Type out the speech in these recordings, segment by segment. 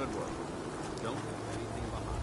Good work. Don't leave anything behind.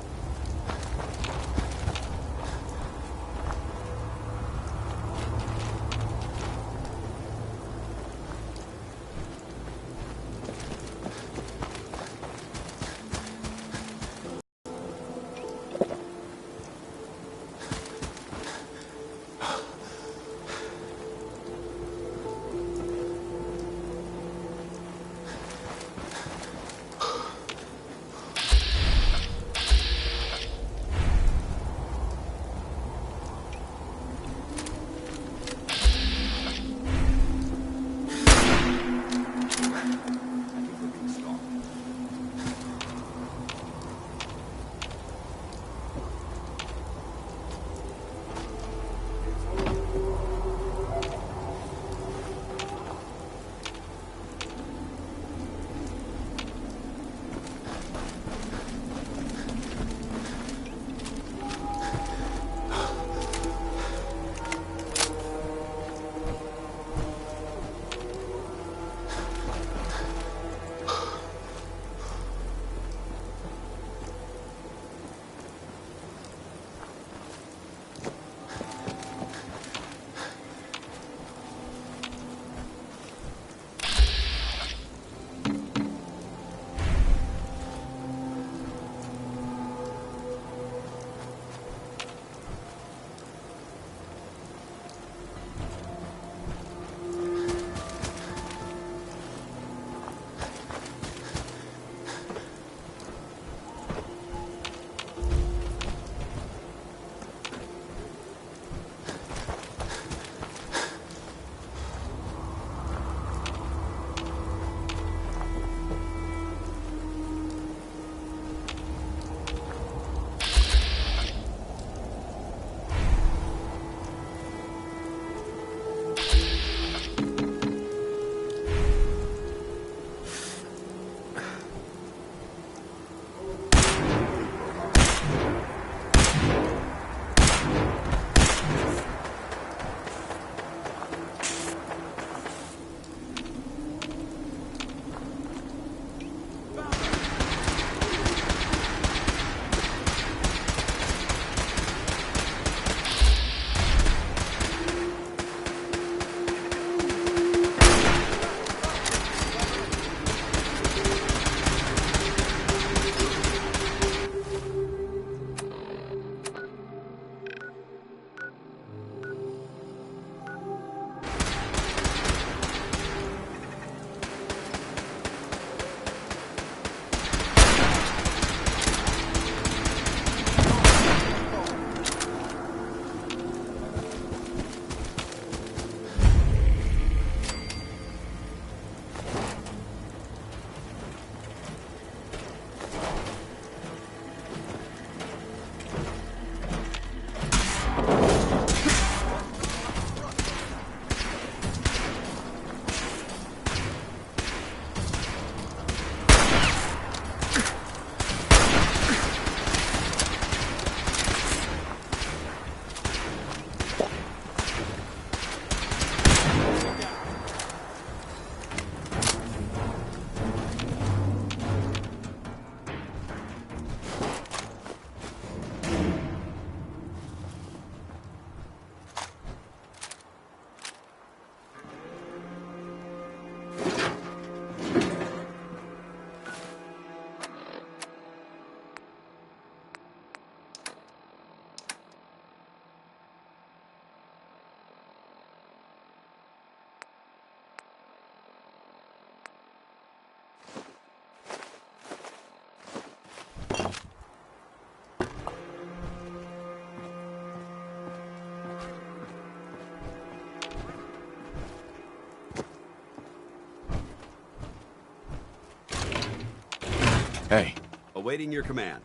Hey. Awaiting your command.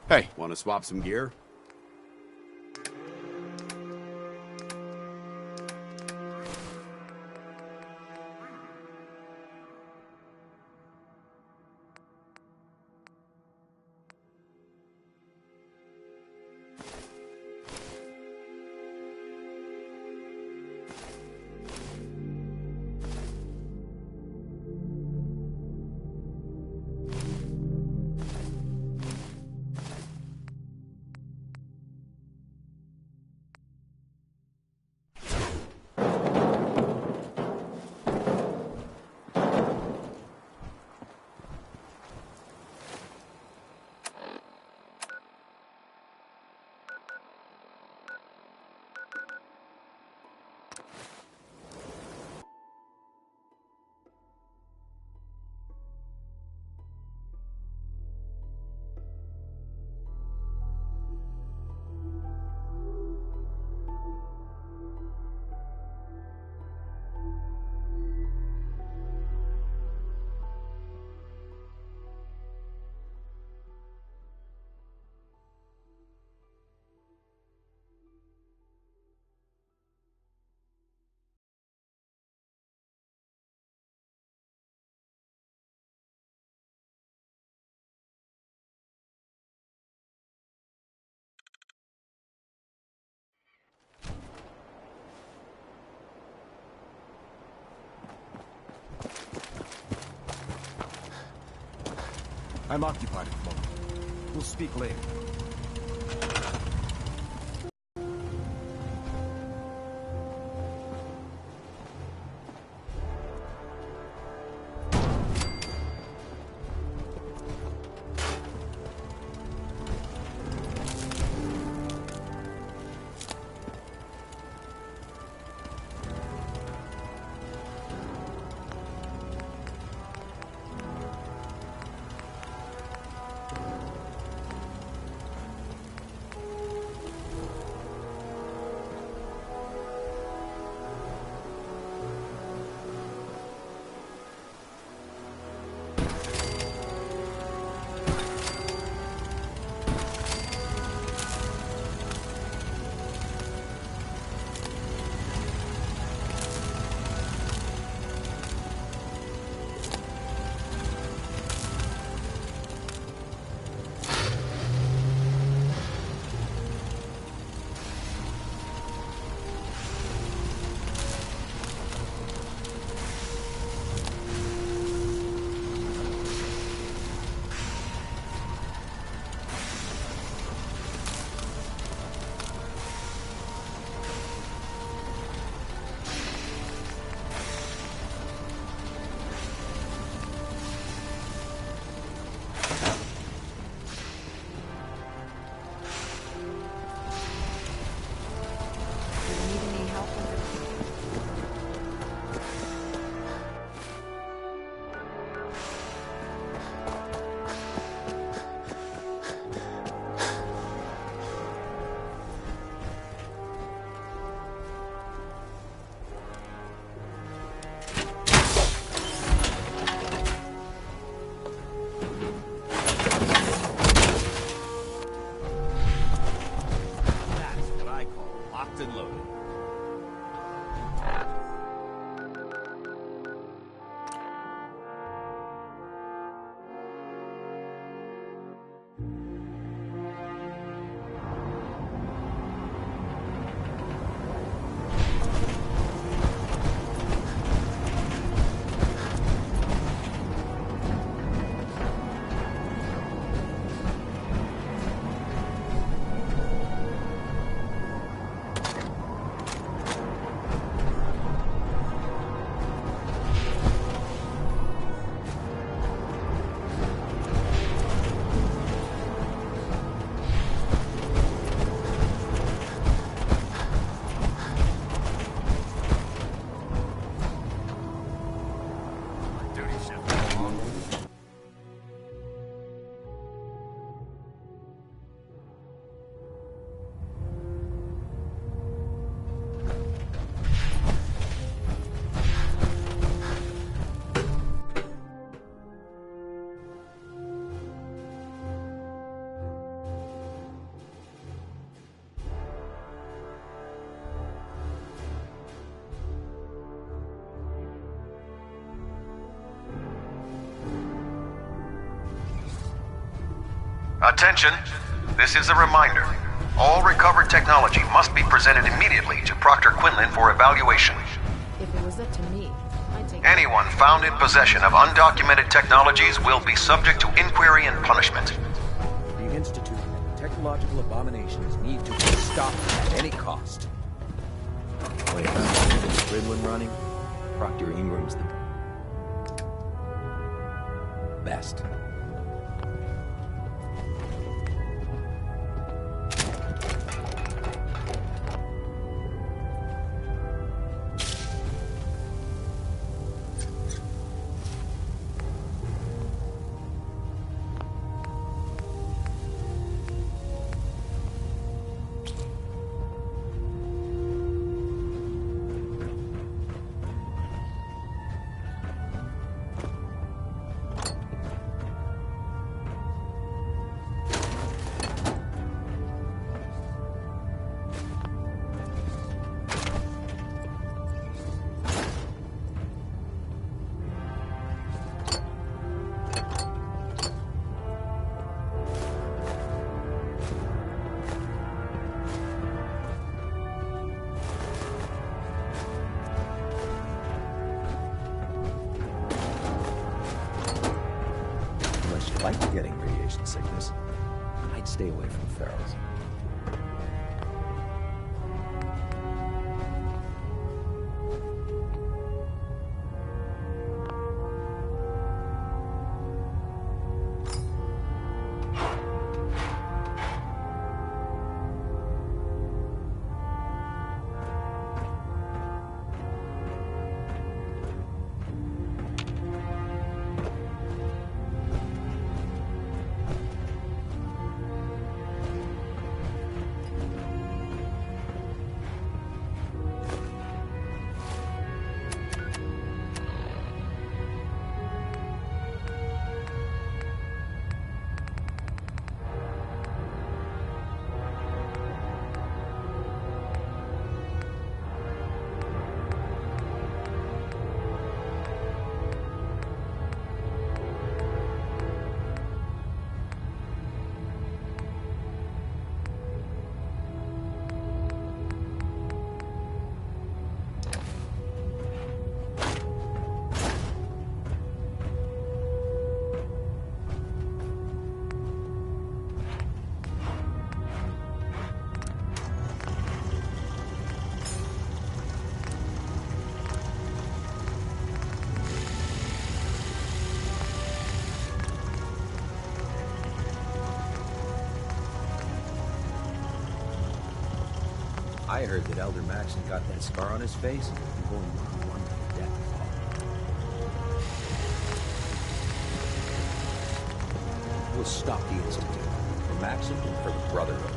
Hey. Want to swap some gear? I'm occupied at the moment. We'll speak later. That's what I call locked and loaded. Duty shift along. Attention! This is a reminder. All recovered technology must be presented immediately to Proctor Quinlan for evaluation. If it was up to me, I'd take Anyone found in possession of undocumented technologies will be subject to inquiry and punishment. The Institute and technological abominations need to be stopped at any cost. Wait, is Quinlan running? Proctor Ingram's the best. like getting radiation sickness, I'd stay away from ferals. I heard that Elder Maxson got that scar on his face from going one-on-one with death. We'll stop the Institute. For Maxson and for the Brotherhood.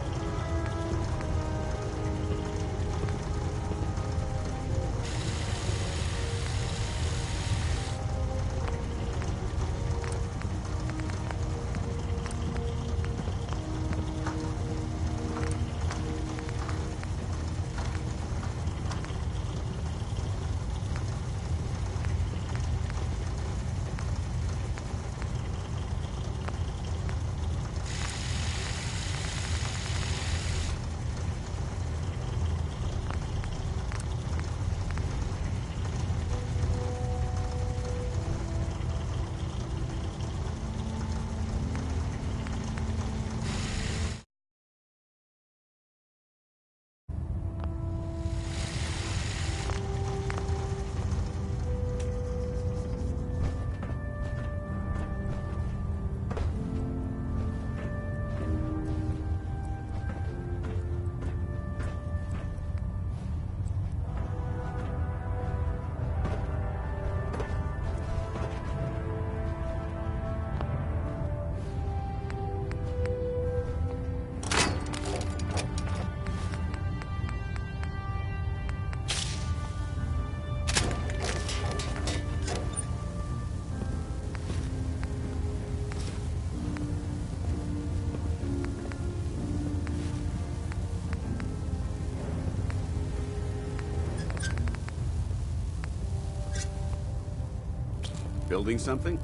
Building something?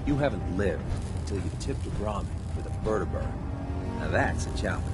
You haven't lived until you tipped a Gromit with a vertebra. Now that's a challenge.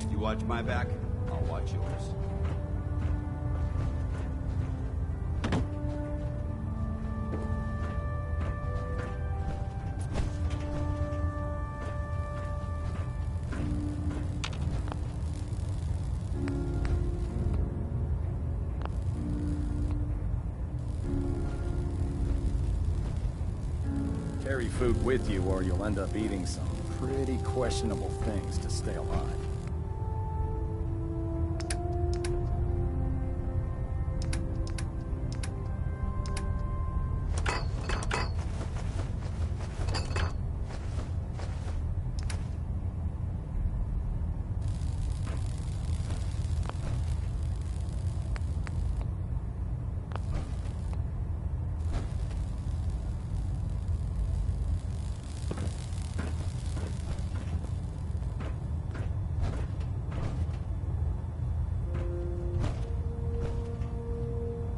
You watch my back, I'll watch yours. food with you, or you'll end up eating some pretty questionable things to stay alive.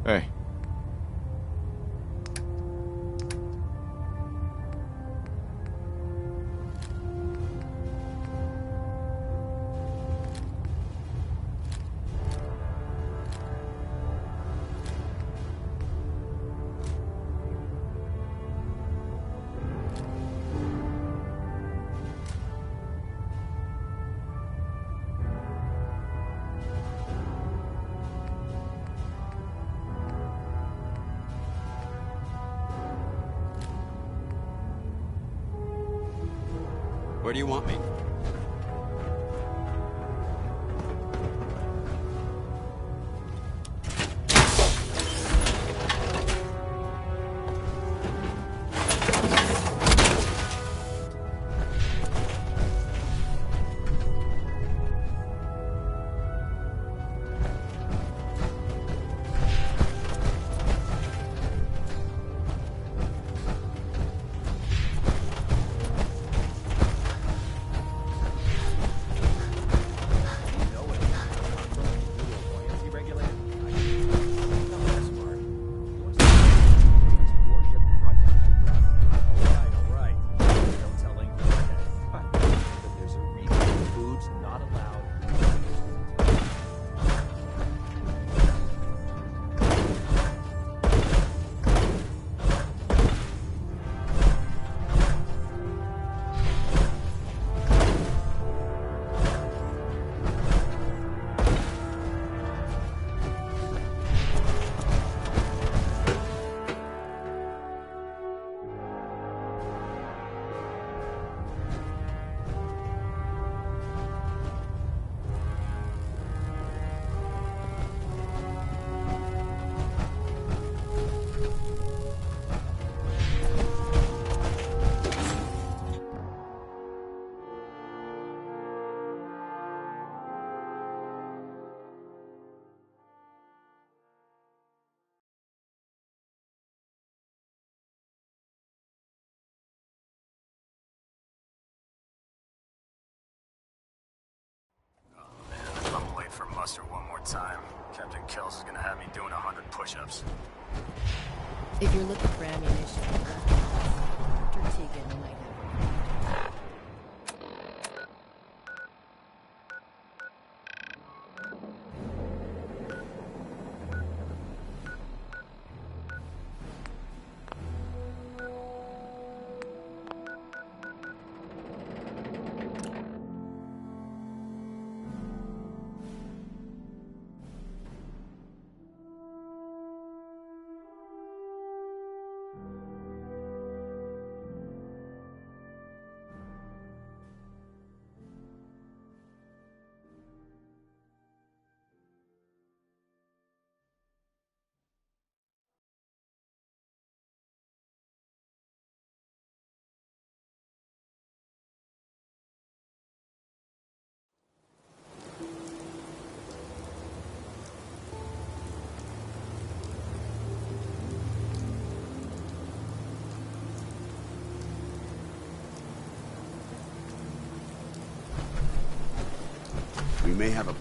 Hey. Where do you want me? If I'm late for muster one more time, Captain Kells is gonna have me doing 100 push-ups. If you're looking for ammunition, Dr. Tegan might have it. We may have a...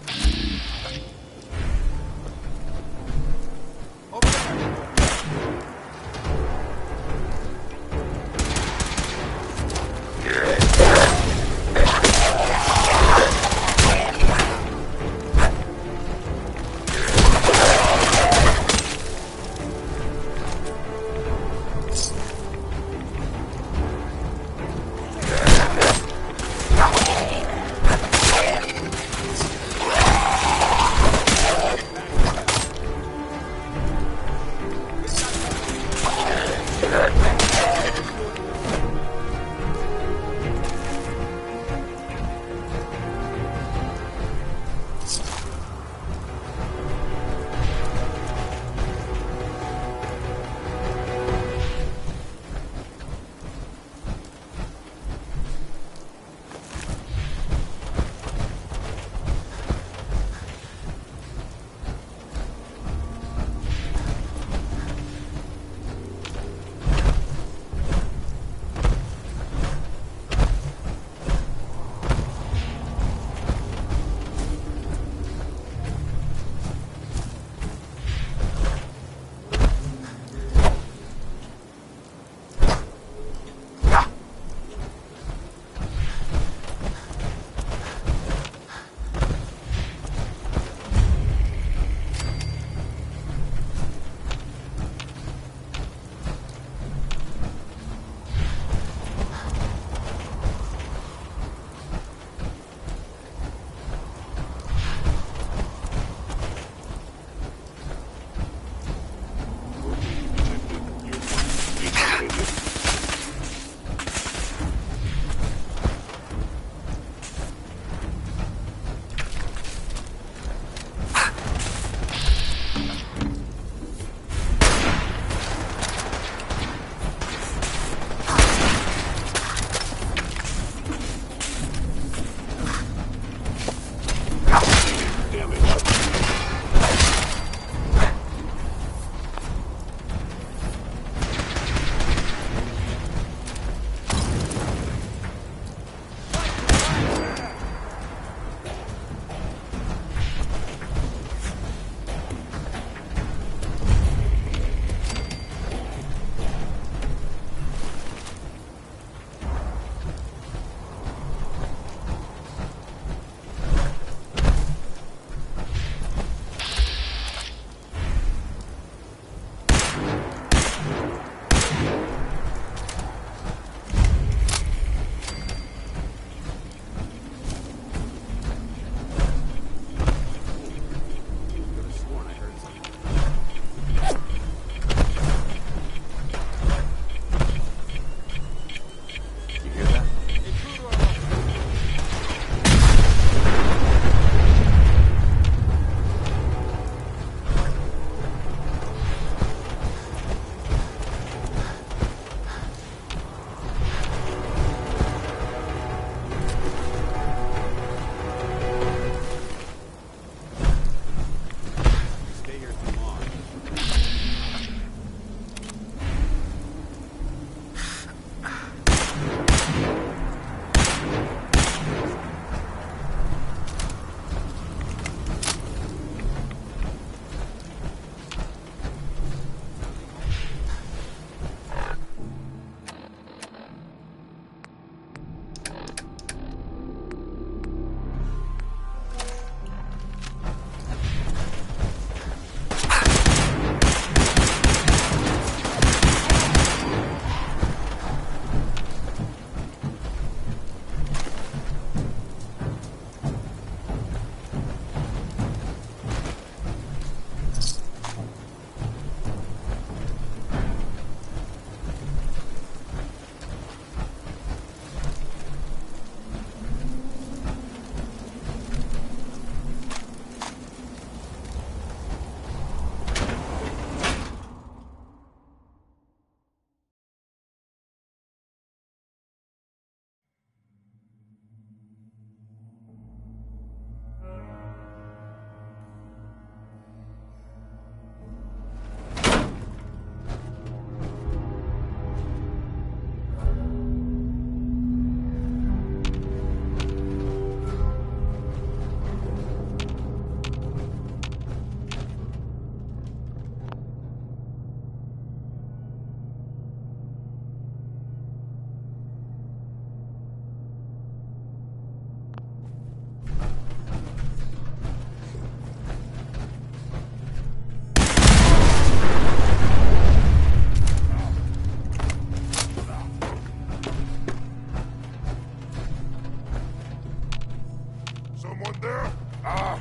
Someone there? Ah,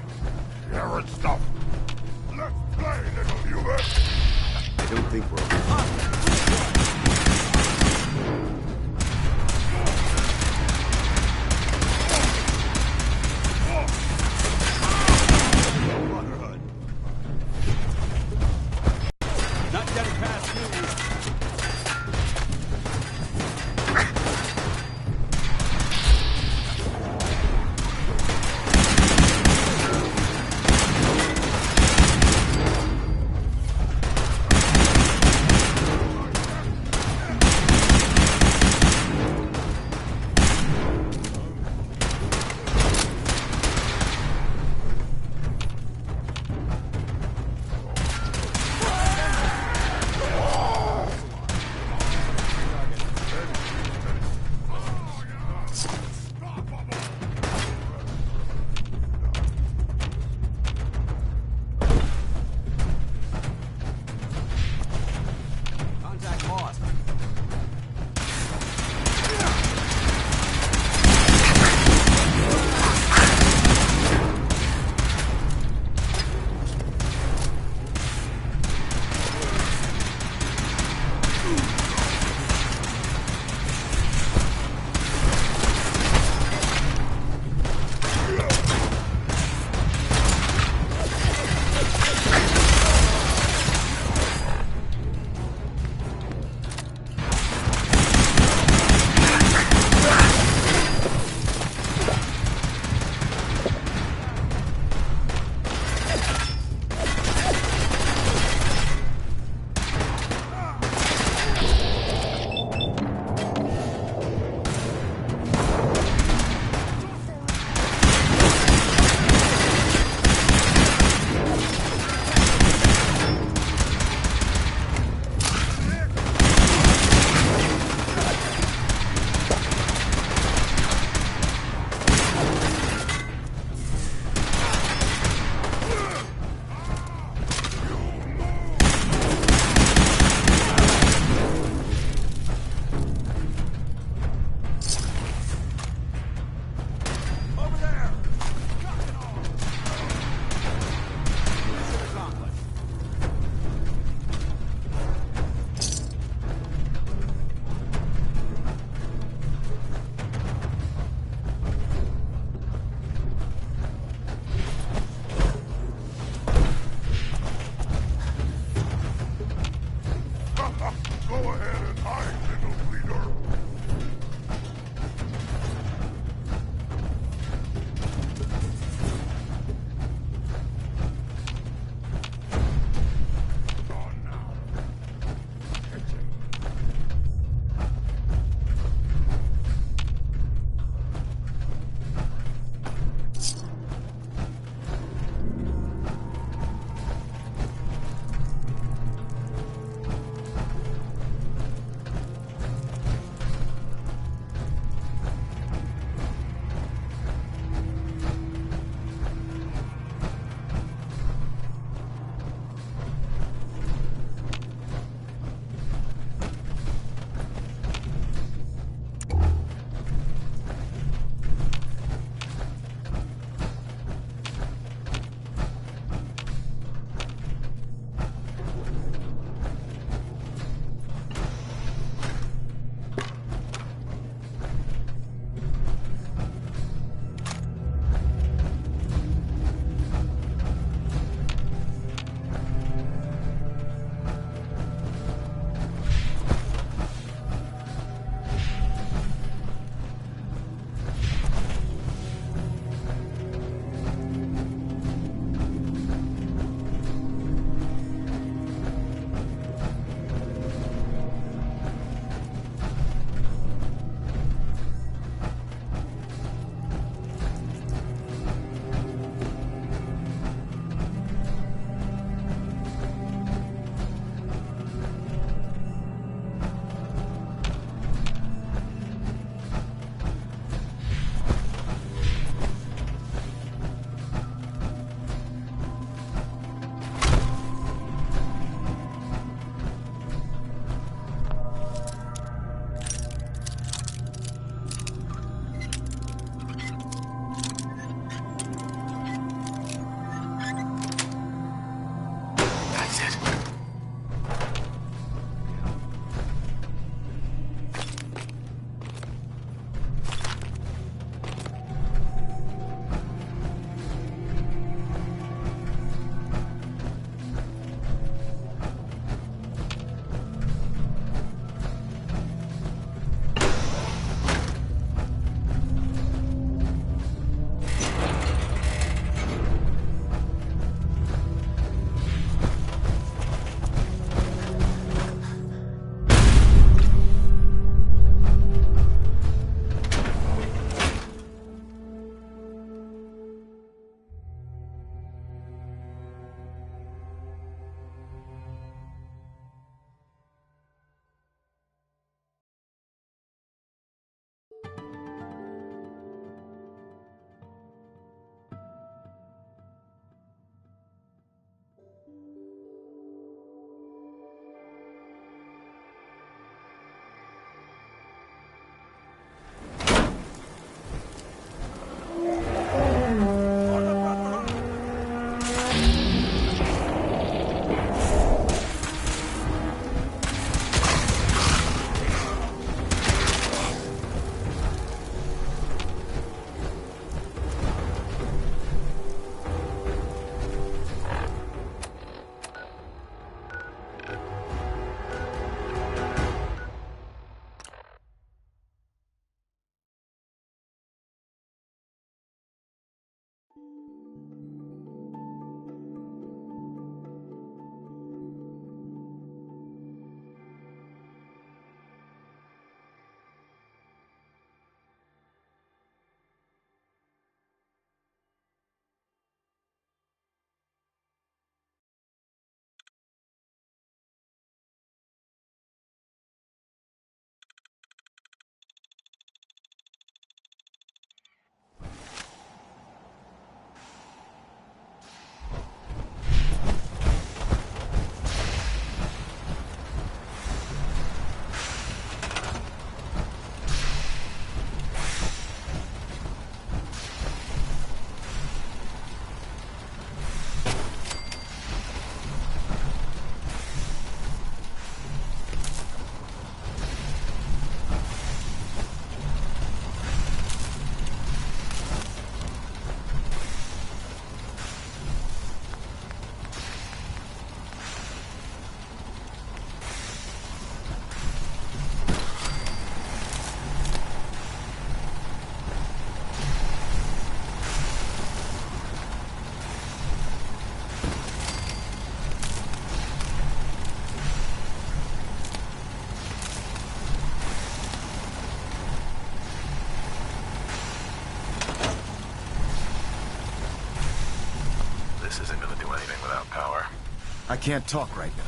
carrot stuff. Let's play, little human. I don't think we're... Brotherhood. Not getting past you. This isn't gonna do anything without power. I can't talk right now.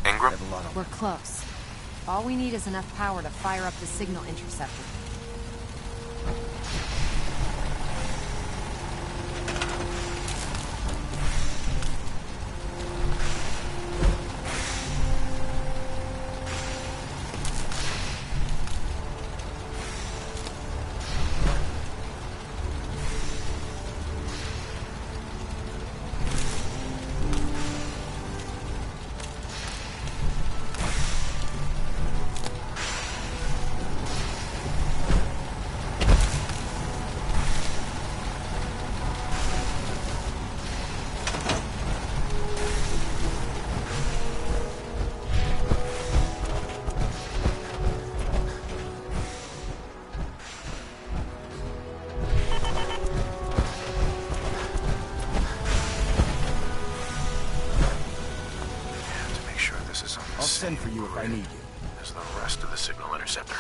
I Ingram? have a lot on. We're close. All we need is enough power to fire up the signal interceptor. I'll send for you if I need you. As the rest of the signal interceptor.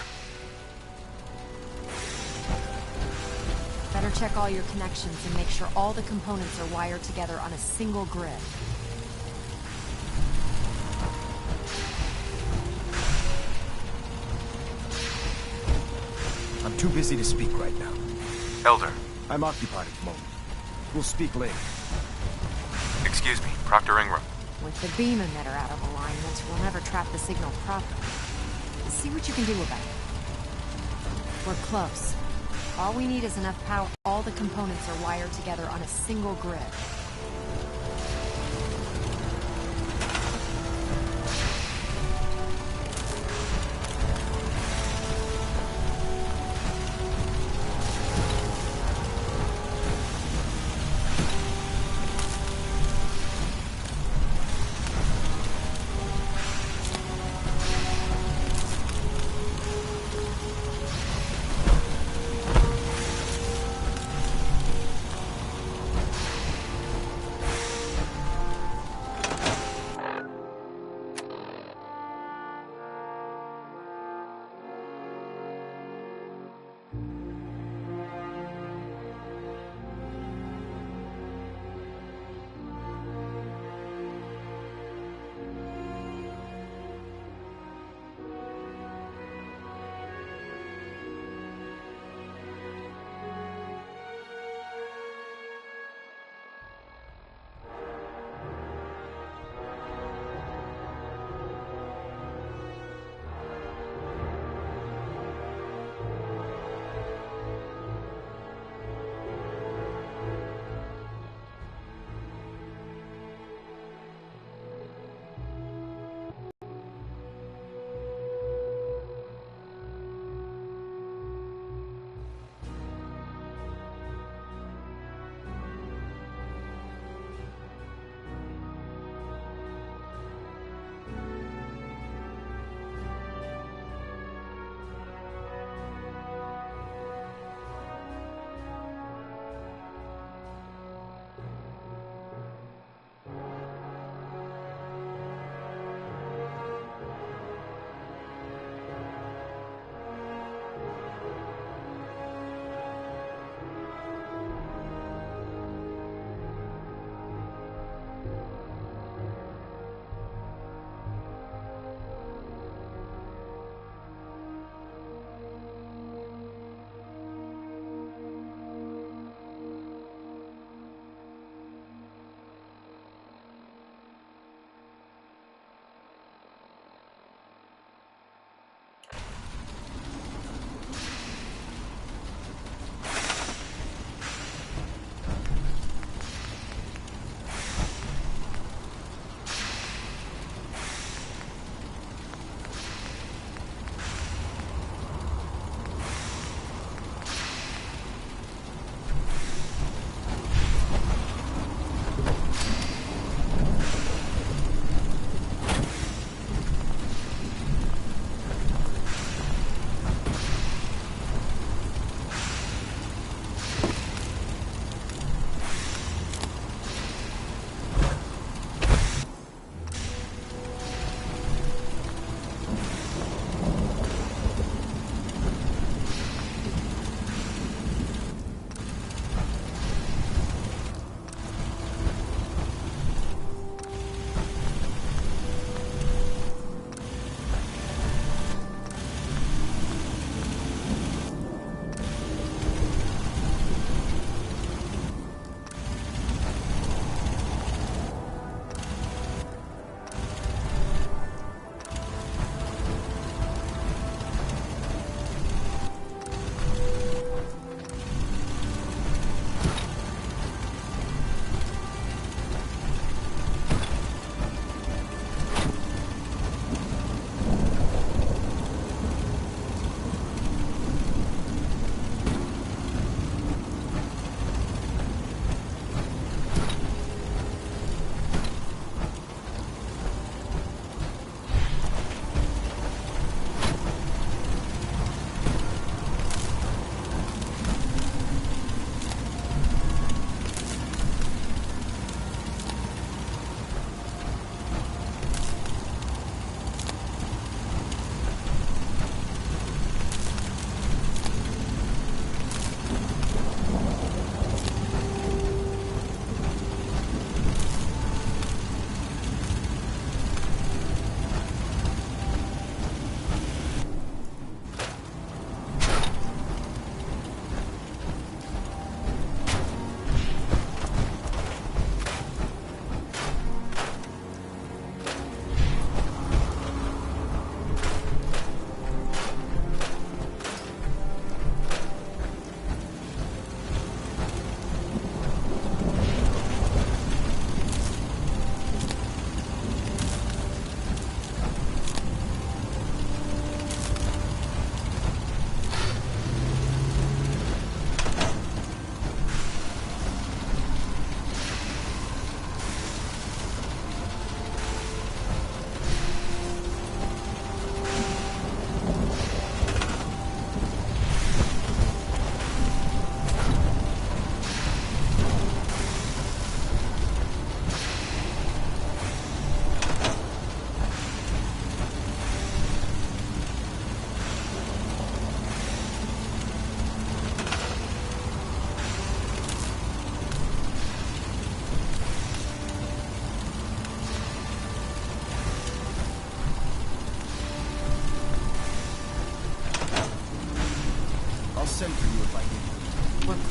Better check all your connections and make sure all the components are wired together on a single grid. I'm too busy to speak right now. Elder, I'm occupied at the moment. We'll speak later. excuse me, Proctor Ingram. With the beam emitter out of alignment, we'll never trap the signal properly. See what you can do about it. We're close. All we need is enough power. All the components are wired together on a single grid.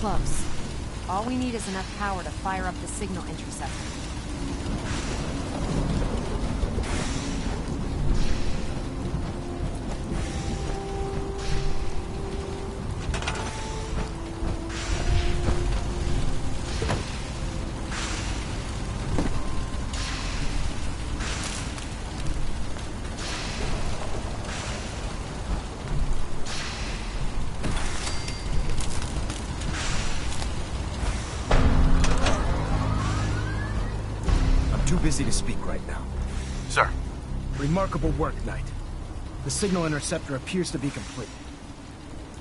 close. All we need is enough power to fire up the signal interceptor. Too busy to speak right now. Sir, Remarkable work, Knight. The signal interceptor appears to be complete.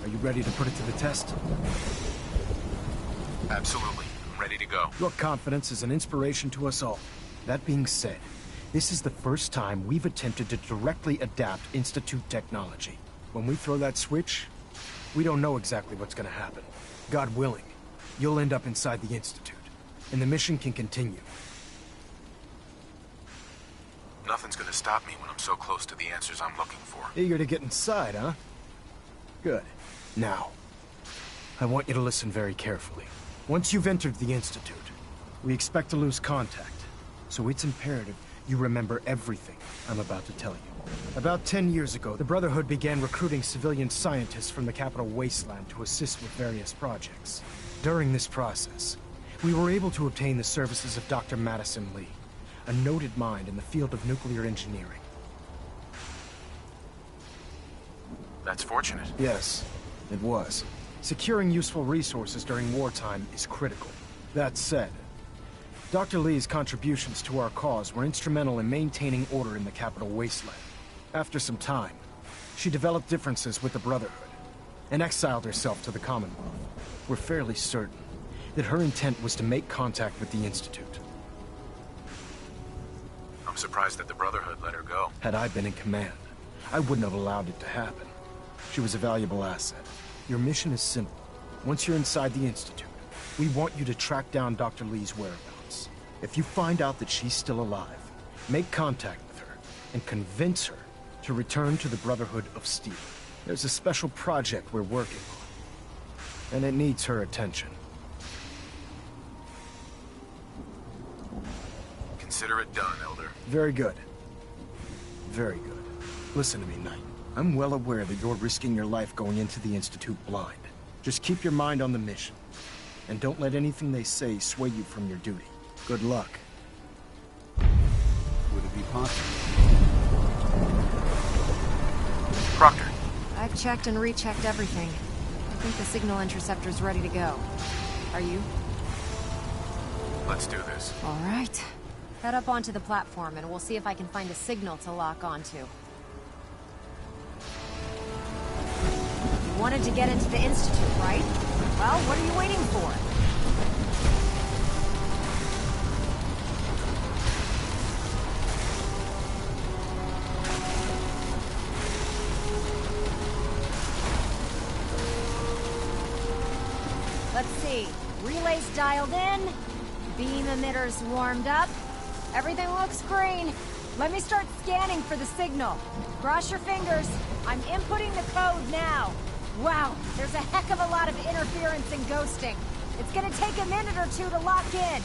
Are you ready to put it to the test? absolutely. I'm ready to go. Your confidence is an inspiration to us all. That being said, this is the first time we've attempted to directly adapt Institute technology. When we throw that switch, we don't know exactly what's gonna happen. God willing, you'll end up inside the Institute, and the mission can continue. Nothing's gonna stop me when I'm so close to the answers I'm looking for. Eager to get inside, huh? Good. Now, I want you to listen very carefully. Once you've entered the Institute, we expect to lose contact, so it's imperative you remember everything I'm about to tell you. About 10 years ago, the Brotherhood began recruiting civilian scientists from the capital wasteland to assist with various projects. During this process, we were able to obtain the services of Dr. Madison Lee, a noted mind in the field of nuclear engineering. That's fortunate. Yes, it was. Securing useful resources during wartime is critical. That said, Dr. Lee's contributions to our cause were instrumental in maintaining order in the capital wasteland. After some time, she developed differences with the Brotherhood and exiled herself to the Commonwealth. We're fairly certain that her intent was to make contact with the Institute. I'm surprised that the Brotherhood let her go. Had I been in command, I wouldn't have allowed it to happen. She was a valuable asset. Your mission is simple. Once you're inside the Institute, we want you to track down Dr. Lee's whereabouts. If you find out that she's still alive, make contact with her and convince her to return to the Brotherhood of Steel. There's a special project we're working on, and it needs her attention. Consider it done, Elder. Very good. Very good. Listen to me, Knight. I'm well aware that you're risking your life going into the Institute blind. Just keep your mind on the mission, and don't let anything they say sway you from your duty. Good luck. Would it be possible? Proctor, I've checked and rechecked everything. I think the signal interceptor's ready to go. Are you? let's do this. All right. Head up onto the platform and we'll see if I can find a signal to lock onto. You wanted to get into the Institute, right? Well, what are you waiting for? Let's see. Relays dialed in. Beam emitters warmed up. Everything looks green. Let me start scanning for the signal. Cross your fingers. I'm inputting the code now. Wow, there's a heck of a lot of interference and ghosting. It's gonna take a minute or two to lock in.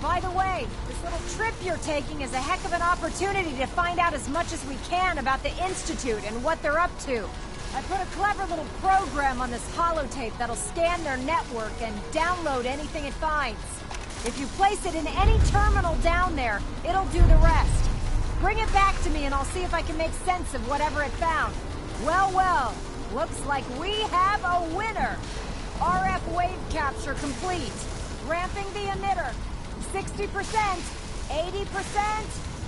By the way, this little trip you're taking is a heck of an opportunity to find out as much as we can about the Institute and what they're up to. I put a clever little program on this holotape that'll scan their network and download anything it finds. If you place it in any terminal down there, it'll do the rest. Bring it back to me and I'll see if I can make sense of whatever it found. Well, well, looks like we have a winner. RF wave capture complete. Ramping the emitter. 60%, 80%.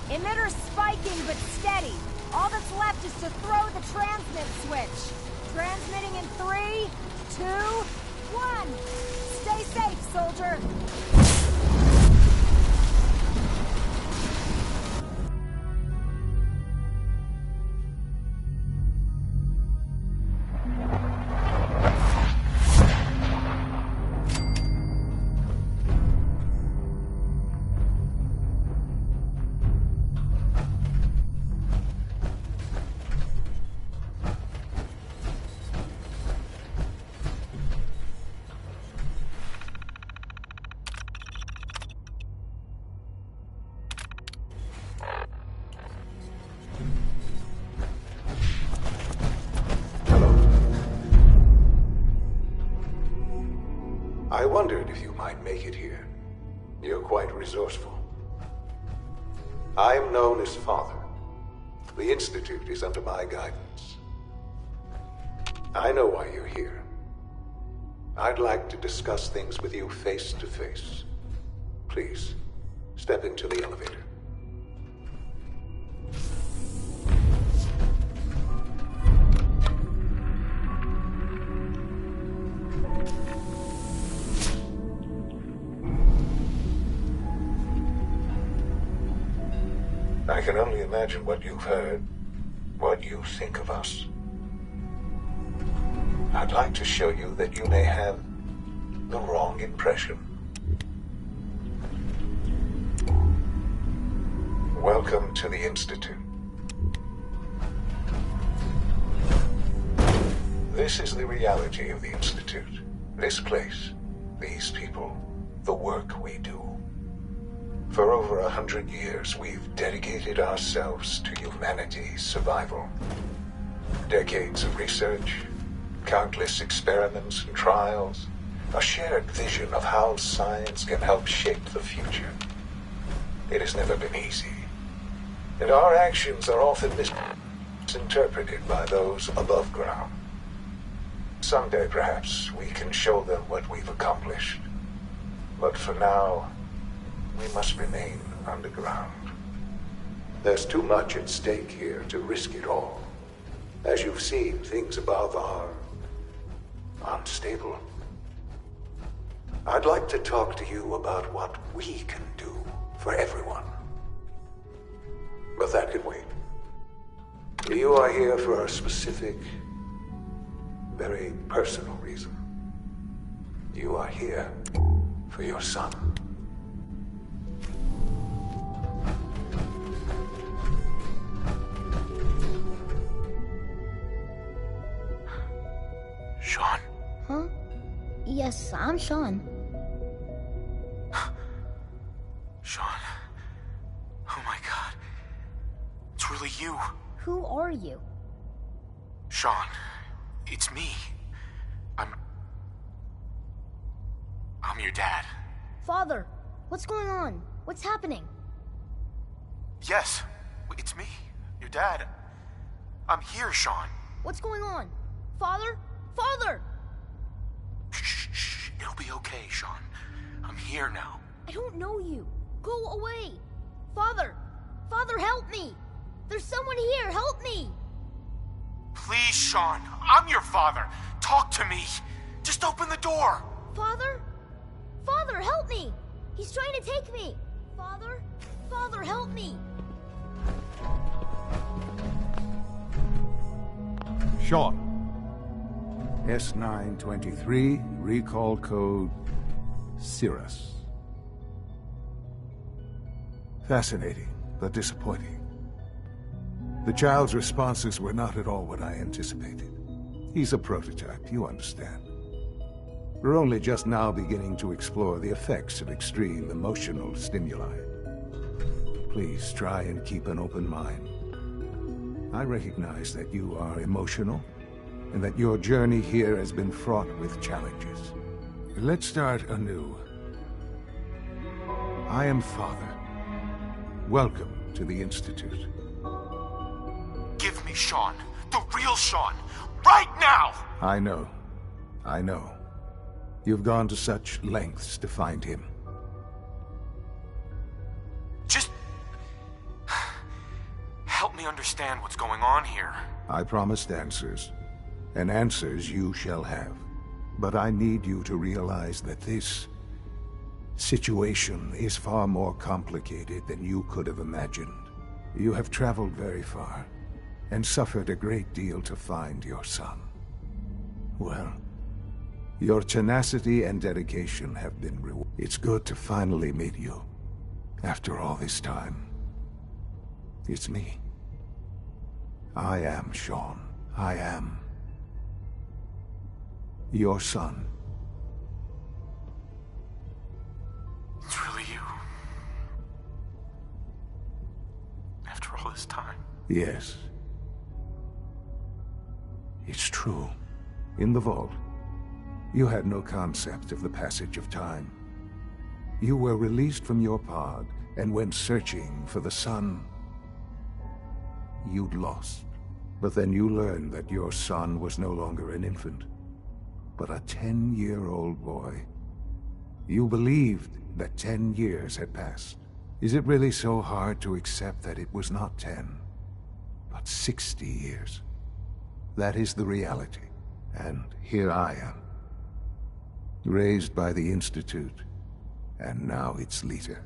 Emitter spiking but steady. All that's left is to throw the transmit switch. Transmitting in 3, 2, 1. Stay safe, soldier. wondered if you might make it here. You're quite resourceful. I am known as Father. The Institute is under my guidance. I know why you're here. I'd like to discuss things with you face to face. Please, step into the elevator. I can only imagine what you've heard, what you think of us. I'd like to show you that you may have the wrong impression. Welcome to the Institute. This is the reality of the Institute. This place, these people, the work we do. For over 100 years, we've dedicated ourselves to humanity's survival. Decades of research, countless experiments and trials, a shared vision of how science can help shape the future. It has never been easy, and our actions are often misinterpreted by those above ground. Someday, perhaps, we can show them what we've accomplished. But for now, we must remain underground. There's too much at stake here to risk it all. As you've seen, things above are unstable. I'd like to talk to you about what we can do for everyone. But that can wait. You are here for a specific, very personal reason. You are here for your son. Sean? Huh? Yes, I'm Sean. Sean. Oh my god. It's really you. Who are you? Sean. It's me. I'm your dad. Father, what's going on? What's happening? Yes, it's me. Your dad. I'm here, Sean. What's going on? Father? Father! Shh. It'll be okay, Sean. I'm here now. I don't know you. Go away. Father! Father, help me! There's someone here. Help me! Please, Sean. I'm your father. Talk to me. Just open the door. Father? Father, help me! He's trying to take me. Father? Father, help me! Sean. S923, recall code Cirrus. Fascinating, but disappointing. The child's responses were not at all what I anticipated. He's a prototype, you understand. We're only just now beginning to explore the effects of extreme emotional stimuli. Please try and keep an open mind. I recognize that you are emotional, and that your journey here has been fraught with challenges. Let's start anew. I am Father. Welcome to the Institute. Give me Sean. The real Sean. Right now! I know. You've gone to such lengths to find him. Just help me understand what's going on here. I promised answers, and answers you shall have. But I need you to realize that this situation is far more complicated than you could have imagined. You have traveled very far, and suffered a great deal to find your son. Well, your tenacity and dedication have been rewarded. It's good to finally meet you, after all this time. It's me. I am Sean. I am your son. It's really you. After all this time. Yes. It's true. In the vault, You had no concept of the passage of time. You were released from your pod and went searching for the sun you'd lost. But then you learned that your son was no longer an infant, but a 10-year-old boy. You believed that 10 years had passed. Is it really so hard to accept that it was not 10, but 60 years? That is the reality. And here I am, raised by the Institute, and now its leader.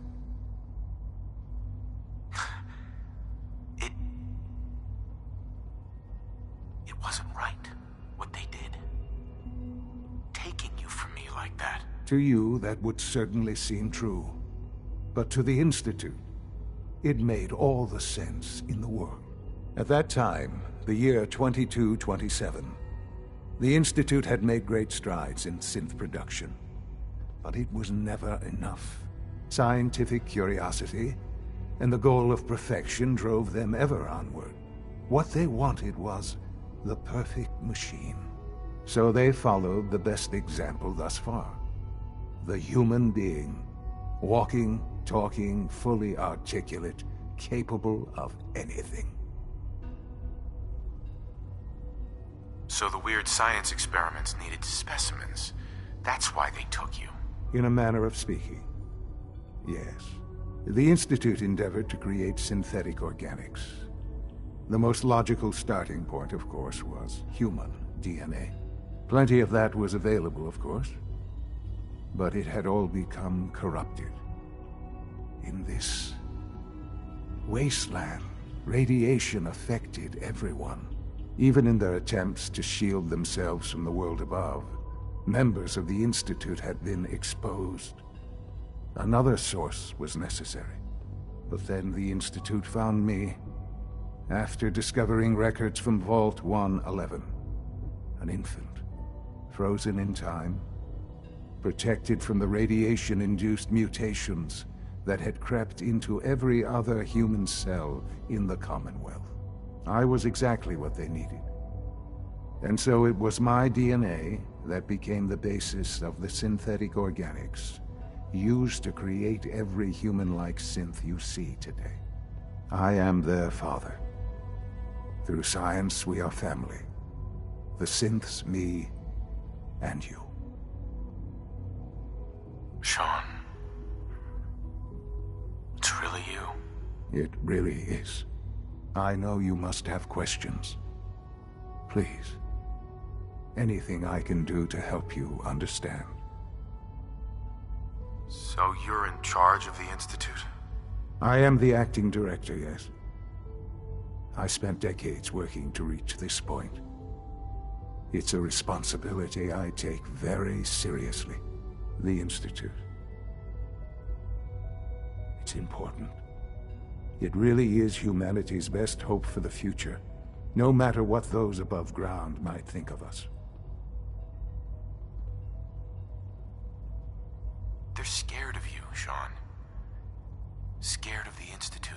It wasn't right, what they did. Taking you from me like that. To you, that would certainly seem true. But to the Institute, it made all the sense in the world. At that time, the year 2227, the Institute had made great strides in synth production. But it was never enough. Scientific curiosity and the goal of perfection drove them ever onward. What they wanted was the perfect machine. So they followed the best example thus far. The human being. Walking, talking, fully articulate, capable of anything. So the weird science experiments needed specimens. That's why they took you. In a manner of speaking, yes. The Institute endeavored to create synthetic organics. The most logical starting point, of course, was human DNA. Plenty of that was available, of course. But it had all become corrupted. In this wasteland, radiation affected everyone. Even in their attempts to shield themselves from the world above, members of the Institute had been exposed. Another source was necessary. But then the Institute found me, after discovering records from Vault 111. An infant, frozen in time, protected from the radiation-induced mutations that had crept into every other human cell in the Commonwealth. I was exactly what they needed. And so it was my DNA that became the basis of the synthetic organics used to create every human-like synth you see today. I am their father. Through science, we are family. The synths, me, and you. Sean. It's really you. It really is. I know you must have questions. Please. Anything I can do to help you understand. So you're in charge of the Institute? I am the acting director, yes. I spent decades working to reach this point. It's a responsibility I take very seriously. The Institute. It's important. It really is humanity's best hope for the future, no matter what those above ground might think of us. They're scared of you, Sean. Scared of the Institute.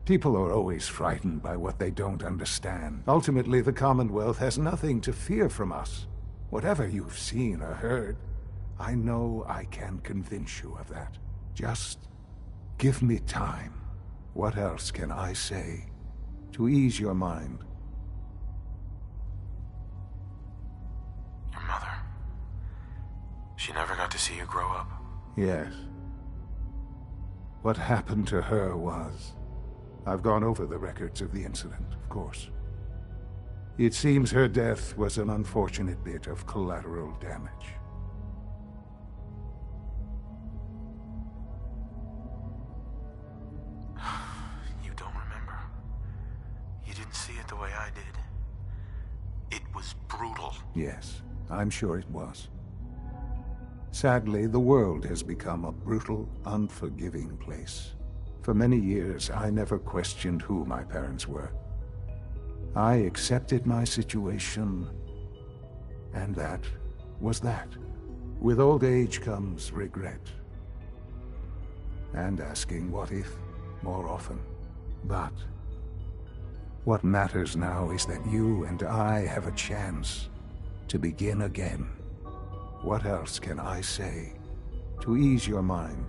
People are always frightened by what they don't understand. Ultimately, the Commonwealth has nothing to fear from us. Whatever you've seen or heard, I know I can convince you of that. Just give me time. What else can I say to ease your mind? Your mother. She never got to see you grow up? Yes. What happened to her was... I've gone over the records of the incident, of course. It seems her death was an unfortunate bit of collateral damage. You don't remember. You didn't see it the way I did. It was brutal. Yes, I'm sure it was. Sadly, the world has become a brutal, unforgiving place. For many years, I never questioned who my parents were. I accepted my situation, and that was that. With old age comes regret. And asking what if more often. But what matters now is that you and I have a chance to begin again. What else can I say to ease your mind?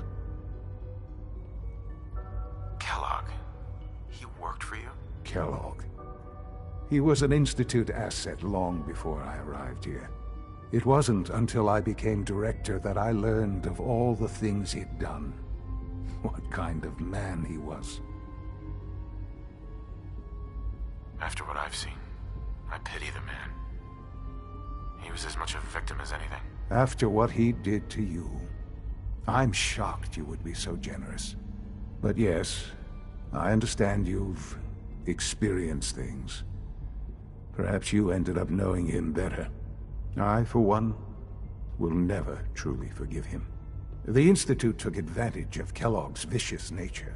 Kellogg. He worked for you? Kellogg. He was an Institute asset long before I arrived here. It wasn't until I became director that I learned of all the things he'd done. What kind of man he was. After what I've seen, I pity the man. He was as much a victim as anything. After what he did to you, I'm shocked you would be so generous. But yes, I understand you've experienced things. Perhaps you ended up knowing him better. I, for one, will never truly forgive him. The Institute took advantage of Kellogg's vicious nature.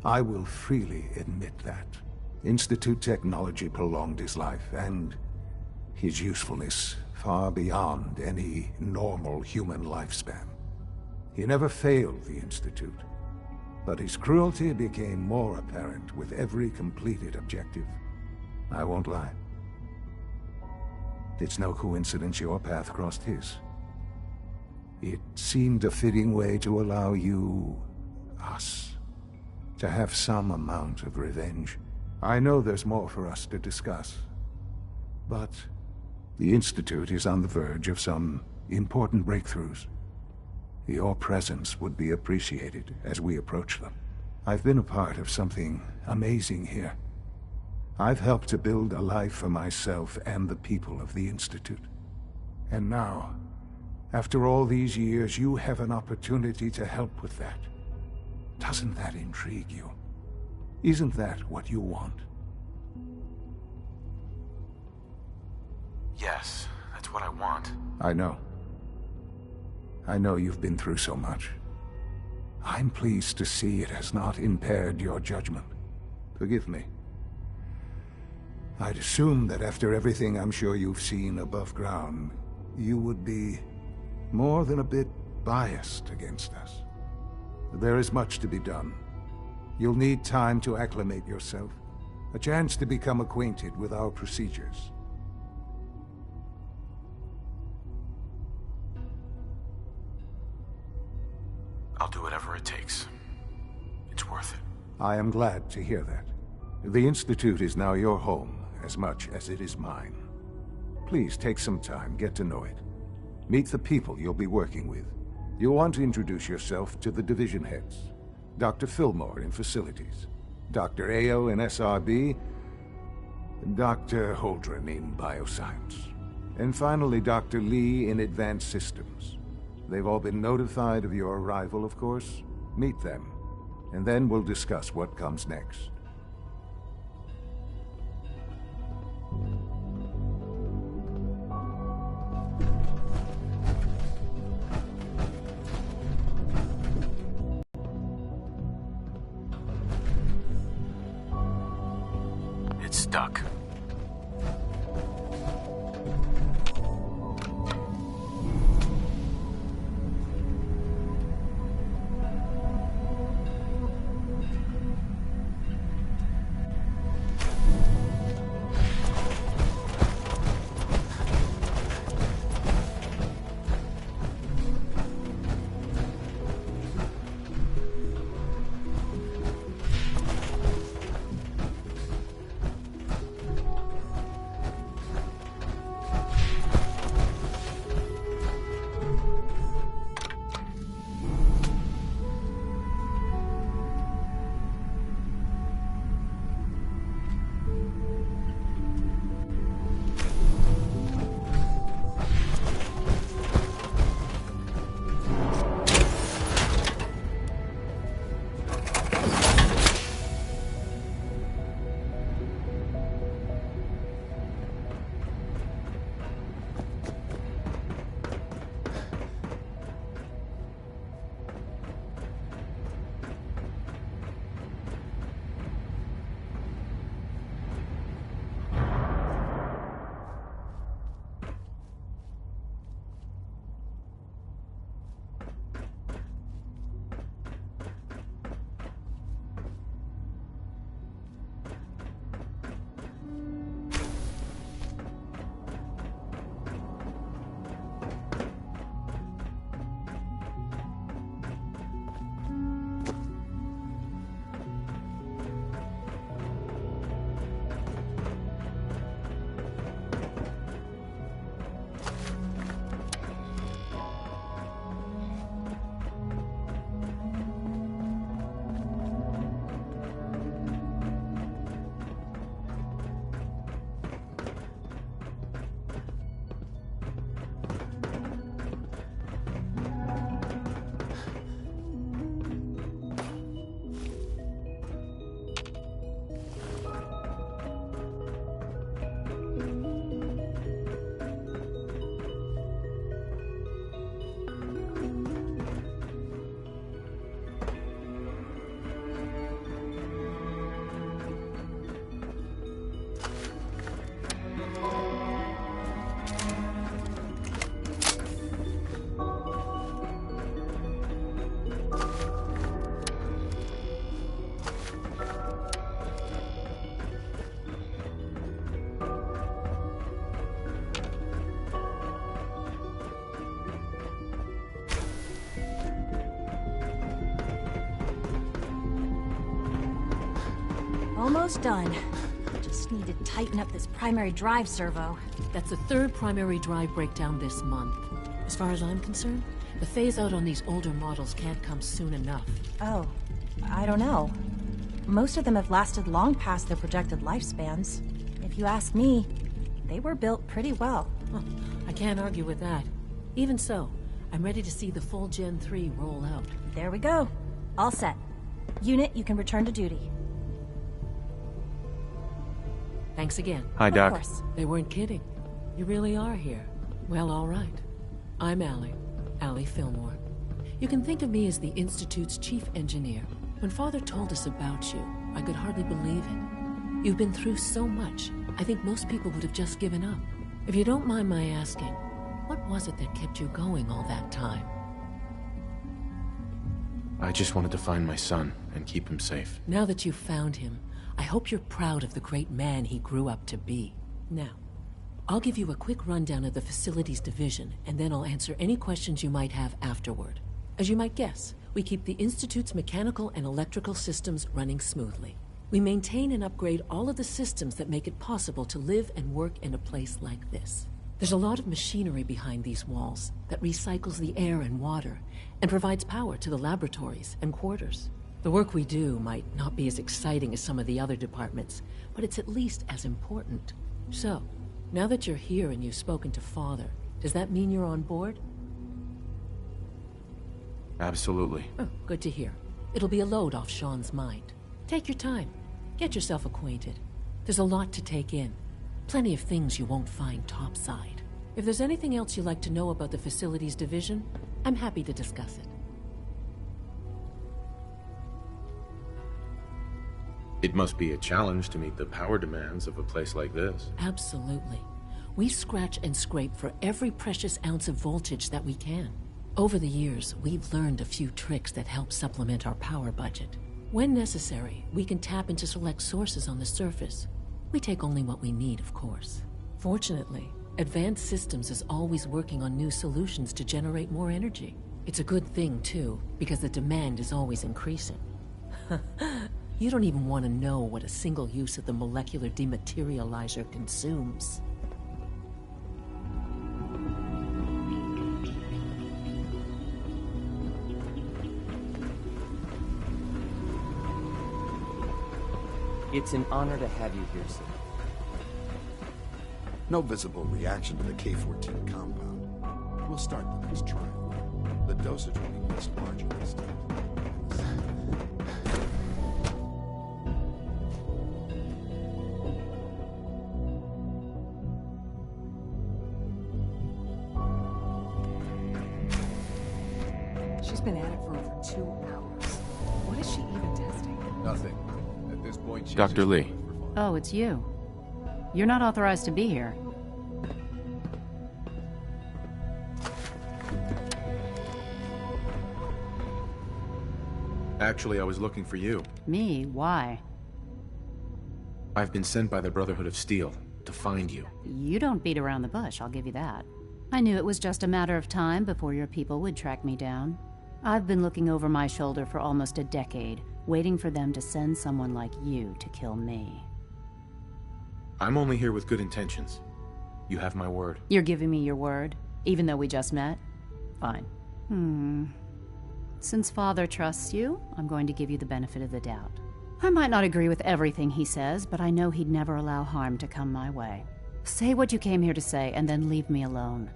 I will freely admit that. Institute technology prolonged his life, and his usefulness far beyond any normal human lifespan. He never failed the Institute, but his cruelty became more apparent with every completed objective. I won't lie. It's no coincidence your path crossed his. It seemed a fitting way to allow you, us, to have some amount of revenge. I know there's more for us to discuss, but the Institute is on the verge of some important breakthroughs. Your presence would be appreciated as we approach them. I've been a part of something amazing here. I've helped to build a life for myself and the people of the Institute. And now, after all these years, you have an opportunity to help with that. Doesn't that intrigue you? Isn't that what you want? Yes, that's what I want. I know. I know you've been through so much. I'm pleased to see it has not impaired your judgment. Forgive me. I'd assumed that after everything I'm sure you've seen above ground, you would be more than a bit biased against us. There is much to be done. You'll need time to acclimate yourself, a chance to become acquainted with our procedures. I'll do whatever it takes. It's worth it. I am glad to hear that. The Institute is now your home, as much as it is mine. Please take some time, get to know it. Meet the people you'll be working with. You'll want to introduce yourself to the division heads. Dr. Fillmore in Facilities, Dr. Ayo in SRB, Dr. Holdren in Bioscience, and finally Dr. Lee in Advanced Systems. They've all been notified of your arrival, of course. Meet them, and then we'll discuss what comes next. It's stuck. Almost done. Just need to tighten up this primary drive servo. That's the third primary drive breakdown this month. As far as I'm concerned, the phase-out on these older models can't come soon enough. Oh, I don't know. Most of them have lasted long past their projected lifespans. If you ask me, they were built pretty well. Huh, I can't argue with that. Even so, I'm ready to see the full Gen 3 roll out. There we go. All set. Unit, you can return to duty. Thanks again. Hi, Doc. Of course. They weren't kidding. You really are here. Well, all right. I'm Allie Fillmore. You can think of me as the Institute's chief engineer. When Father told us about you, I could hardly believe it. You've been through so much, I think most people would have just given up. If you don't mind my asking, what was it that kept you going all that time? I just wanted to find my son and keep him safe. Now that you've found him, I hope you're proud of the great man he grew up to be. Now, I'll give you a quick rundown of the Facilities Division, and then I'll answer any questions you might have afterward. As you might guess, we keep the Institute's mechanical and electrical systems running smoothly. We maintain and upgrade all of the systems that make it possible to live and work in a place like this. There's a lot of machinery behind these walls that recycles the air and water and provides power to the laboratories and quarters. The work we do might not be as exciting as some of the other departments, but it's at least as important. So, now that you're here and you've spoken to Father, does that mean you're on board? Absolutely. Oh, good to hear. It'll be a load off Sean's mind. Take your time. Get yourself acquainted. There's a lot to take in. Plenty of things you won't find topside. If there's anything else you'd like to know about the Facilities Division, I'm happy to discuss it. It must be a challenge to meet the power demands of a place like this. Absolutely. We scratch and scrape for every precious ounce of voltage that we can. Over the years, we've learned a few tricks that help supplement our power budget. When necessary, we can tap into select sources on the surface. We take only what we need, of course. Fortunately, Advanced Systems is always working on new solutions to generate more energy. It's a good thing, too, because the demand is always increasing. You don't even want to know what a single use of the molecular dematerializer consumes. It's an honor to have you here, sir. No visible reaction to the K-14 compound. We'll start the next trial. The dosage will be much larger this time. She's been at it for over 2 hours. What is she even testing? Nothing. At this point, she's Dr. Lee. Oh, it's you. You're not authorized to be here. Actually, I was looking for you. Me? Why? I've been sent by the Brotherhood of Steel to find you. You don't beat around the bush, I'll give you that. I knew it was just a matter of time before your people would track me down. I've been looking over my shoulder for almost a decade, waiting for them to send someone like you to kill me. I'm only here with good intentions. You have my word. You're giving me your word, even though we just met? Fine. Since Father trusts you, I'm going to give you the benefit of the doubt. I might not agree with everything he says, but I know he'd never allow harm to come my way. Say what you came here to say, and then leave me alone.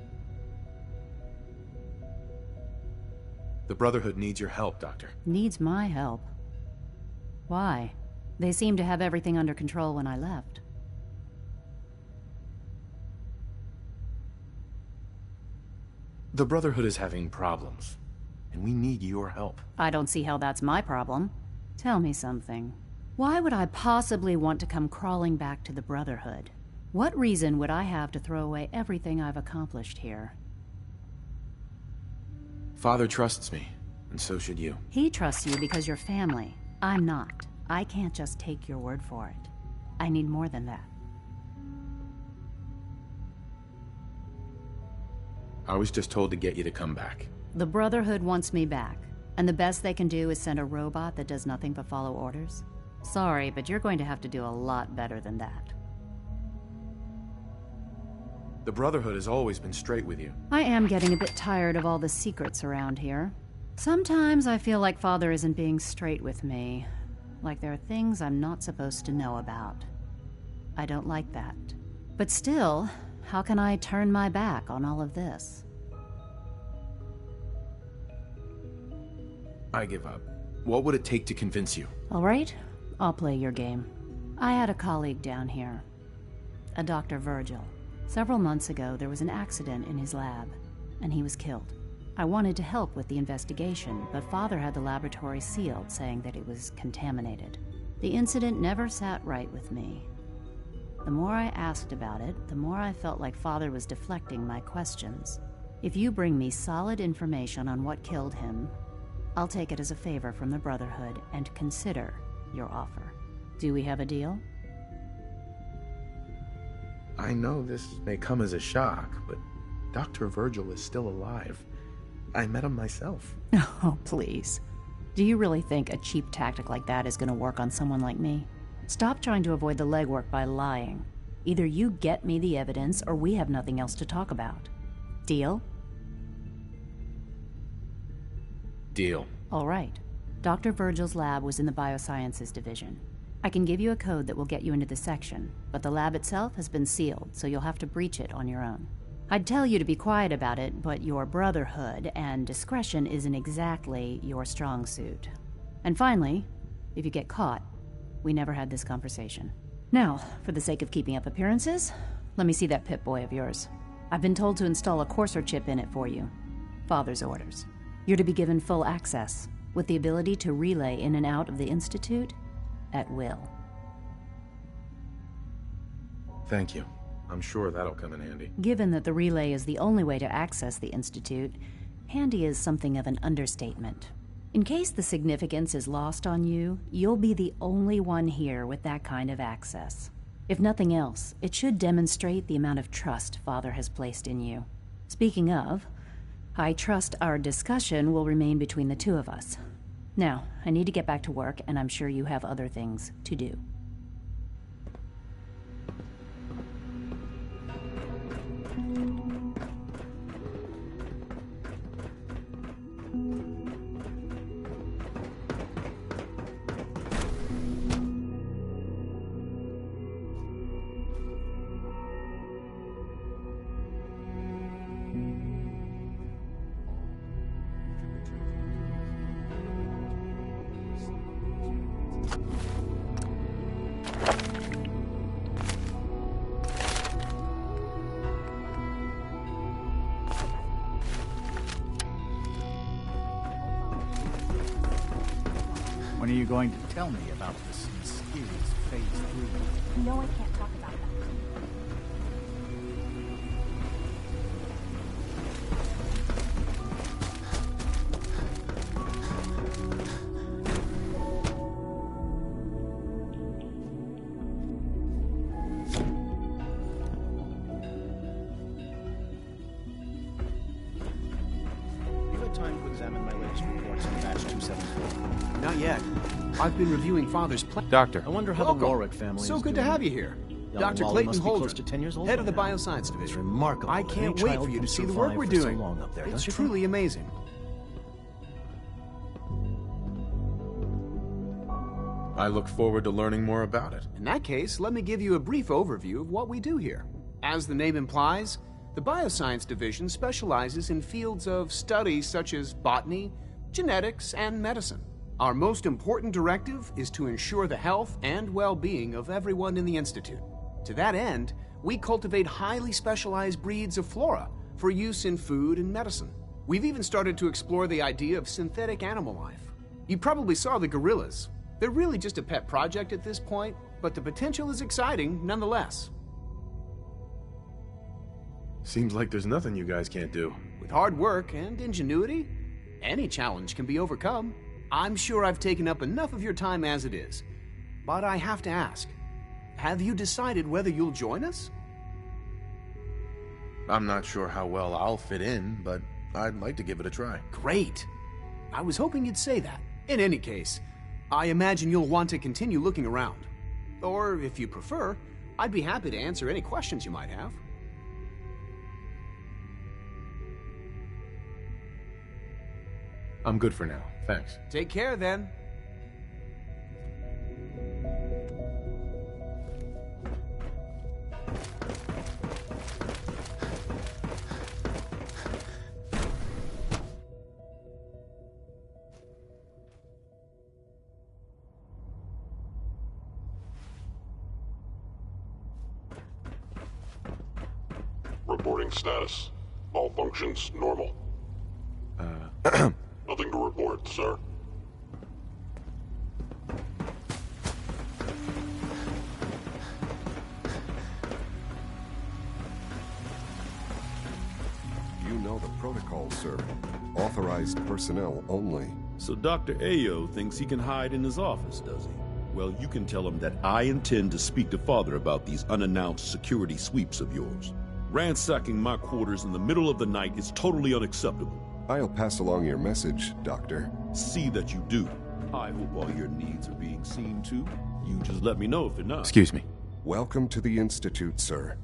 The Brotherhood needs your help, Doctor. Needs my help? Why? They seemed to have everything under control when I left. The Brotherhood is having problems, and we need your help. I don't see how that's my problem. Tell me something. Why would I possibly want to come crawling back to the Brotherhood? What reason would I have to throw away everything I've accomplished here? Father trusts me, and so should you. He trusts you because you're family. I'm not. I can't just take your word for it. I need more than that. I was just told to get you to come back. The Brotherhood wants me back, and the best they can do is send a robot that does nothing but follow orders. Sorry, but you're going to have to do a lot better than that. The Brotherhood has always been straight with you. I am getting a bit tired of all the secrets around here. Sometimes I feel like Father isn't being straight with me. Like there are things I'm not supposed to know about. I don't like that. But still, how can I turn my back on all of this? I give up. What would it take to convince you? All right, I'll play your game. I had a colleague down here, a Dr. Virgil. Several months ago, there was an accident in his lab, and he was killed. I wanted to help with the investigation, but Father had the laboratory sealed, saying that it was contaminated. The incident never sat right with me. The more I asked about it, the more I felt like Father was deflecting my questions. If you bring me solid information on what killed him, I'll take it as a favor from the Brotherhood and consider your offer. Do we have a deal? I know this may come as a shock, but Dr. Virgil is still alive. I met him myself. Oh, please. Do you really think a cheap tactic like that is going to work on someone like me? Stop trying to avoid the legwork by lying. Either you get me the evidence, or we have nothing else to talk about. Deal? Deal. All right. Dr. Virgil's lab was in the Biosciences Division. I can give you a code that will get you into the section, but the lab itself has been sealed, so you'll have to breach it on your own. I'd tell you to be quiet about it, but your Brotherhood and discretion isn't exactly your strong suit. And finally, if you get caught, we never had this conversation. Now, for the sake of keeping up appearances, let me see that Pip-Boy of yours. I've been told to install a Courser chip in it for you. Father's orders. You're to be given full access, with the ability to relay in and out of the Institute at will. Thank you. I'm sure that'll come in handy. Given that the relay is the only way to access the Institute, handy is something of an understatement. In case the significance is lost on you, you'll be the only one here with that kind of access. If nothing else, it should demonstrate the amount of trust Father has placed in you. Speaking of, I trust our discussion will remain between the two of us. Now, I need to get back to work, and I'm sure you have other things to do. When are you going to tell me about this mysterious Phase 3? No, I can't talk about that. You had time to examine my latest reports on batch 274? Not yet. I've been reviewing Father's plan. Doctor. I wonder how the Warwick family So is good doing. to have you here. Young Dr. Wally Clayton must be Holder, close to 10 years old head of the by now. Bioscience Division. It's remarkable. I that can't any wait child for you to can see the work survive we're for so doing. long up there, It's don't you truly think? amazing. I look forward to learning more about it. In that case, let me give you a brief overview of what we do here. As the name implies, the Bioscience Division specializes in fields of study such as botany, genetics, and medicine. Our most important directive is to ensure the health and well-being of everyone in the Institute. To that end, we cultivate highly specialized breeds of flora for use in food and medicine. We've even started to explore the idea of synthetic animal life. You probably saw the gorillas. They're really just a pet project at this point, but the potential is exciting nonetheless. Seems like there's nothing you guys can't do. With hard work and ingenuity, any challenge can be overcome. I'm sure I've taken up enough of your time as it is, but I have to ask, have you decided whether you'll join us? I'm not sure how well I'll fit in, but I'd like to give it a try. Great. I was hoping you'd say that. In any case, I imagine you'll want to continue looking around. Or, if you prefer, I'd be happy to answer any questions you might have. I'm good for now, thanks. Take care, then. Reporting status. All functions normal. Nothing to report, sir. You know the protocol, sir. Authorized personnel only. So Dr. Ayo thinks he can hide in his office, does he? Well, you can tell him that I intend to speak to Father about these unannounced security sweeps of yours. Ransacking my quarters in the middle of the night is totally unacceptable. I'll pass along your message, Doctor. See that you do. I hope all your needs are being seen to. You just let me know if they're not. Excuse me. Welcome to the Institute, sir.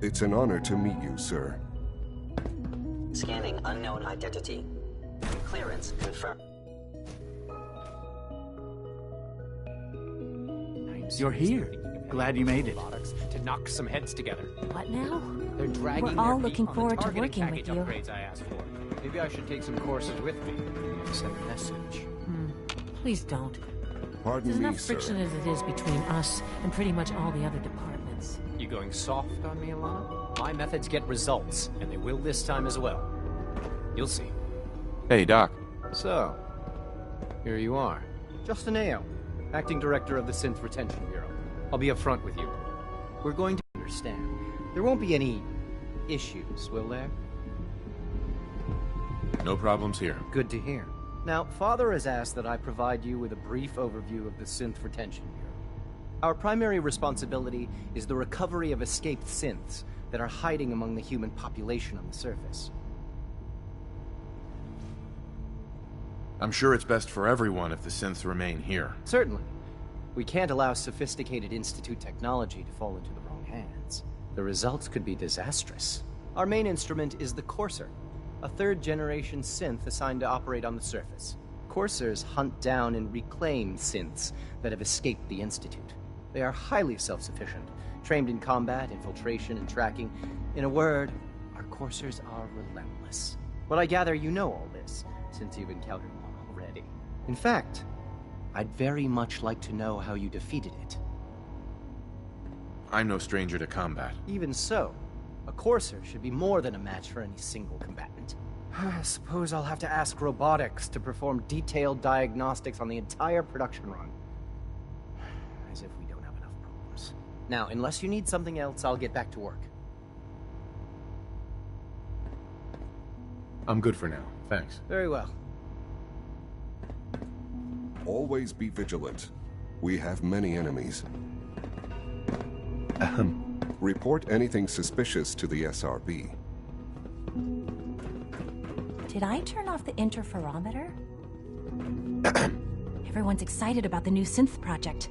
It's an honor to meet you, sir. Scanning unknown identity. Clearance confirmed. You're here. Glad you made it. To knock some heads together. What now? They're dragging We're all their looking feet on forward the to targeting working package with you. upgrades I asked for. Maybe I should take some courses with me. Send a message. Please don't. Pardon There's me, enough friction sir. as it is between us and pretty much all the other departments. You going soft on me, Alana? My methods get results, and they will this time as well. You'll see. Hey, Doc. So, here you are. Justin Ayo, Acting Director of the Synth Retention Bureau. I'll be upfront with you. We're going to understand. There won't be any issues, will there? No problems here. Good to hear. Now, Father has asked that I provide you with a brief overview of the Synth Retention Bureau. Our primary responsibility is the recovery of escaped synths that are hiding among the human population on the surface. I'm sure it's best for everyone if the synths remain here. Certainly. We can't allow sophisticated Institute technology to fall into the wrong hands. The results could be disastrous. Our main instrument is the Courser, a third-generation synth assigned to operate on the surface. Coursers hunt down and reclaim synths that have escaped the Institute. They are highly self-sufficient, trained in combat, infiltration, and tracking. In a word, our Coursers are relentless. But I gather you know all this, since you've encountered one already. In fact, I'd very much like to know how you defeated it. I'm no stranger to combat. Even so, a Courser should be more than a match for any single combatant. I suppose I'll have to ask robotics to perform detailed diagnostics on the entire production run. As if we don't have enough problems. Now, unless you need something else, I'll get back to work. I'm good for now, thanks. Very well. Always be vigilant. We have many enemies. Report anything suspicious to the SRB. Did I turn off the interferometer? Everyone's excited about the new synth project.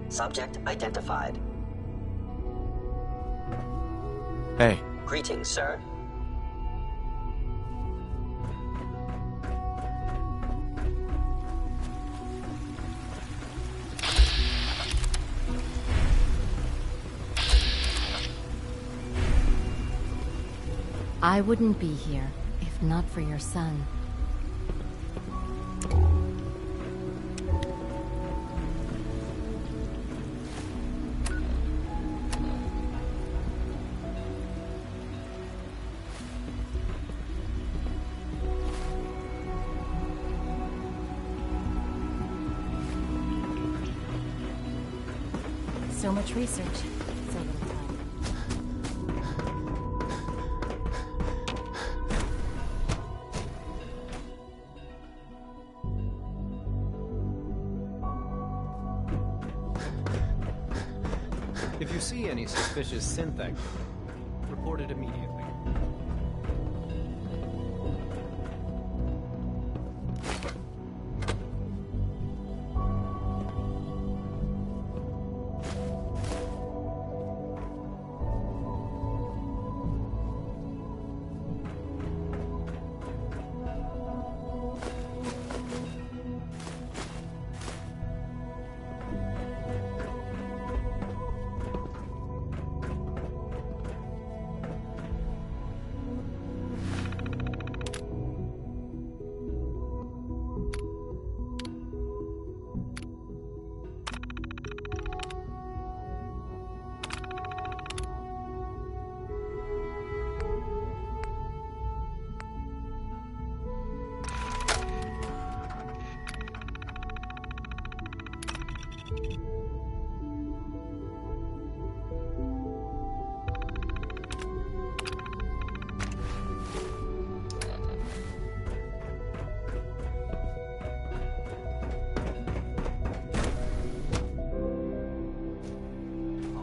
Subject identified. Hey. Greetings, sir. I wouldn't be here if not for your son. So much research, so little time. If you see any suspicious synth activity, report it immediately.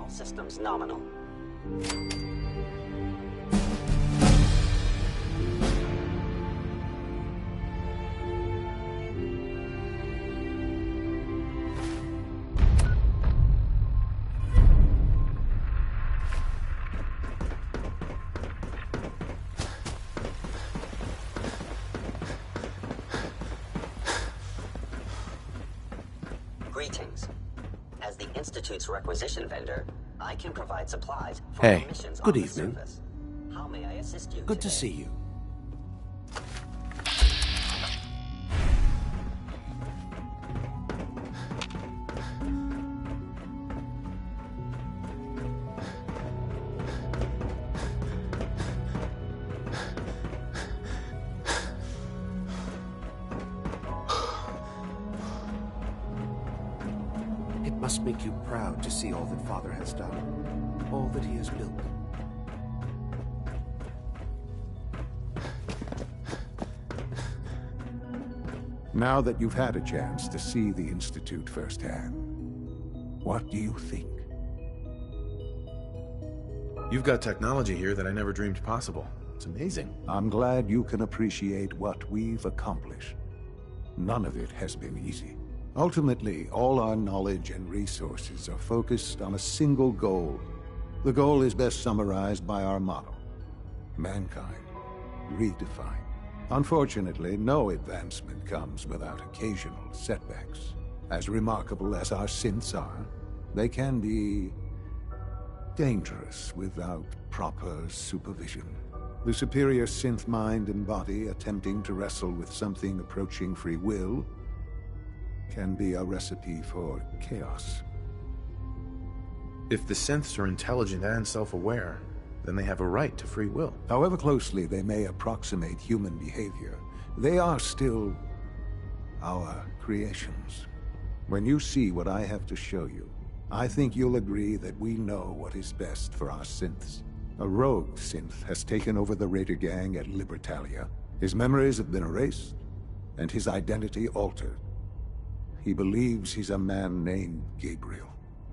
Systems nominal. Greetings. As the Institute's requisition vendor, I can provide supplies for Hey, missions good on the evening. surface. How may I assist you Good to today? see you. It must make you proud to see all that Father has done, all that he has built. Now that you've had a chance to see the Institute firsthand, what do you think? You've got technology here that I never dreamed possible. It's amazing. I'm glad you can appreciate what we've accomplished. None of it has been easy. Ultimately, all our knowledge and resources are focused on a single goal. The goal is best summarized by our motto: mankind redefined. Unfortunately, no advancement comes without occasional setbacks. As remarkable as our synths are, they can be dangerous without proper supervision. The superior synth mind and body attempting to wrestle with something approaching free will can be a recipe for chaos. If the synths are intelligent and self-aware, then they have a right to free will. However closely they may approximate human behavior, they are still our creations. When you see what I have to show you, I think you'll agree that we know what is best for our synths. A rogue synth has taken over the Raider gang at Libertalia. His memories have been erased, and his identity altered. He believes he's a man named Gabriel.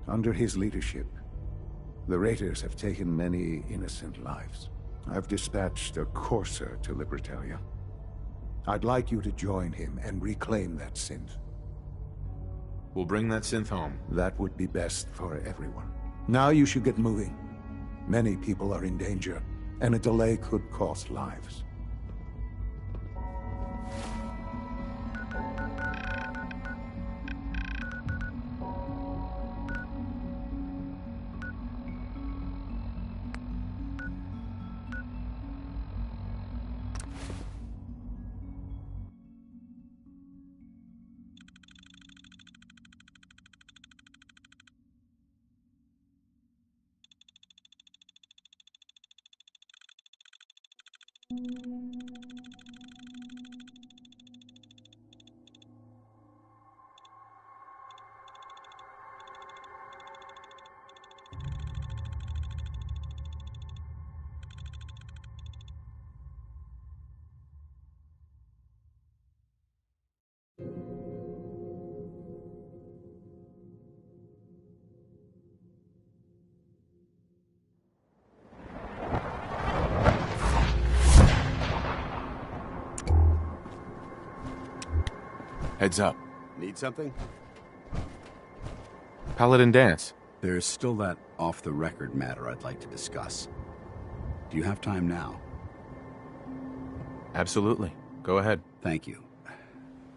Under his leadership, the Raiders have taken many innocent lives. I've dispatched a courser to Libertalia. I'd like you to join him and reclaim that synth. We'll bring that synth home. That would be best for everyone. Now you should get moving. Many people are in danger, and a delay could cost lives. Heads up. Need something? Paladin Danse. There's still that off-the-record matter I'd like to discuss. Do you have time now? Absolutely. Go ahead. Thank you.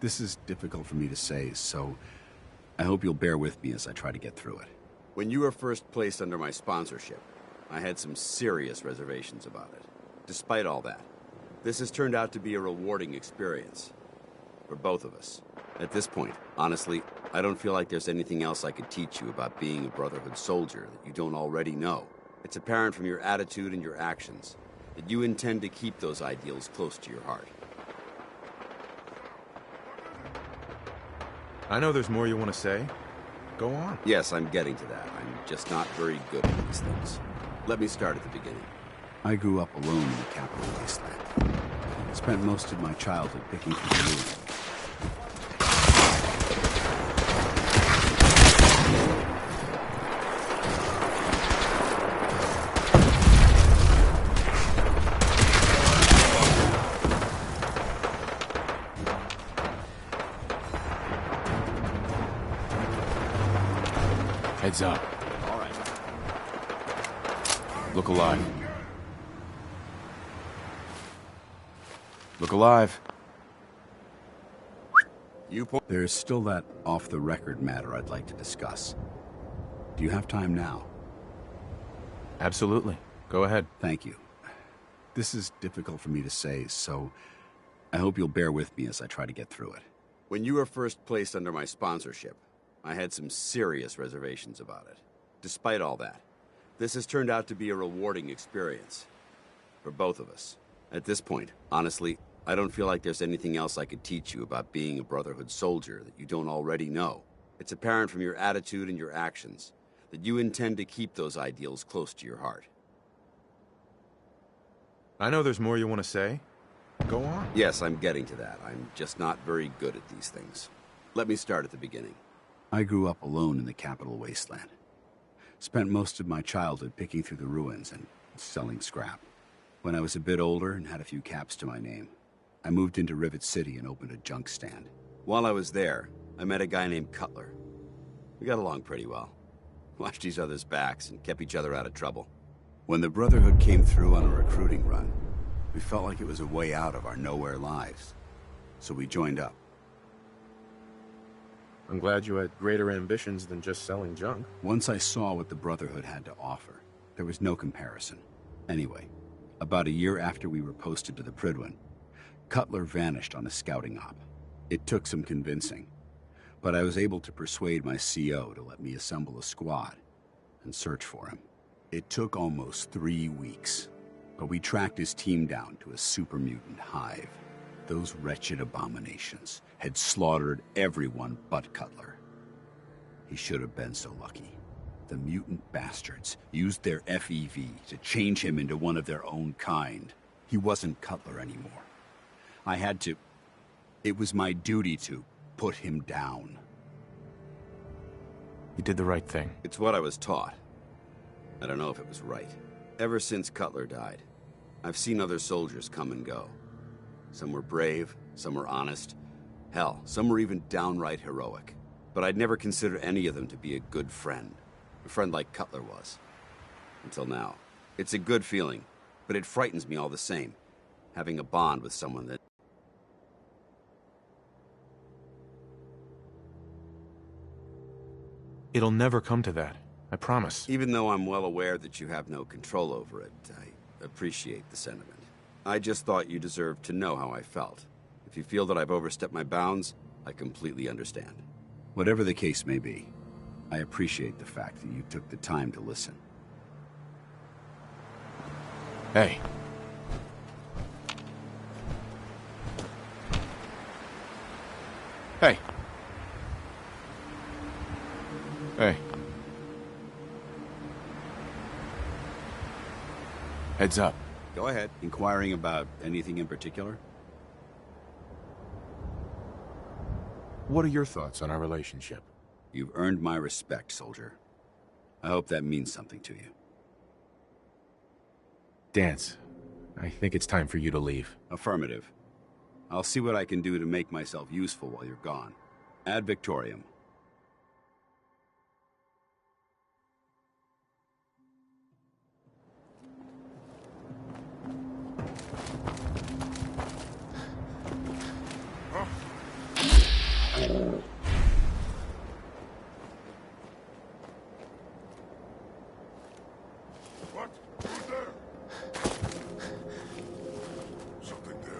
This is difficult for me to say, so I hope you'll bear with me as I try to get through it. When you were first placed under my sponsorship, I had some serious reservations about it. Despite all that, this has turned out to be a rewarding experience. For both of us. At this point, honestly, I don't feel like there's anything else I could teach you about being a Brotherhood soldier that you don't already know. It's apparent from your attitude and your actions that you intend to keep those ideals close to your heart. I know there's more you want to say. Go on. Yes, I'm getting to that. I'm just not very good at these things. Let me start at the beginning. I grew up alone in the capital wasteland. Spent most of my childhood picking through the ruins. Heads up. All right. Look alive. Look alive. There's still that off-the-record matter I'd like to discuss. Do you have time now? Absolutely. Go ahead. Thank you. This is difficult for me to say, so I hope you'll bear with me as I try to get through it. When you were first placed under my sponsorship, I had some serious reservations about it. Despite all that, this has turned out to be a rewarding experience. For both of us. At this point, honestly, I don't feel like there's anything else I could teach you about being a Brotherhood soldier that you don't already know. It's apparent from your attitude and your actions that you intend to keep those ideals close to your heart. I know there's more you want to say. Go on. Yes, I'm getting to that. I'm just not very good at these things. Let me start at the beginning. I grew up alone in the capital wasteland. Spent most of my childhood picking through the ruins and selling scrap. When I was a bit older and had a few caps to my name, I moved into Rivet City and opened a junk stand. While I was there, I met a guy named Cutler. We got along pretty well. Watched each other's backs and kept each other out of trouble. When the Brotherhood came through on a recruiting run, we felt like it was a way out of our nowhere lives. So we joined up. I'm glad you had greater ambitions than just selling junk. Once I saw what the Brotherhood had to offer, there was no comparison. Anyway, about a year after we were posted to the Prydwen, Cutler vanished on a scouting op. It took some convincing, but I was able to persuade my CO to let me assemble a squad and search for him. It took almost 3 weeks, but we tracked his team down to a super mutant hive. Those wretched abominations had slaughtered everyone but Cutler. He should have been so lucky. The mutant bastards used their FEV to change him into one of their own kind. He wasn't Cutler anymore. I had to... It was my duty to put him down. You did the right thing. It's what I was taught. I don't know if it was right. Ever since Cutler died, I've seen other soldiers come and go. Some were brave, some were honest. Hell, some were even downright heroic. But I'd never consider any of them to be a good friend. A friend like Cutler was. Until now. It's a good feeling, but it frightens me all the same. Having a bond with someone that... It'll never come to that. I promise. Even though I'm well aware that you have no control over it, I appreciate the sentiment. I just thought you deserved to know how I felt. If you feel that I've overstepped my bounds, I completely understand. Whatever the case may be, I appreciate the fact that you took the time to listen. Hey. Hey. Hey. Heads up. Go ahead. Inquiring about anything in particular? What are your thoughts on our relationship? You've earned my respect, soldier. I hope that means something to you. Danse, I think it's time for you to leave. Affirmative. I'll see what I can do to make myself useful while you're gone. Ad Victoriam. What? Who's there? Something there.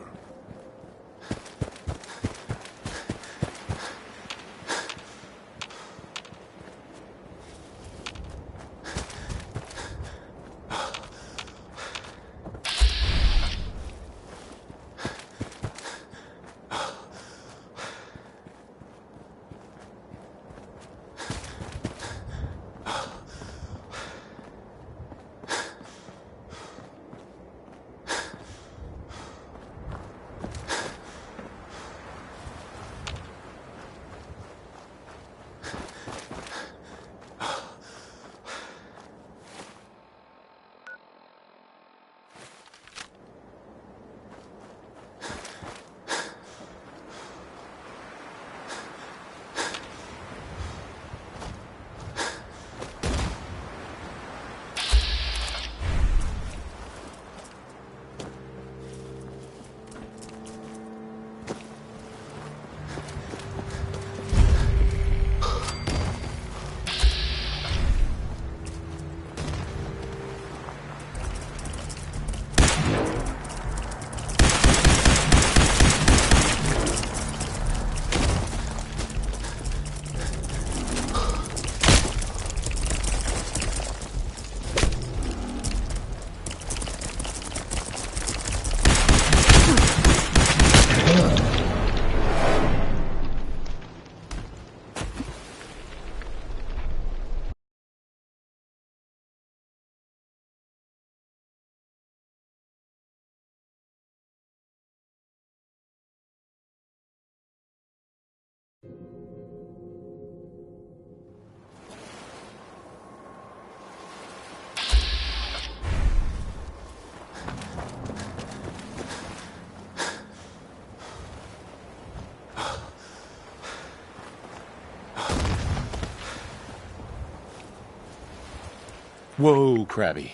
Whoa, Krabby.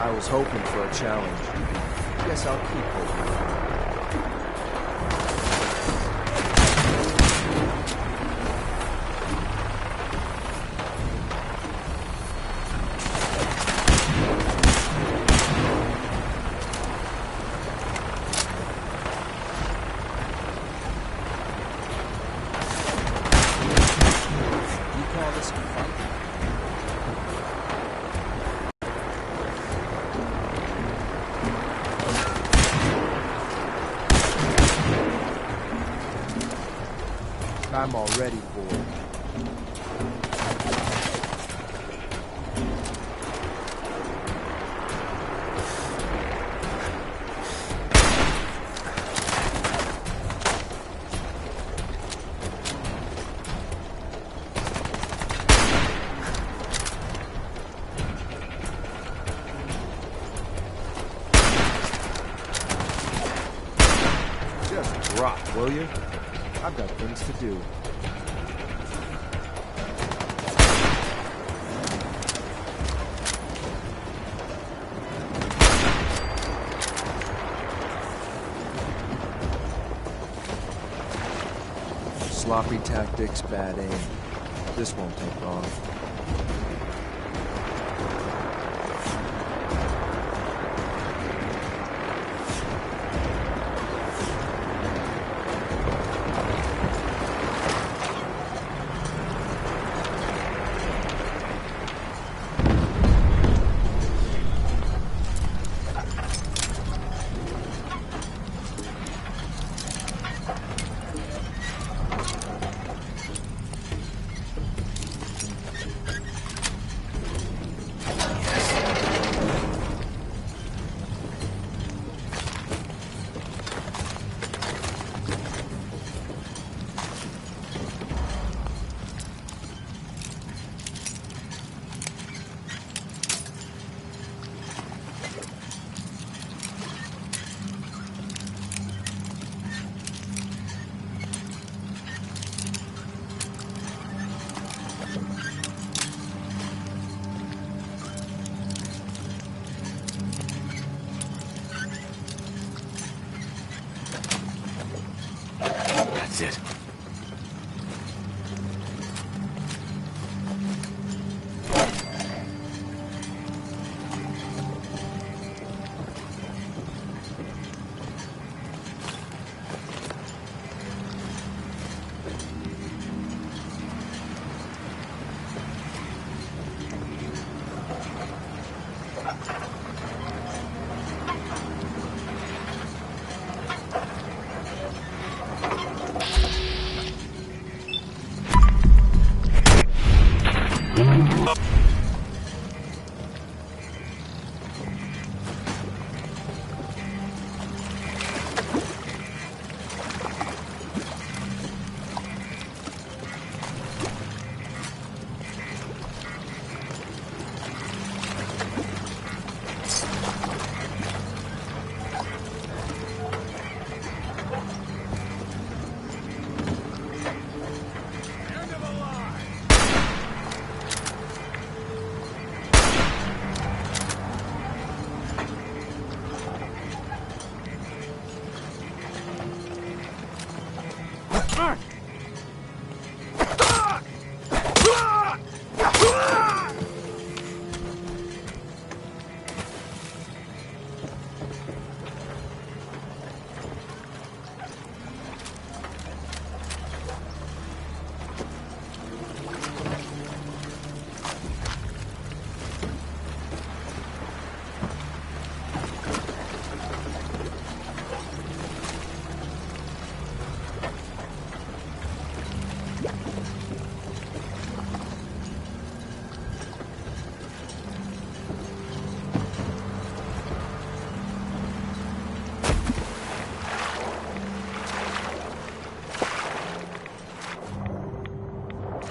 I was hoping for a challenge. Guess I'll keep hoping. I'm all ready for it. Just drop, will you? I've got things to do. Sloppy tactics, bad aim. This won't take long. That's it.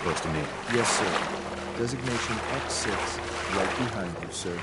Close to me. Yes, sir. Designation X6, right behind you, sir.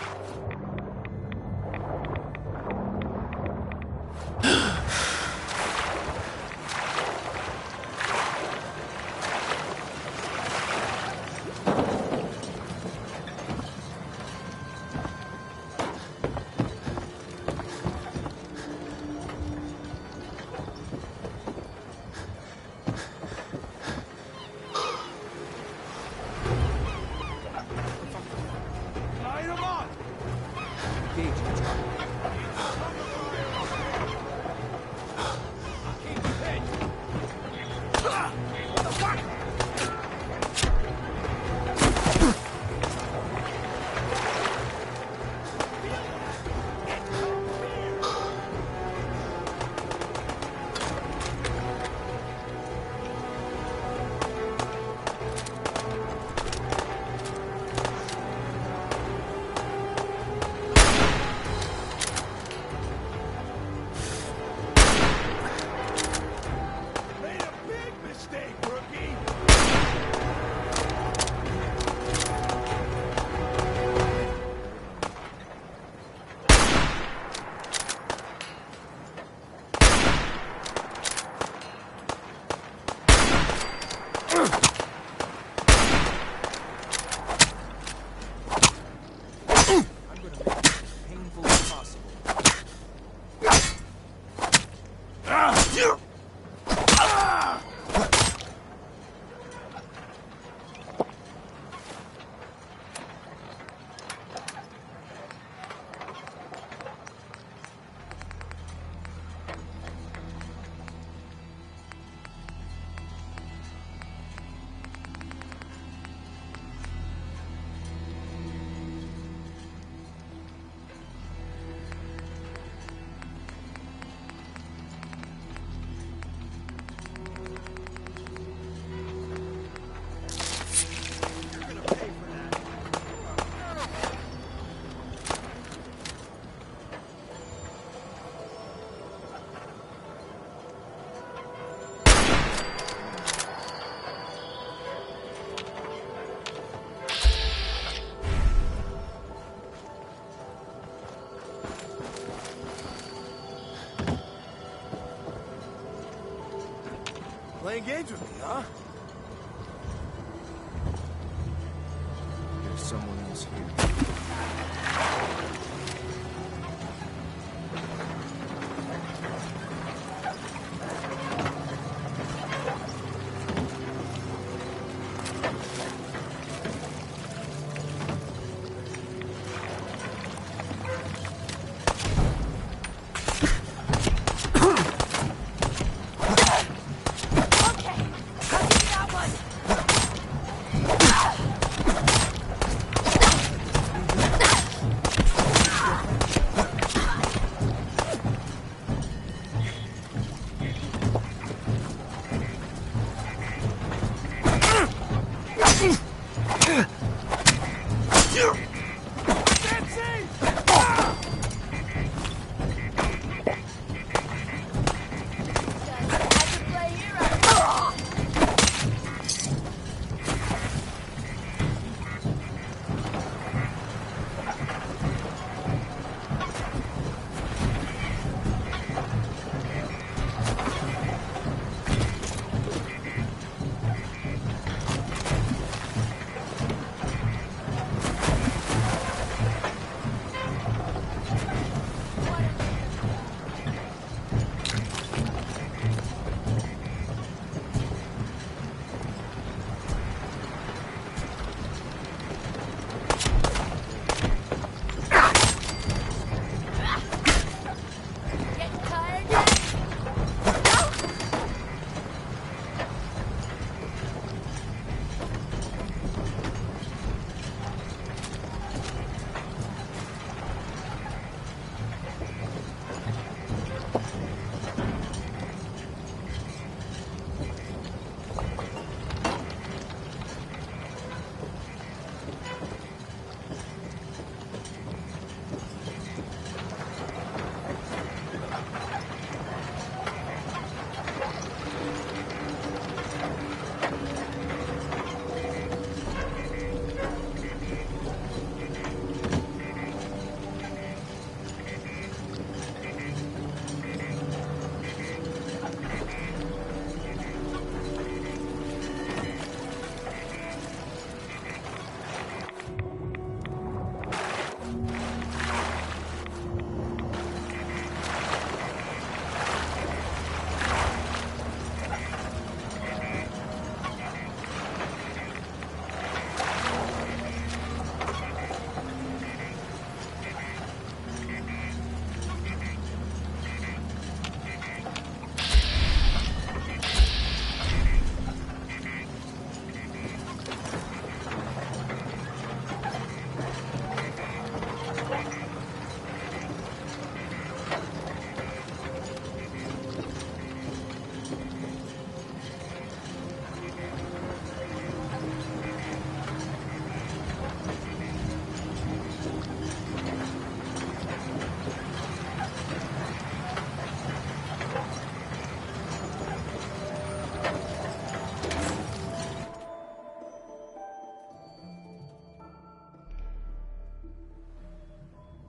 engaging target. Playing games with me, huh? There's someone else here.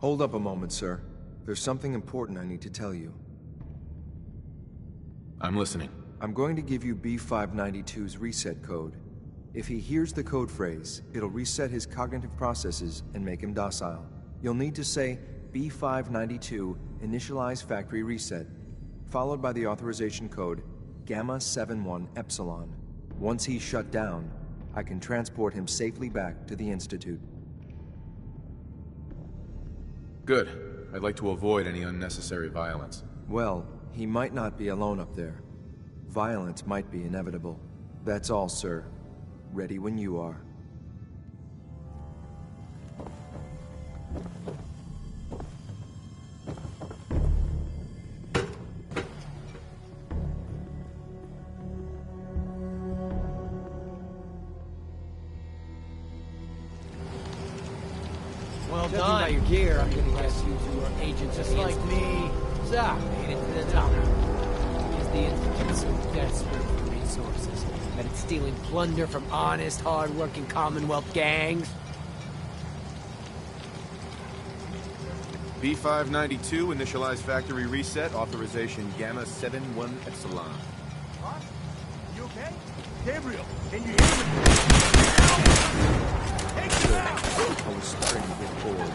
Hold up a moment, sir. There's something important I need to tell you. I'm listening. I'm going to give you B592's reset code. If he hears the code phrase, it'll reset his cognitive processes and make him docile. You'll need to say B592 initialize factory reset, followed by the authorization code Gamma 71 Epsilon. Once he's shut down, I can transport him safely back to the Institute. Good. I'd like to avoid any unnecessary violence. Well, he might not be alone up there. Violence might be inevitable. That's all, sir. Ready when you are. Well done. By your gear, I'm gonna guess you two are agents just like me. So, made it to the top. Is the Institute so desperate for resources that it's stealing plunder from honest, hard-working Commonwealth gangs? B592, initialize factory reset, authorization Gamma 71 Epsilon. Huh? You okay? Gabriel, can you hear me? Take him out! I was starting to get bored.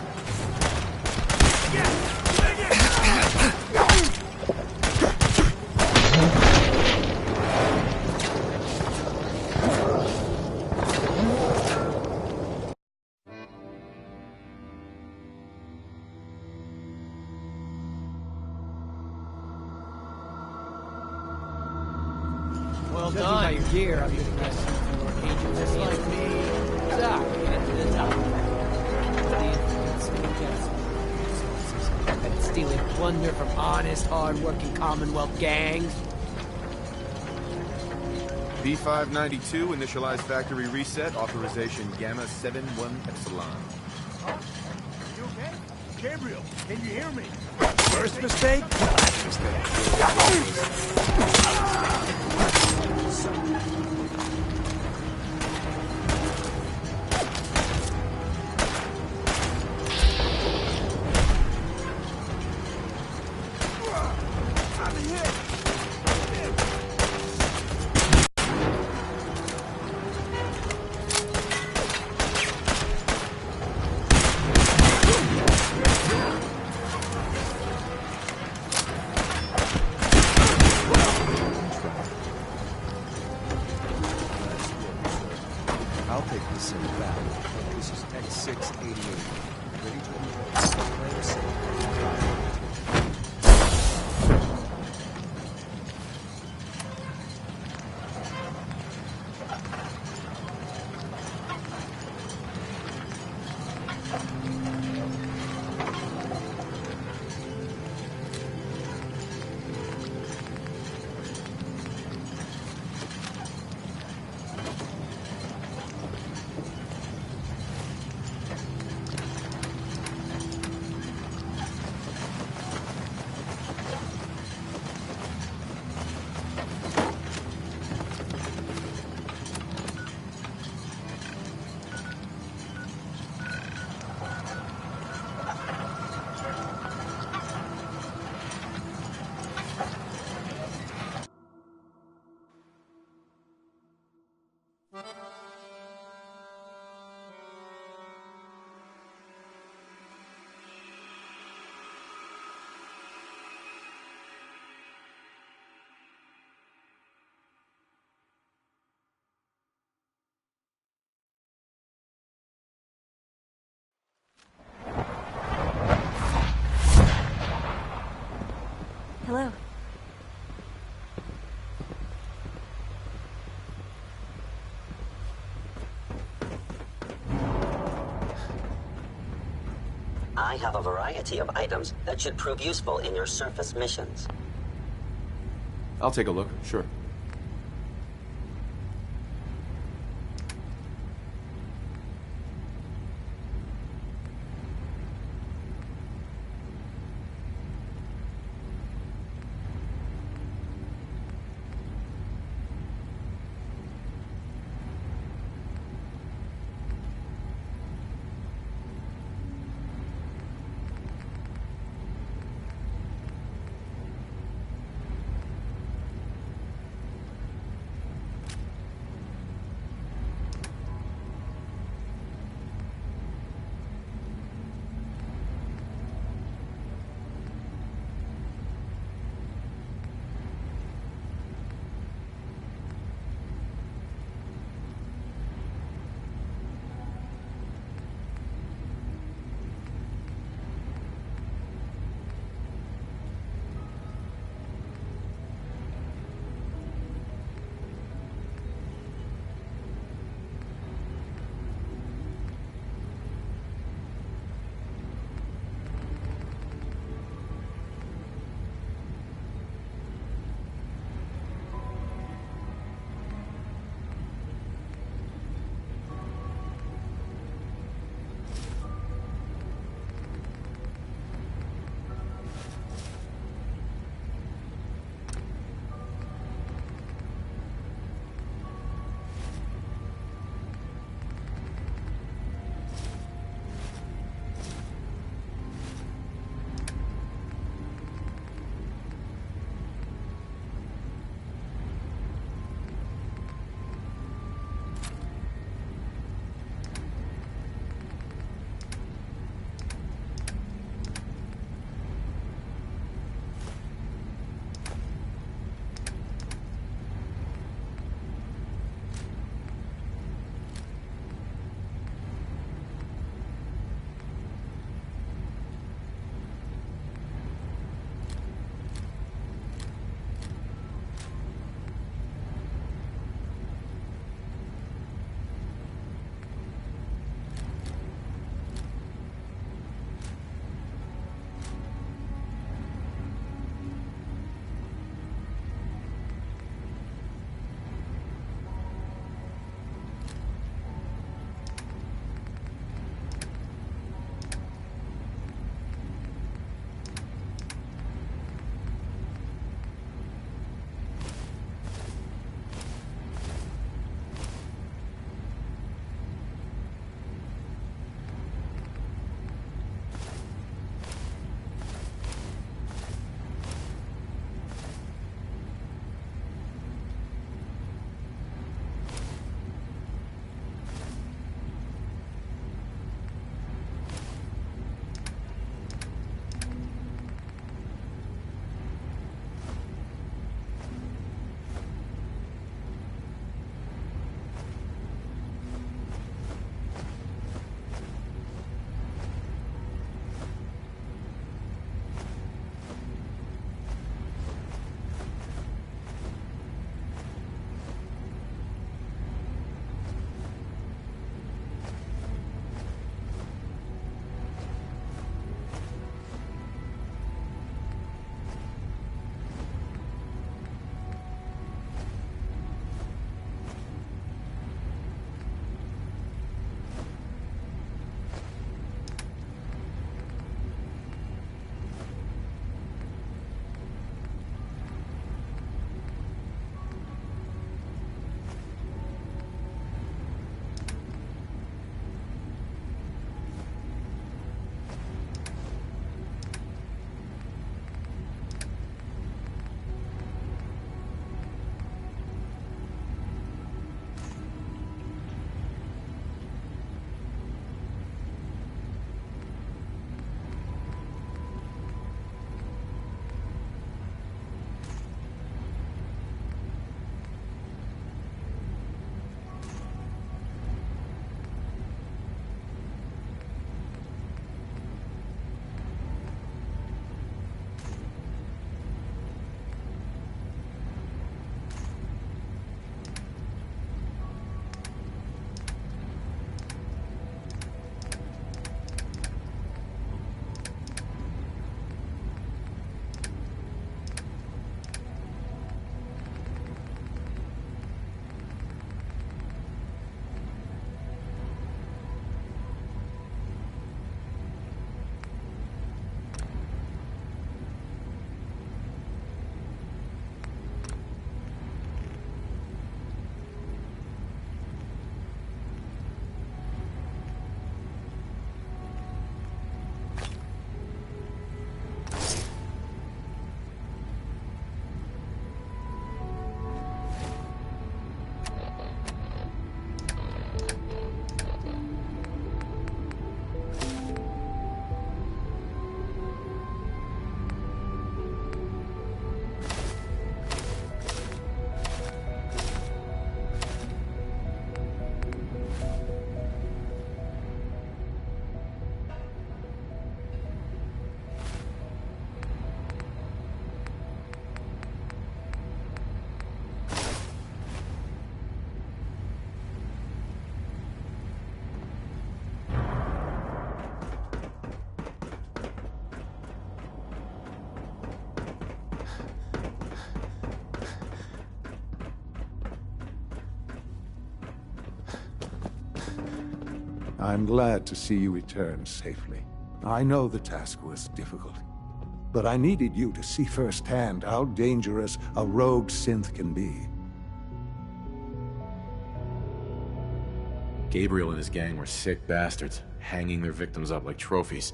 Well done. By your gear, I'm gonna guess you are agents just like me. So, made it to the top. The Institute's so desperate for resources that it's stealing plunder from honest, hard-working Commonwealth gangs. B592, initialize factory reset, authorization Gamma 71 Epsilon. Huh? You okay? Gabriel, can you hear me? First mistake? Last I'll take this in back. This is X688. Ready to enter. Player safe. Hello. I have a variety of items that should prove useful in your surface missions. I'll take a look, sure. I'm glad to see you return safely. I know the task was difficult, but I needed you to see firsthand how dangerous a rogue synth can be. Gabriel and his gang were sick bastards, hanging their victims up like trophies.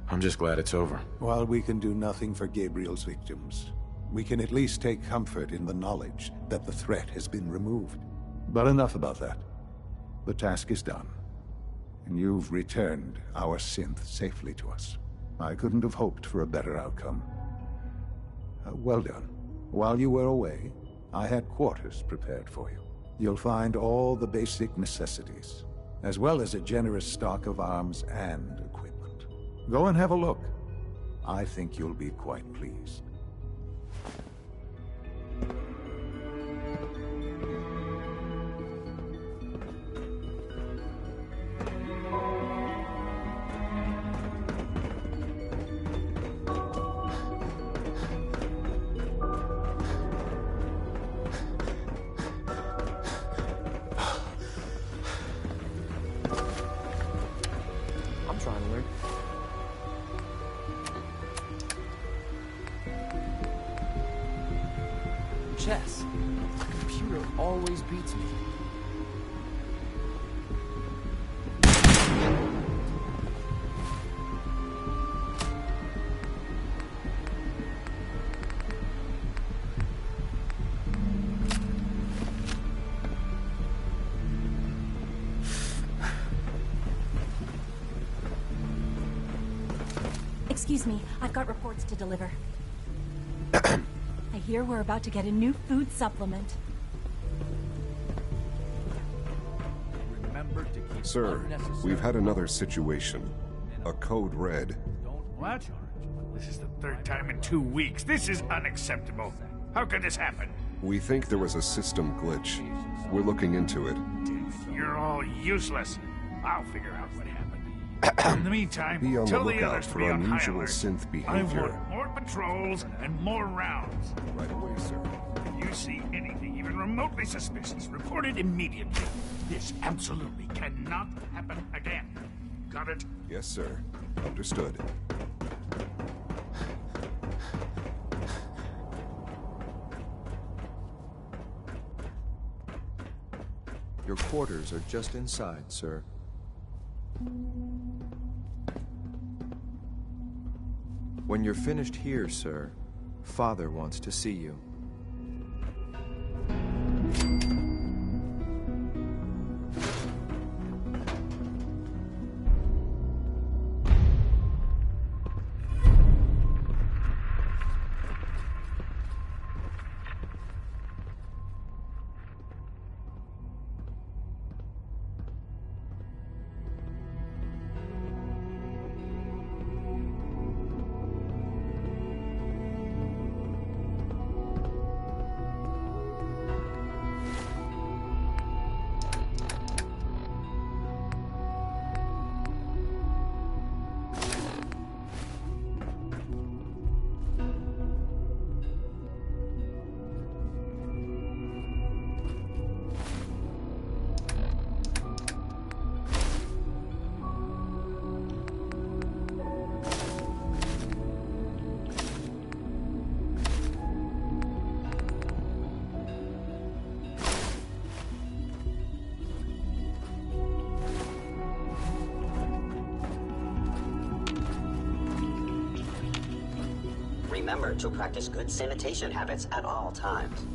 I'm just glad it's over. While we can do nothing for Gabriel's victims, we can at least take comfort in the knowledge that the threat has been removed. But enough about that. The task is done, and you've returned our synth safely to us. I couldn't have hoped for a better outcome. Well done. While you were away, I had quarters prepared for you. You'll find all the basic necessities, as well as a generous stock of arms and equipment. Go and have a look. I think you'll be quite pleased. I'm trying to learn. Chess. The computer always beats me. Excuse me, I've got reports to deliver. I hear we're about to get a new food supplement. Remember to keep Sir, we've had another situation. A code red. What? This is the third time in 2 weeks. This is unacceptable. How could this happen? We think there was a system glitch. We're looking into it. You're all useless. I'll figure out what happened. In the meantime, Be on the tell the lookout others to for be on high unusual alert. synth I behavior. want more patrols and more rounds. Right away, sir. If you see anything even remotely suspicious, report it immediately. This absolutely cannot happen again. Got it? Yes, sir. Understood. Your quarters are just inside, sir. When you're finished here, sir, Father wants to see you. Remember to practice good sanitation habits at all times.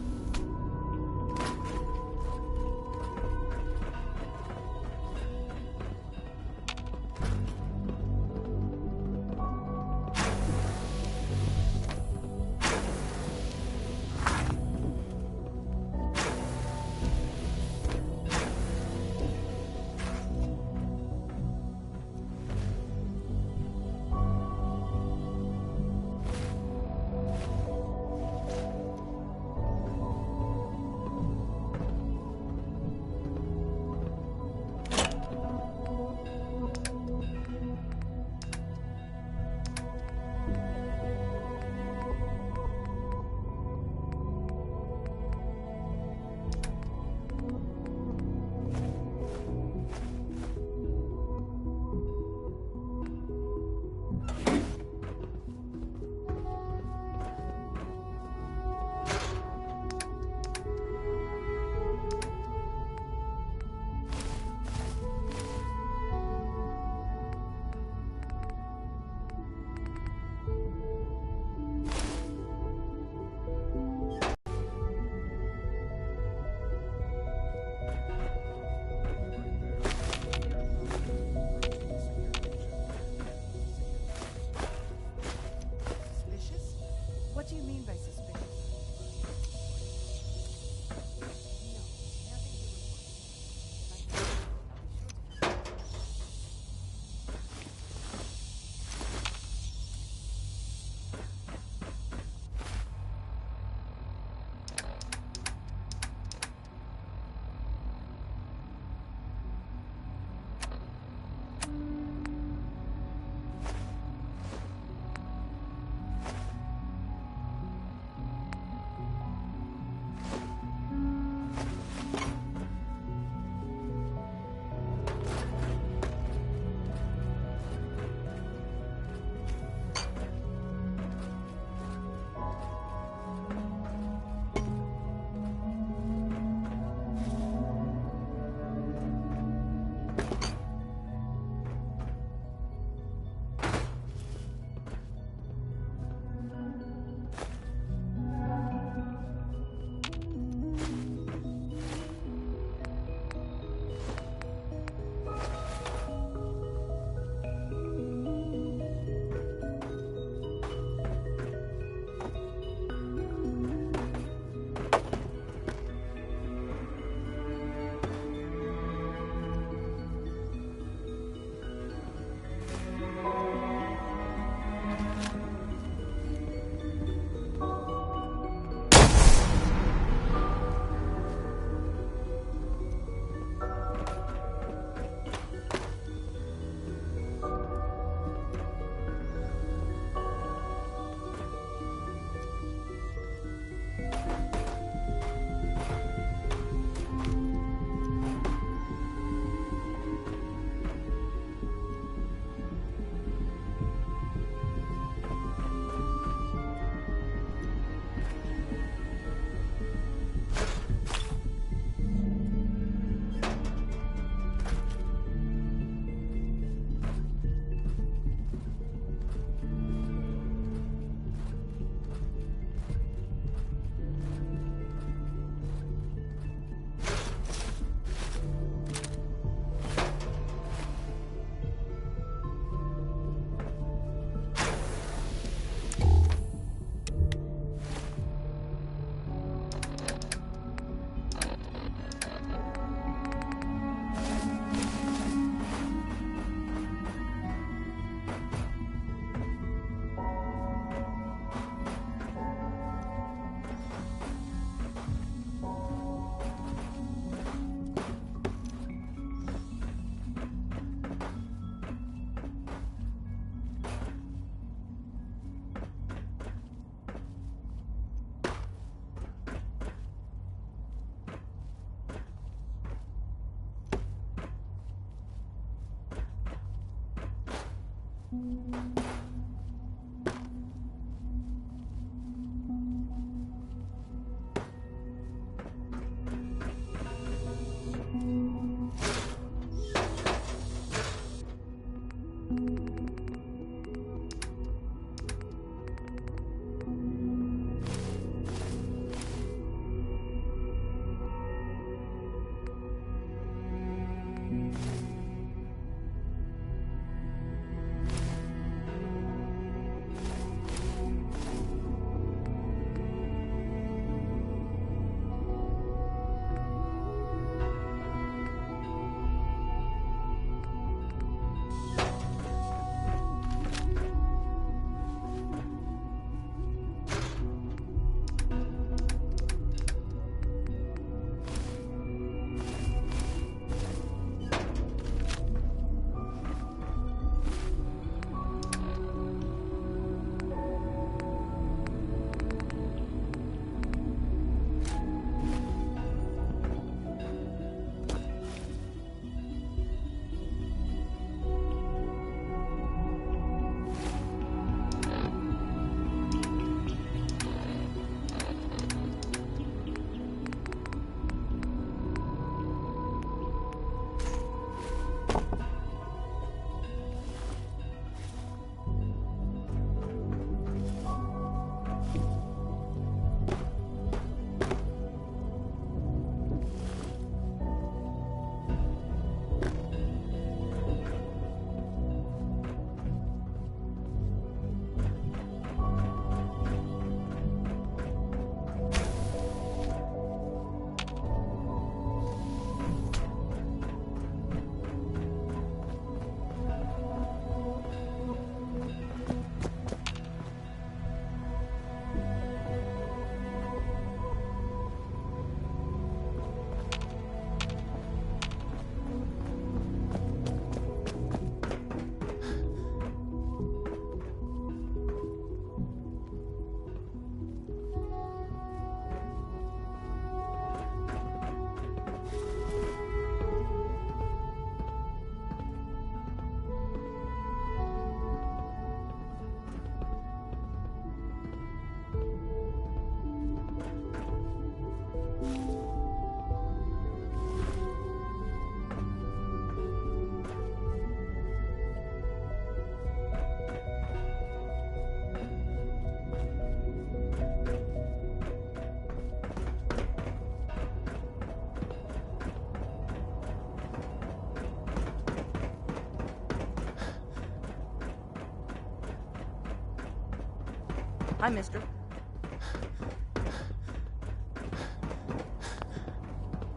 Hi, mister.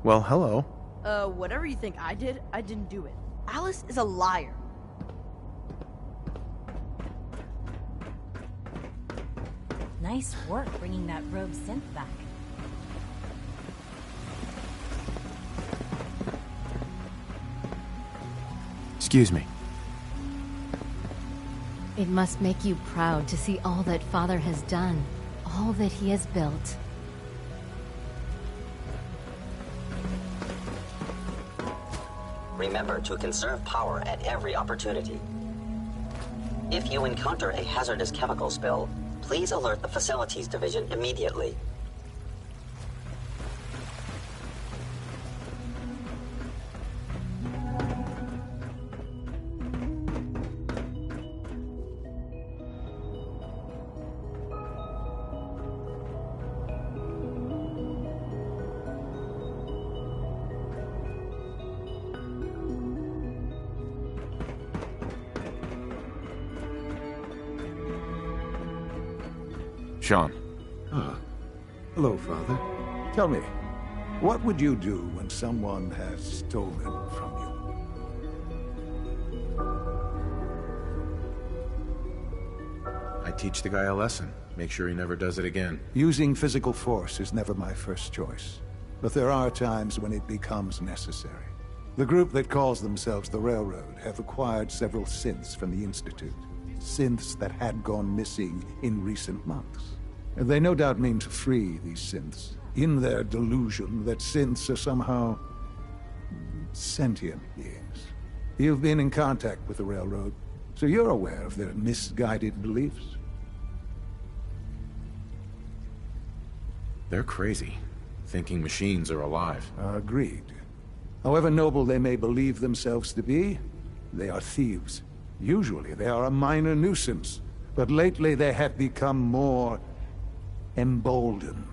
Well, hello. Whatever you think I did, I didn't do it. Alice is a liar. Nice work bringing that rogue synth back. Excuse me. It must make you proud to see all that Father has done, all that he has built. Remember to conserve power at every opportunity. If you encounter a hazardous chemical spill, please alert the Facilities Division immediately. Sean. Ah. Hello, Father. Tell me, what would you do when someone has stolen from you? I teach the guy a lesson. Make sure he never does it again. Using physical force is never my first choice. But there are times when it becomes necessary. The group that calls themselves the Railroad have acquired several synths from the Institute. Synths that had gone missing in recent months. And they no doubt mean to free these synths, in their delusion that synths are somehow sentient beings. You've been in contact with the Railroad. So you're aware of their misguided beliefs? They're crazy, thinking machines are alive. Agreed. However noble they may believe themselves to be, they are thieves. Usually they are a minor nuisance, but lately they have become more emboldened.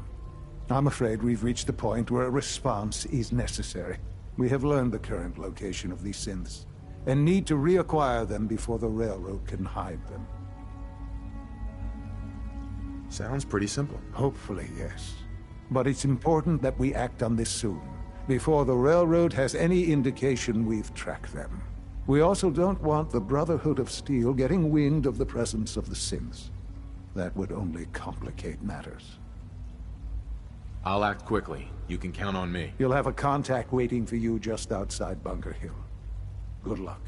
I'm afraid we've reached the point where a response is necessary. We have learned the current location of these synths, and need to reacquire them before the railroad can hide them. Sounds pretty simple. Hopefully, yes. But it's important that we act on this soon, before the railroad has any indication we've tracked them. We also don't want the Brotherhood of Steel getting wind of the presence of the synths. That would only complicate matters. I'll act quickly. You can count on me. You'll have a contact waiting for you just outside Bunker Hill. Good luck.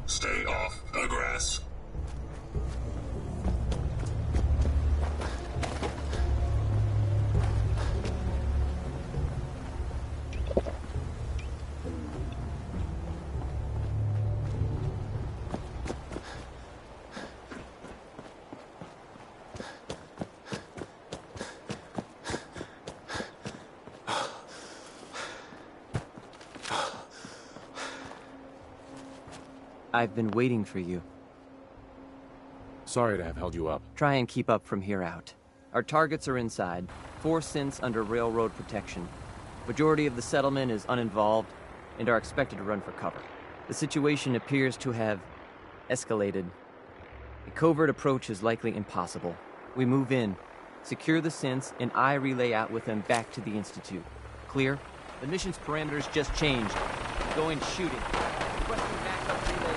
Stay off the grass. I've been waiting for you. Sorry to have held you up. Try and keep up from here out. Our targets are inside, 4 synths under railroad protection. Majority of the settlement is uninvolved and are expected to run for cover. The situation appears to have escalated. A covert approach is likely impossible. We move in, secure the synths, and I relay out with them back to the Institute. Clear? The mission's parameters just changed. Going shooting. Requesting backup relay.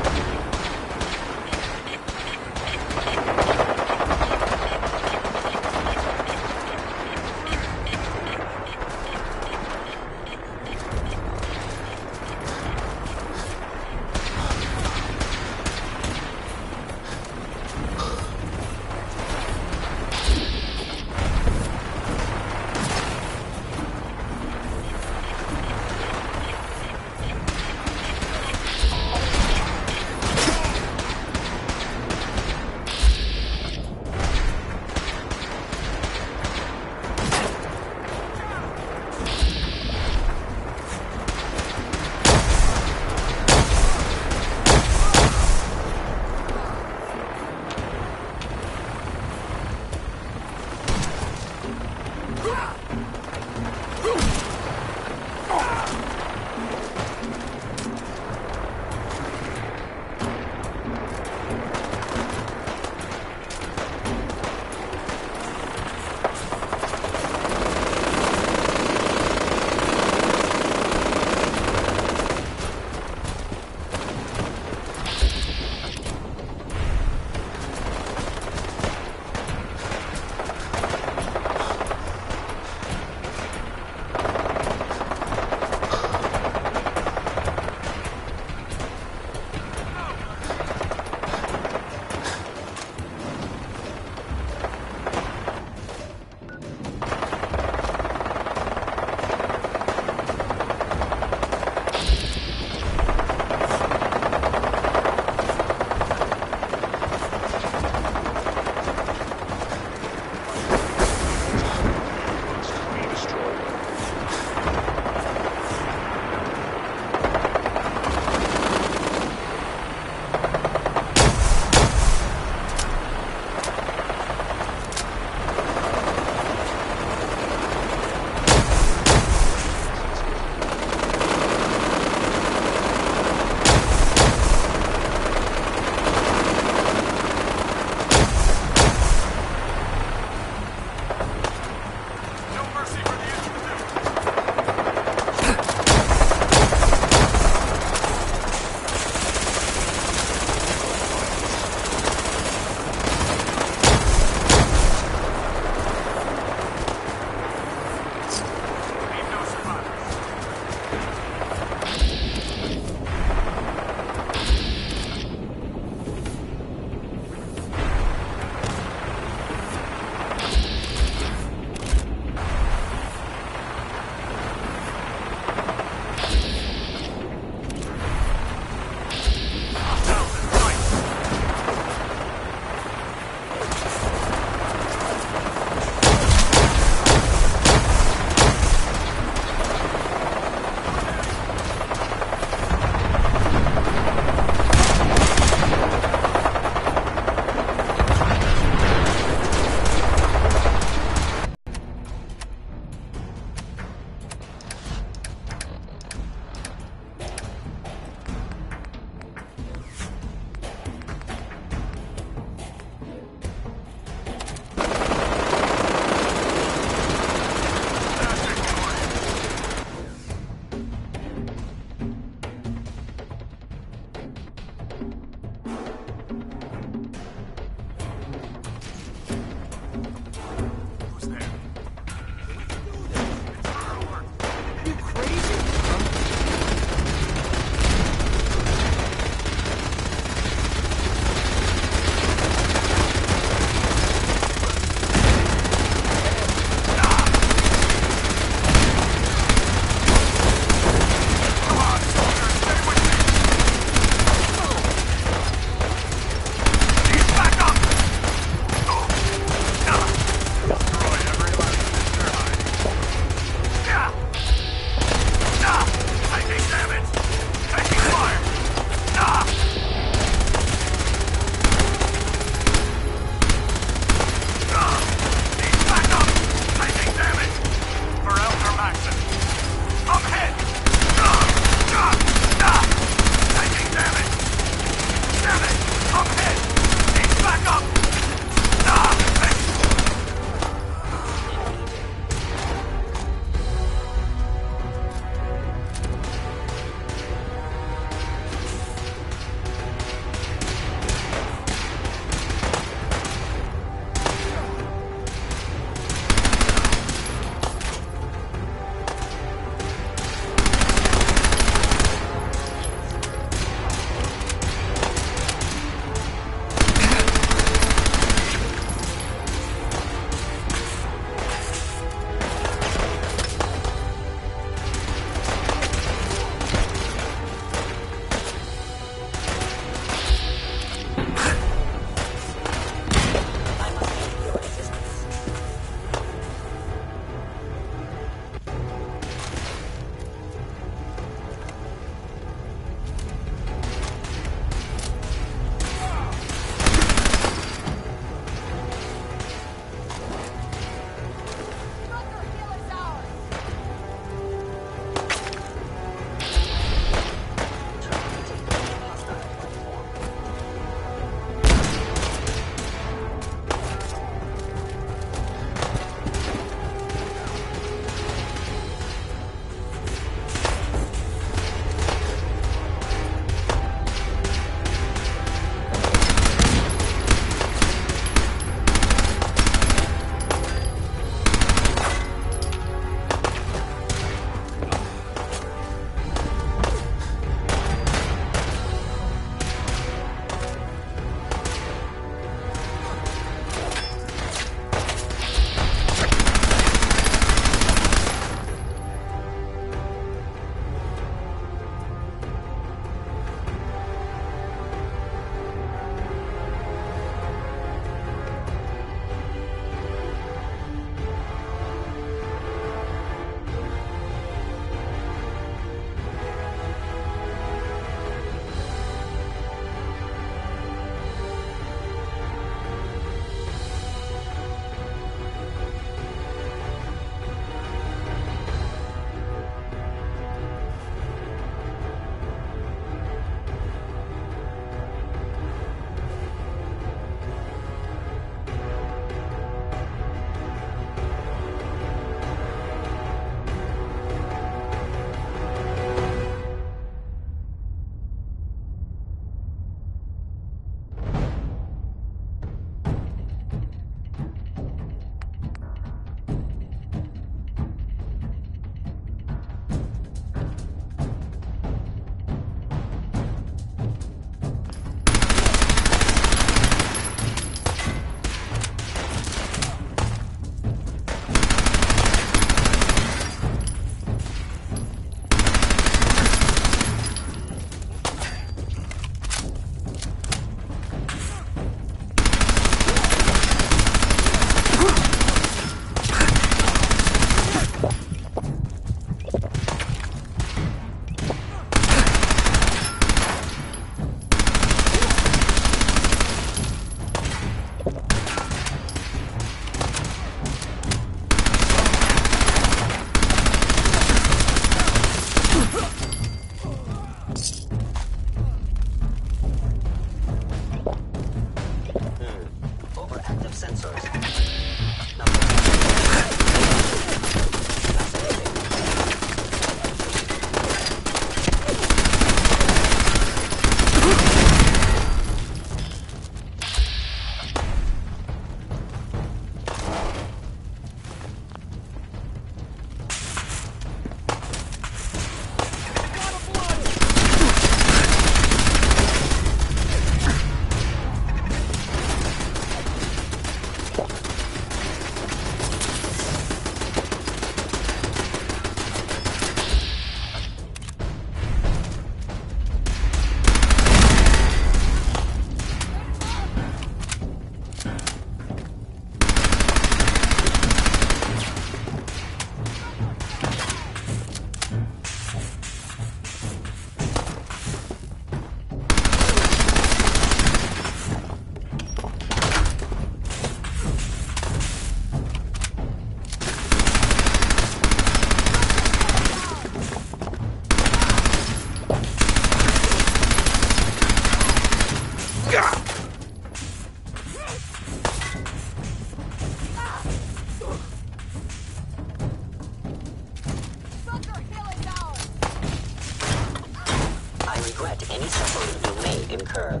any suffering you may incur.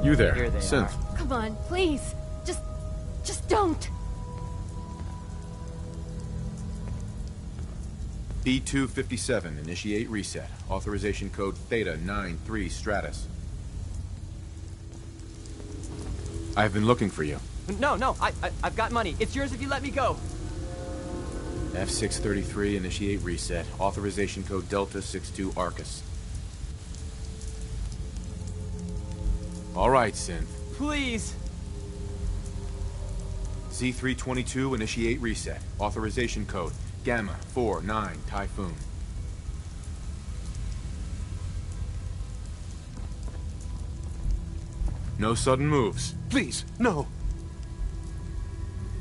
You there, Here they Synth. Come on, please. Just don't. B257, initiate reset. Authorization code Theta 93 Stratus. I've been looking for you. No, I've got money. It's yours if you let me go. F633, initiate reset. Authorization code Delta 62 Arcus. All right, Synth. Please. Z322, initiate reset. Authorization code Gamma 49 Typhoon. No sudden moves. Please, no.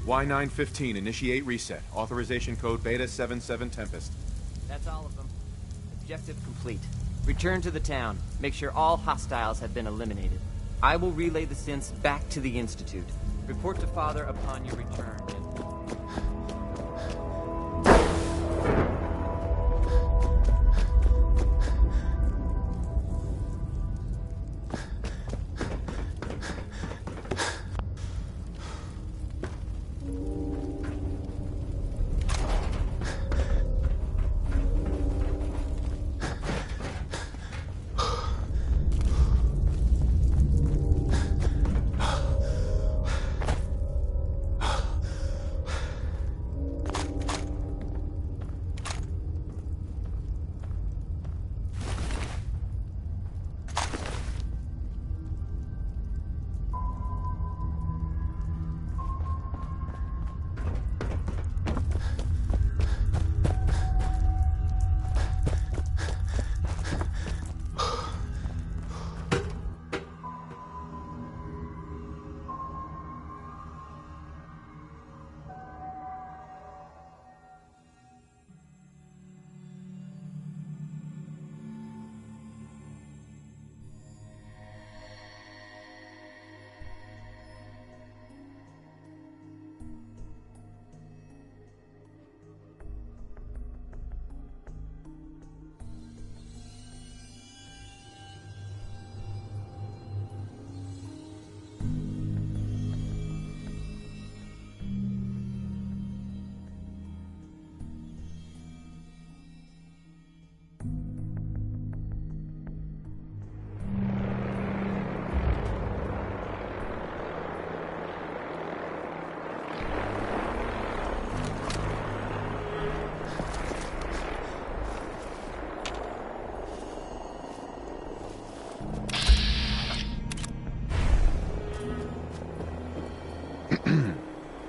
Y915, initiate reset. Authorization code Beta 77 Tempest. That's all of them. Objective complete. Return to the town. Make sure all hostiles have been eliminated. I will relay the synths back to the Institute. Report to Father upon your return.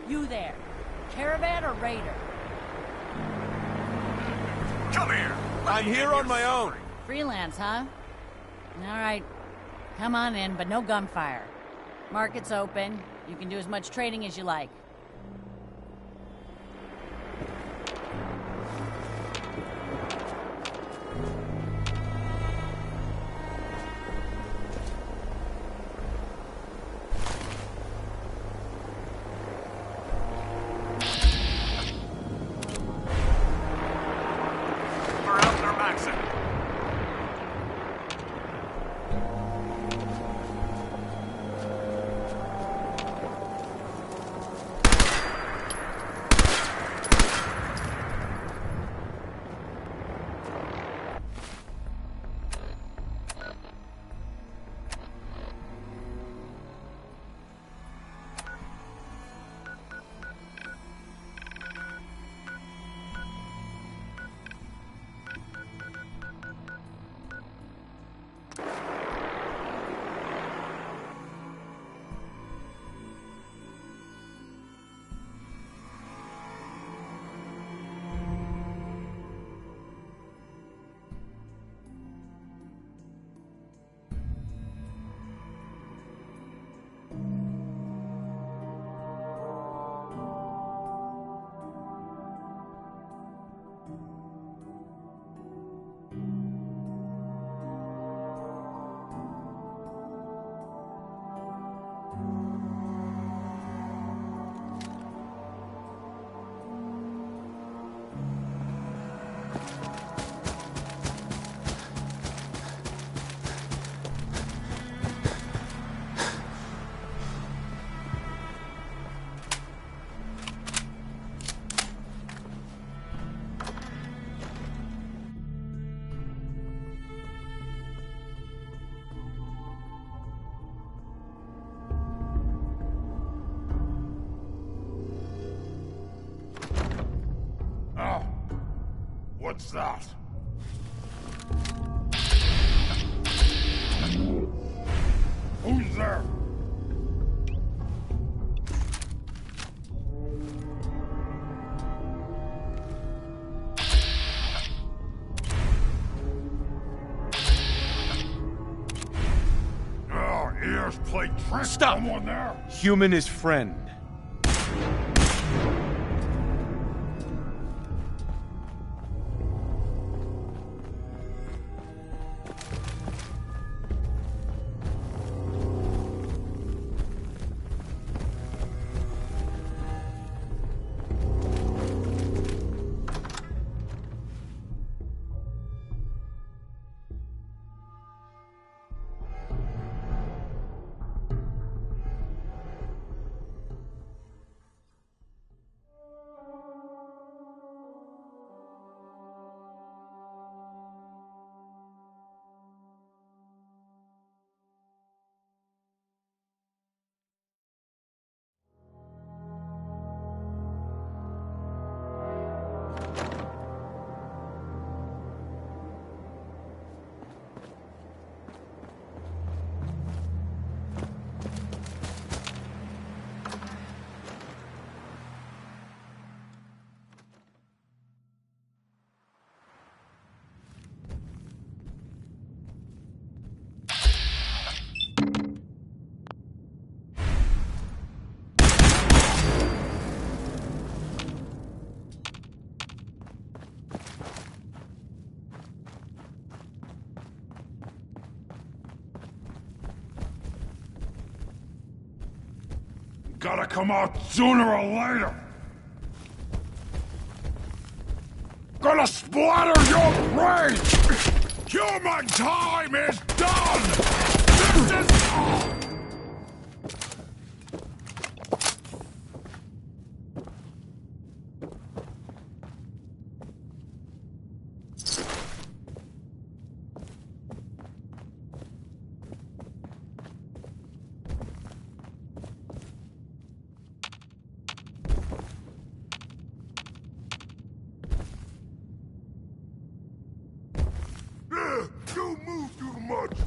You there. Caravan or Raider? Come here. I'm here on my own. Freelance, huh? Alright. Come on in, but no gunfire. Market's open. You can do as much trading as you like. What's that? Who's there? Oh, ears play tricks. Stop! Someone there? Human is friend. Gotta come out sooner or later. Gonna splatter your brains! Human time is done! This is... You move too much!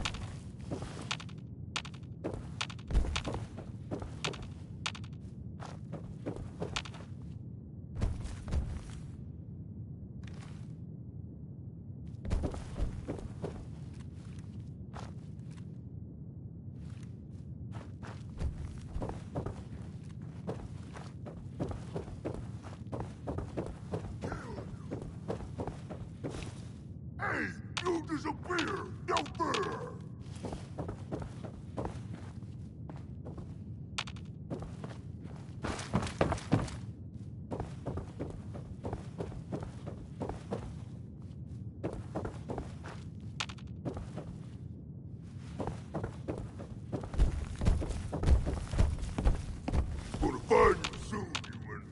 Hey, you disappear! Out there! Gonna find you soon, human.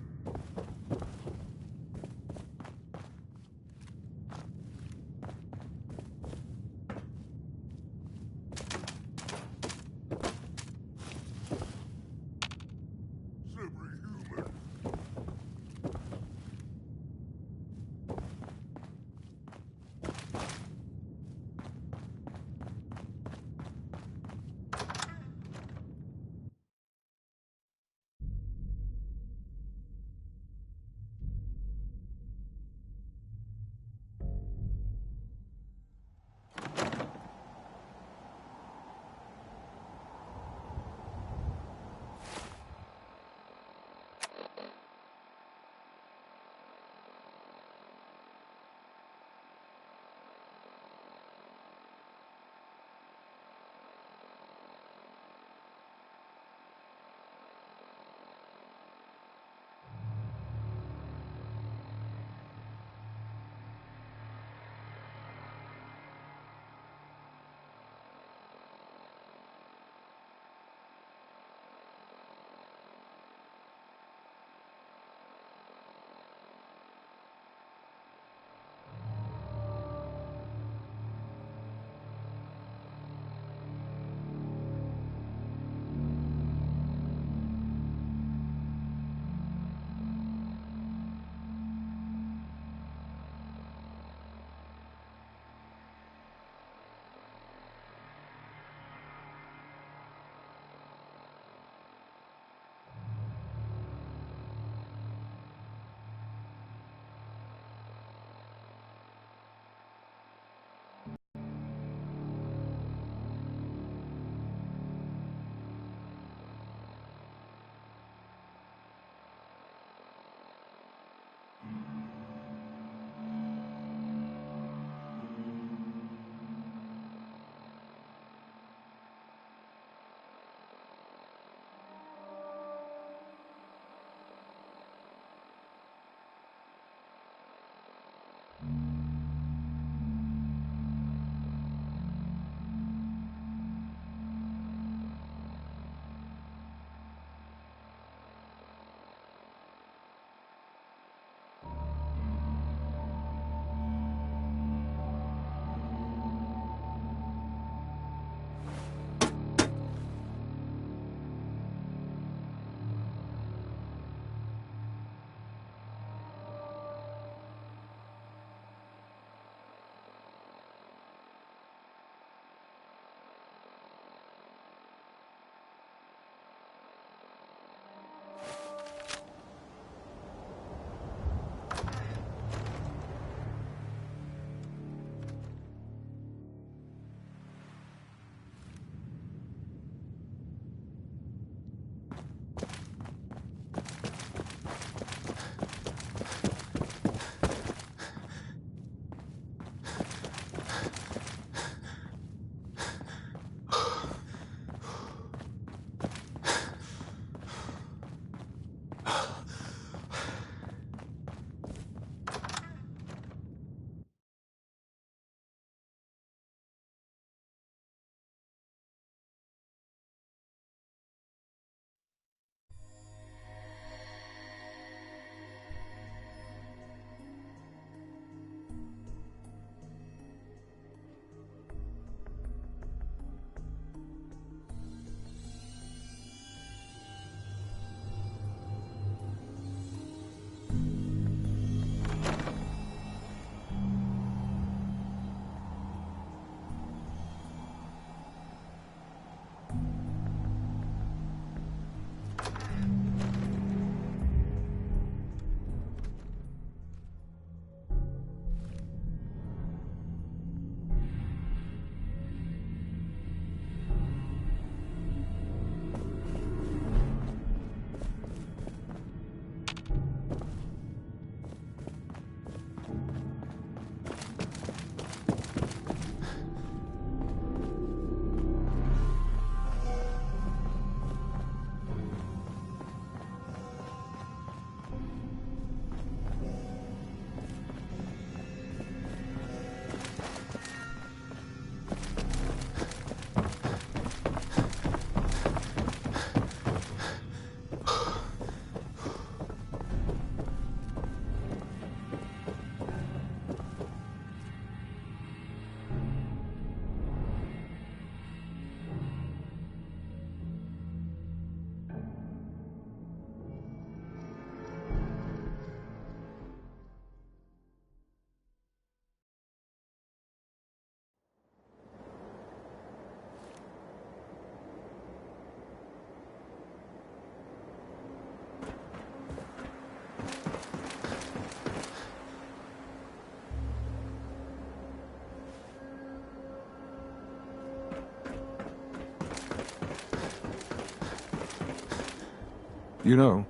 You know,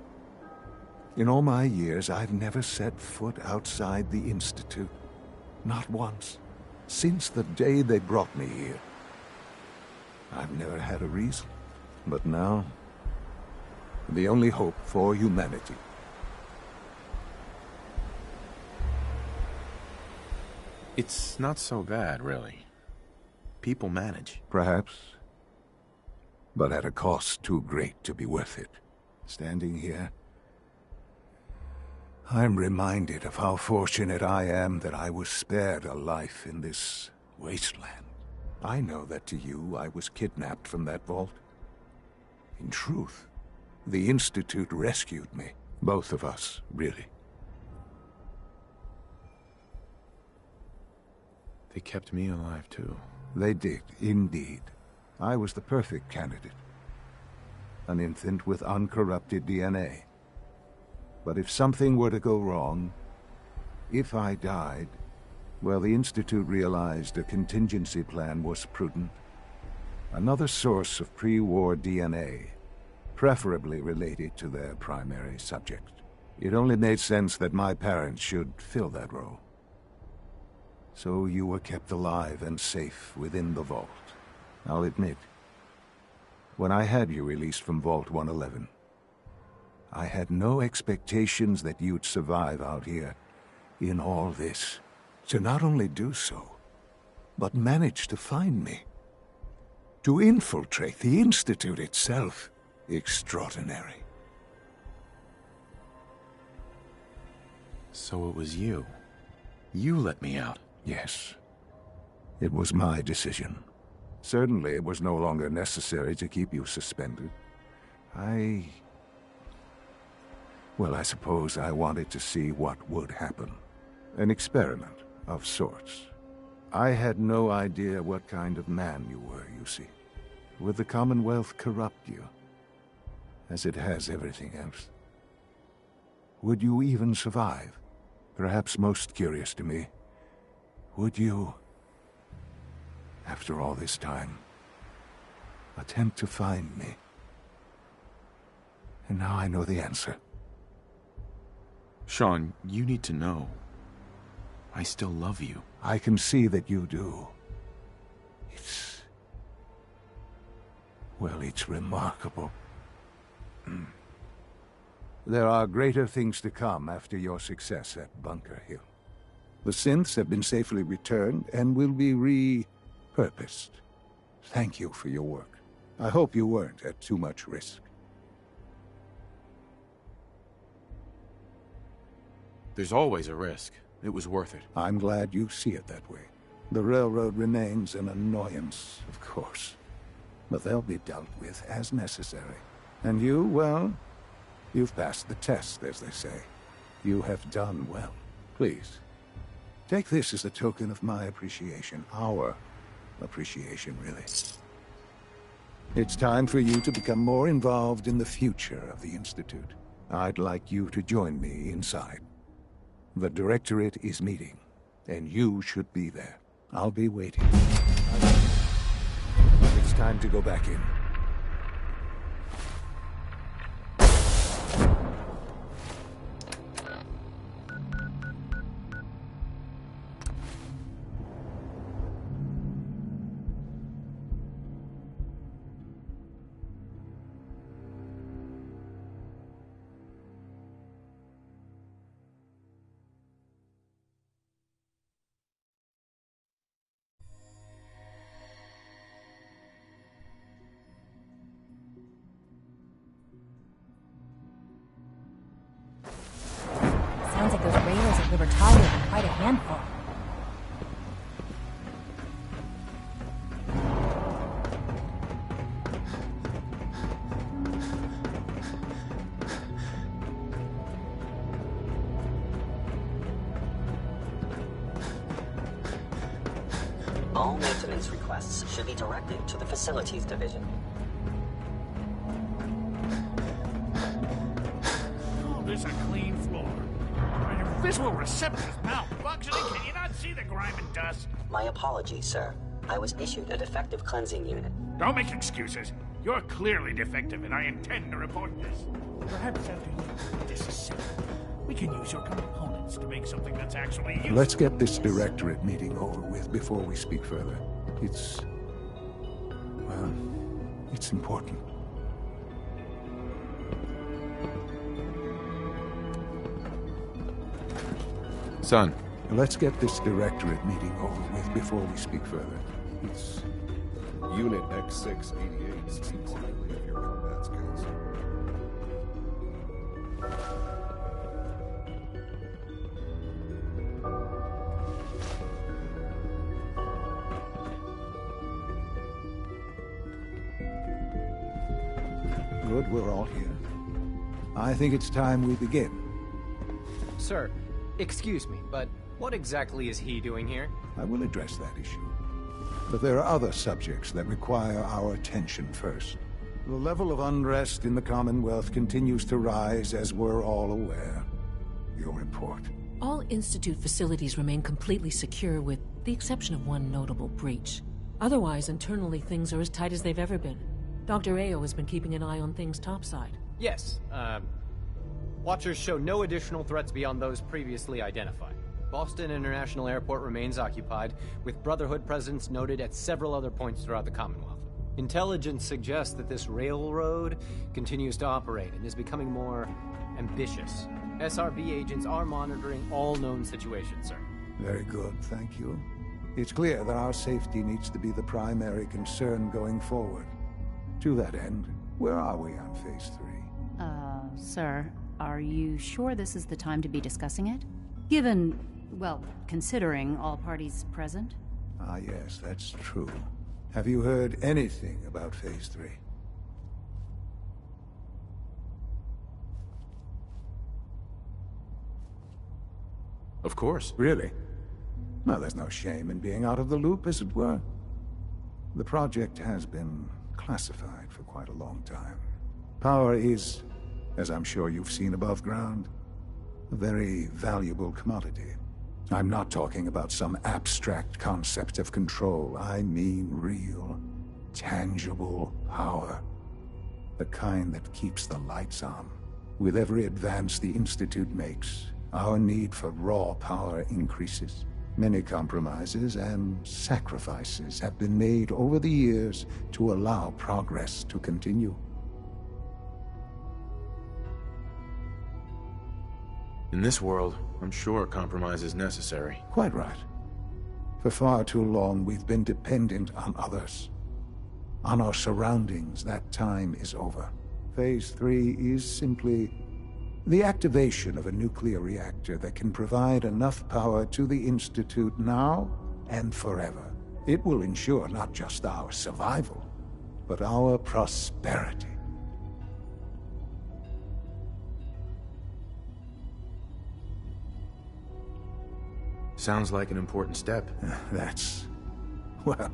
in all my years, I've never set foot outside the Institute. Not once. Since the day they brought me here. I've never had a reason. But now, the only hope for humanity. It's not so bad, really. People manage. Perhaps. But at a cost too great to be worth it. Standing here, I'm reminded of how fortunate I am that I was spared a life in this wasteland. I know that to you, I was kidnapped from that vault. In truth, the Institute rescued me. Both of us, really. They kept me alive, too. They did, indeed. I was the perfect candidate. An infant with uncorrupted DNA. But if something were to go wrong, if I died, well, the Institute realized a contingency plan was prudent. Another source of pre-war DNA, preferably related to their primary subject. It only made sense that my parents should fill that role. So you were kept alive and safe within the vault. I'll admit, when I had you released from Vault 111, I had no expectations that you'd survive out here in all this. To not only do so, but manage to find me. To infiltrate the Institute itself. Extraordinary. So it was you. You let me out. Yes. It was my decision. Certainly it was no longer necessary to keep you suspended. Well, I suppose I wanted to see what would happen. An experiment of sorts. I had no idea what kind of man you were, you see. Would the Commonwealth corrupt you? As it has everything else. Would you even survive? Perhaps most curious to me, would you, after all this time, attempt to find me? And now I know the answer. Sean, you need to know. I still love you. I can see that you do. It's remarkable. There are greater things to come after your success at Bunker Hill. The synths have been safely returned and will be repurposed. Thank you for your work. I hope you weren't at too much risk. There's always a risk. It was worth it. I'm glad you see it that way. The railroad remains an annoyance, of course. But they'll be dealt with as necessary. And you, well, you've passed the test, as they say. You have done well. Please, take this as a token of my appreciation. Our appreciation, really. It's time for you to become more involved in the future of the Institute. I'd like you to join me inside. The Directorate is meeting, and you should be there. I'll be waiting. It's time to go back in. Sounds like those raiders at Libertalia are quite a handful. All maintenance requests should be directed to the Facilities Division. Oh, there's a clean floor. Are your visual receptors malfunctioning? Can you not see the grime and dust? My apologies, sir. I was issued a defective cleansing unit. Don't make excuses. You're clearly defective, and I intend to report this. Perhaps after you disassemble, we can use your components to make something that's actually useful. Let's get this directorate meeting over with before we speak further. It's important. Son. Let's get this directorate meeting over with before we speak further. It's... Unit X688 speaks highly of your combat skills. Good, we're all here. I think it's time we begin. Sir, excuse me, but what exactly is he doing here? I will address that issue. But there are other subjects that require our attention first. The level of unrest in the Commonwealth continues to rise, as we're all aware. Your report. All Institute facilities remain completely secure with the exception of one notable breach. Otherwise, internally, things are as tight as they've ever been. Dr. Ayo has been keeping an eye on things topside. Yes, Watchers show no additional threats beyond those previously identified. Boston International Airport remains occupied, with Brotherhood presence noted at several other points throughout the Commonwealth. Intelligence suggests that this railroad continues to operate and is becoming more ambitious. SRB agents are monitoring all known situations, sir. Very good, thank you. It's clear that our safety needs to be the primary concern going forward. To that end, where are we on Phase 3? Sir, are you sure this is the time to be discussing it? Given, well, considering all parties present? Ah, yes, that's true. Have you heard anything about Phase 3? Of course. Really? Well, there's no shame in being out of the loop, as it were. The project has been classified for quite a long time. Power is, as I'm sure you've seen above ground, a very valuable commodity. I'm not talking about some abstract concept of control. I mean real, tangible power. The kind that keeps the lights on. With every advance the Institute makes, our need for raw power increases. Many compromises and sacrifices have been made over the years to allow progress to continue. In this world, I'm sure compromise is necessary. Quite right. For far too long, we've been dependent on others. On our surroundings. That time is over. Phase 3 is simply the activation of a nuclear reactor that can provide enough power to the Institute now and forever. It will ensure not just our survival, but our prosperity. Sounds like an important step. That's an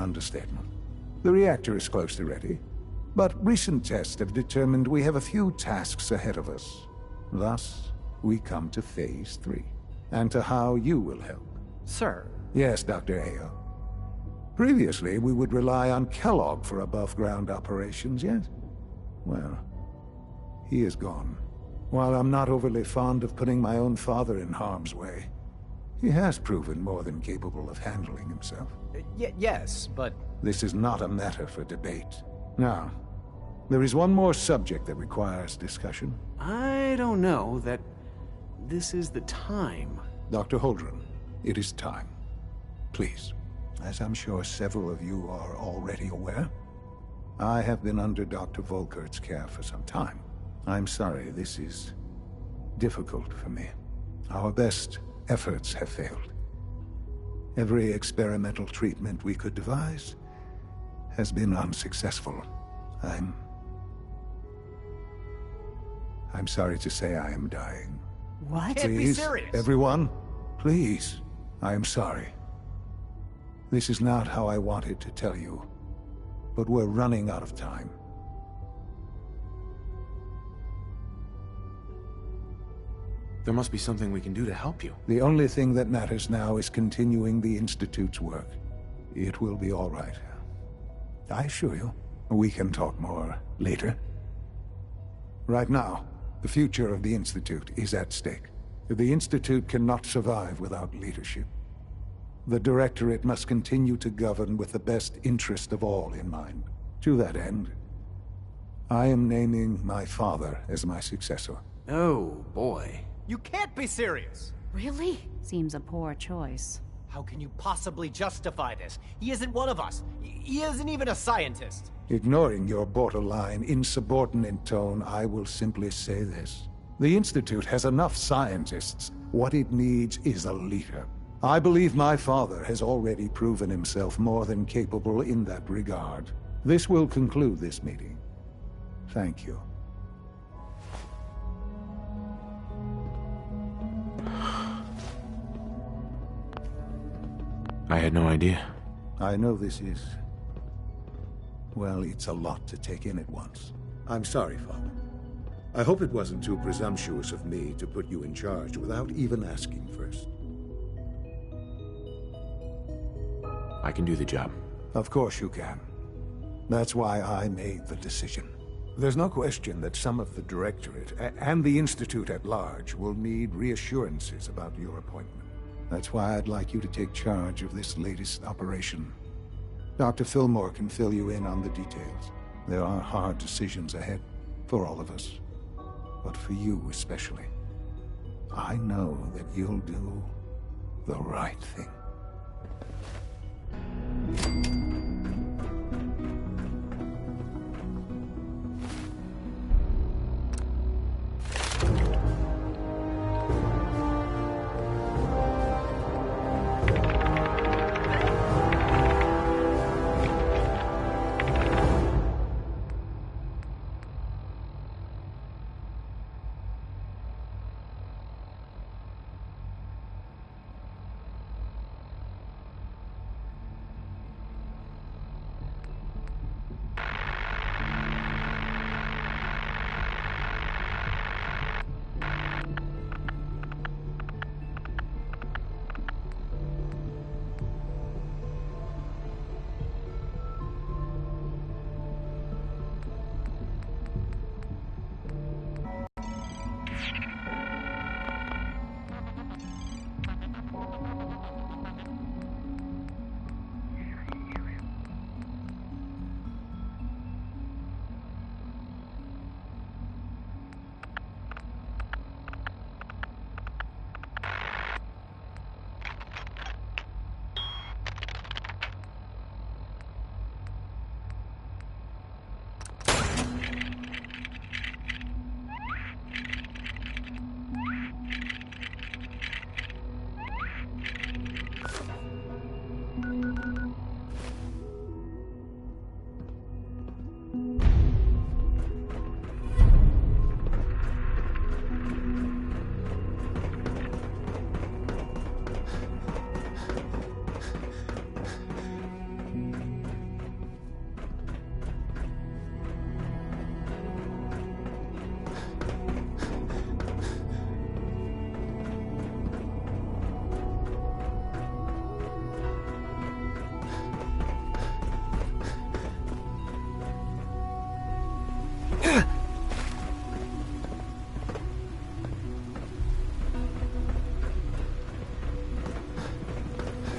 understatement. The reactor is close to ready, but recent tests have determined we have a few tasks ahead of us. Thus, we come to Phase 3, and to how you will help. Sir? Yes, Dr. Ayo. Previously, we would rely on Kellogg for above-ground operations, yet? Well, he is gone. While I'm not overly fond of putting my own father in harm's way, he has proven more than capable of handling himself. Yes, but... This is not a matter for debate. Now, there is one more subject that requires discussion. I don't know that this is the time. Dr. Holdren, it is time. Please. As I'm sure several of you are already aware, I have been under Dr. Volkert's care for some time. I'm sorry, this is difficult for me. Our best efforts have failed. Every experimental treatment we could devise has been unsuccessful. I'm sorry to say I am dying. What? Please, Can't be serious. Everyone, please. I am sorry. This is not how I wanted to tell you, but we're running out of time. There must be something we can do to help you. The only thing that matters now is continuing the Institute's work. It will be all right. I assure you, we can talk more later. Right now, the future of the Institute is at stake. The Institute cannot survive without leadership. The Directorate must continue to govern with the best interest of all in mind. To that end, I am naming my father as my successor. Oh, boy. You can't be serious! Really? Seems a poor choice. How can you possibly justify this? He isn't one of us. He isn't even a scientist. Ignoring your borderline, insubordinate tone, I will simply say this. The Institute has enough scientists. What it needs is a leader. I believe my father has already proven himself more than capable in that regard. This will conclude this meeting. Thank you. I had no idea. I know this is... well, it's a lot to take in at once. I'm sorry, Father. I hope it wasn't too presumptuous of me to put you in charge without even asking first. I can do the job. Of course you can. That's why I made the decision. There's no question that some of the Directorate and the Institute at large will need reassurances about your appointment. That's why I'd like you to take charge of this latest operation. Dr. Fillmore can fill you in on the details. There are hard decisions ahead, for all of us. But for you especially. I know that you'll do the right thing.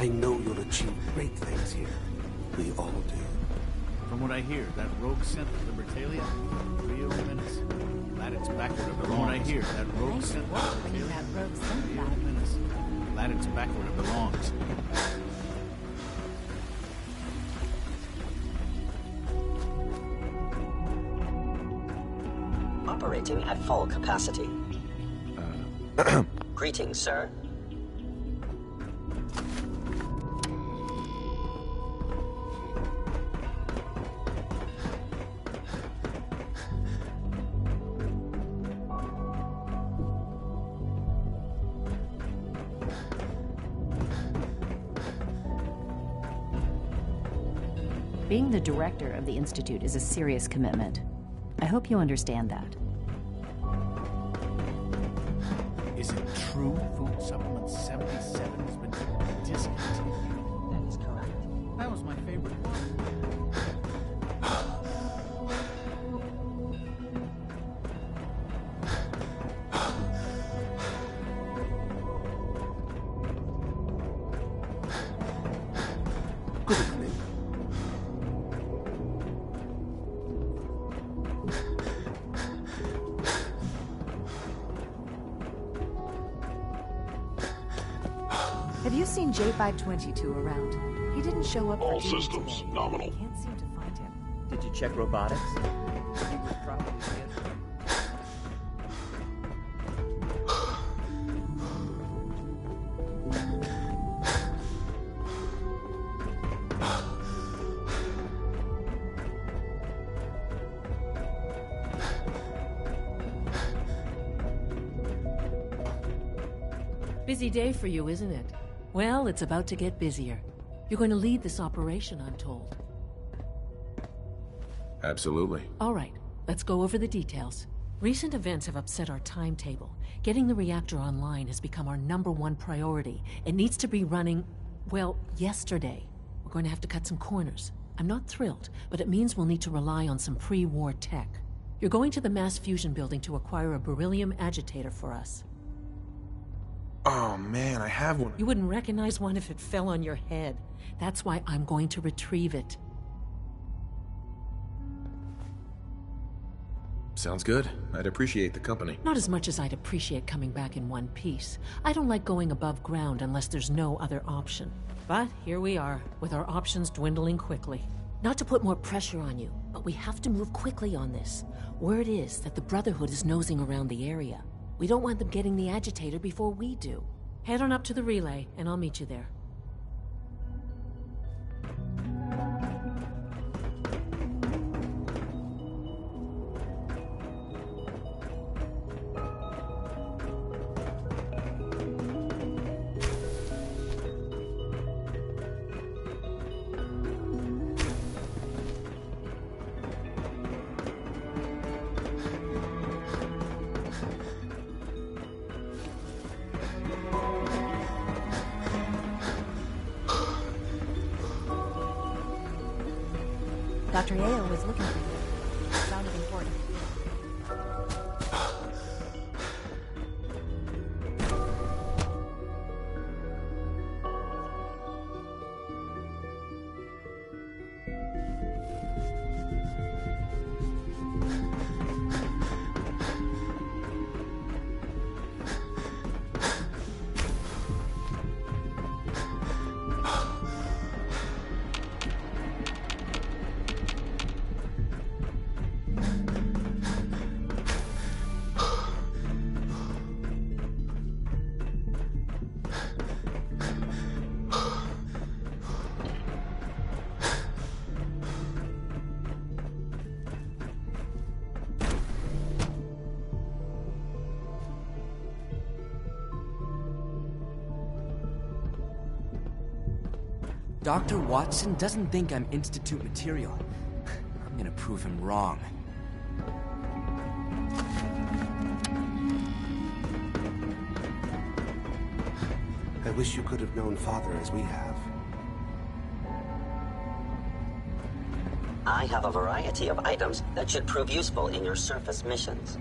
I know you'll achieve great things here. We all do. From what I hear, that rogue synth Libertalia, real menace. Glad it's backward of the what I hear, that rogue synth Libertalia, real menace. Glad it's backward of the longs. Operating at full capacity. Greetings, sir. Being the director of the Institute is a serious commitment. I hope you understand that. Is it true Food Supplement 77 has been discontinued? That is correct. That was my favorite one. Have you seen J522 around? He didn't show up All for duty systems today. nominal. Can't seem to find him. Did you check robotics? He was probably scheduled. Busy day for you, isn't it? Well, it's about to get busier. You're going to lead this operation, I'm told. Absolutely. All right, let's go over the details. Recent events have upset our timetable. Getting the reactor online has become our #1 priority. It needs to be running, well, yesterday. We're going to have to cut some corners. I'm not thrilled, but it means we'll need to rely on some pre-war tech. You're going to the mass fusion building to acquire a beryllium agitator for us. Oh man, I have one. You wouldn't recognize one if it fell on your head. That's why I'm going to retrieve it. Sounds good. I'd appreciate the company. Not as much as I'd appreciate coming back in one piece. I don't like going above ground unless there's no other option. But here we are, with our options dwindling quickly. Not to put more pressure on you, but we have to move quickly on this. Word is that the Brotherhood is nosing around the area. We don't want them getting the agitator before we do. Head on up to the relay, and I'll meet you there. Dr. Ayo was looking for you. It sounded important. Dr. Watson doesn't think I'm Institute material. I'm gonna prove him wrong. I wish you could have known Father as we have. I have a variety of items that should prove useful in your surface missions.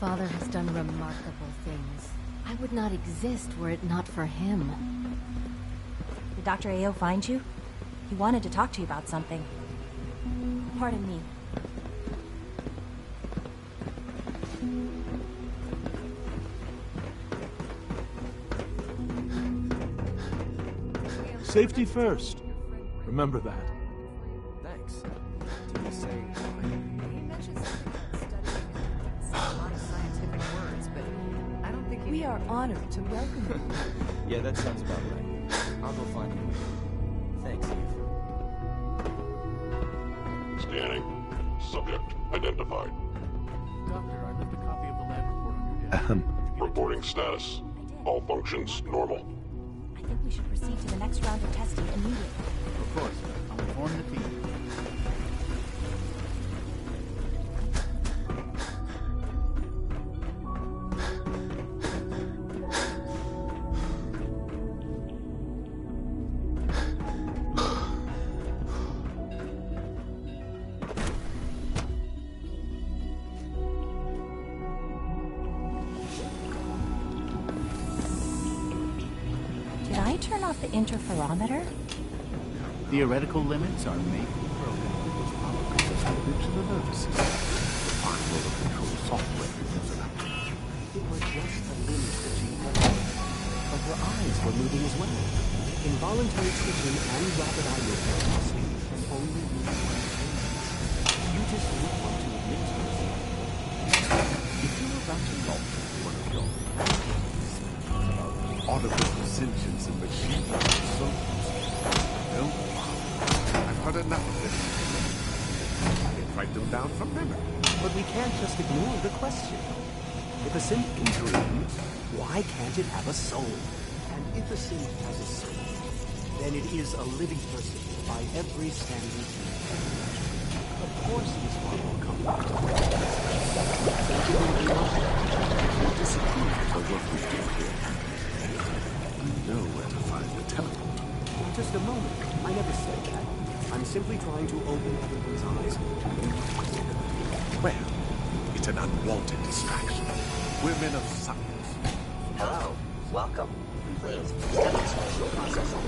Father has done remarkable things. I would not exist were it not for him. Did Dr. Ayo find you? He wanted to talk to you about something. Pardon me. Safety first. Remember that. Thanks. Did he say why? He mentioned something about studying and a lot of scientific words, but I don't think we are honored to welcome you. Yeah, that sounds about right. I'll go find you. Thanks, Eve. Scanning. Subject identified. Doctor, I left a copy of the lab report on your desk. Reporting status. All functions normal. I think we should proceed to the next round of testing immediately. Of course. I'll inform the team. off the interferometer? Theoretical limits are maybe broken. Those power concepts are linked to the nervous system. Fine motor control software was enough. It was just a limb twitching, but her eyes were moving as well. Involuntary twitching and rapid eye movement can only lead to one thing. You just don't want to admit to yourself. If you're about to log one of your artificial sentience and machine learning soldiers. No, I've heard enough of this. I can write them down from memory. But we can't just ignore the question. If a synth can dream, why can't it have a soul? And if a synth has a soul, then it is a living person by every standard. Of course this one will come back to life. Disapprove of what we do here. You know where to find the teleport. Just a moment. I never said that. I'm simply trying to open everyone's eyes to new possibilities. Well, it's an unwanted distraction. We're men of science. Hello. Welcome. Please, step into social processing.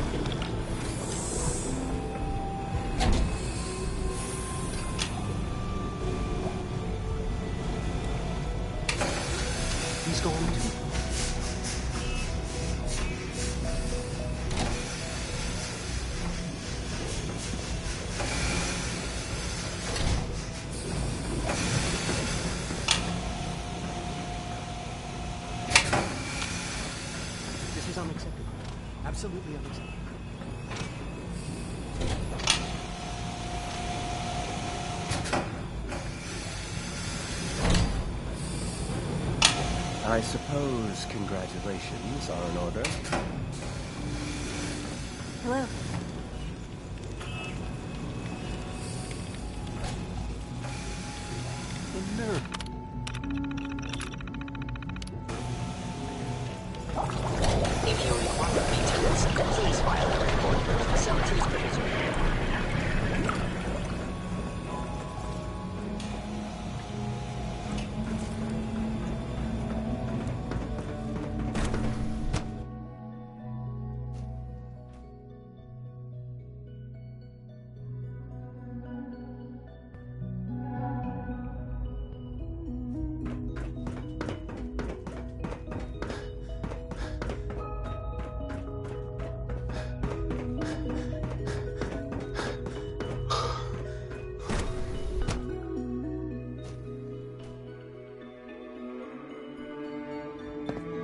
He's going to. This is unacceptable. Absolutely unacceptable. I suppose congratulations are in order. Hello. If you require maintenance, please file a report with the facilities division.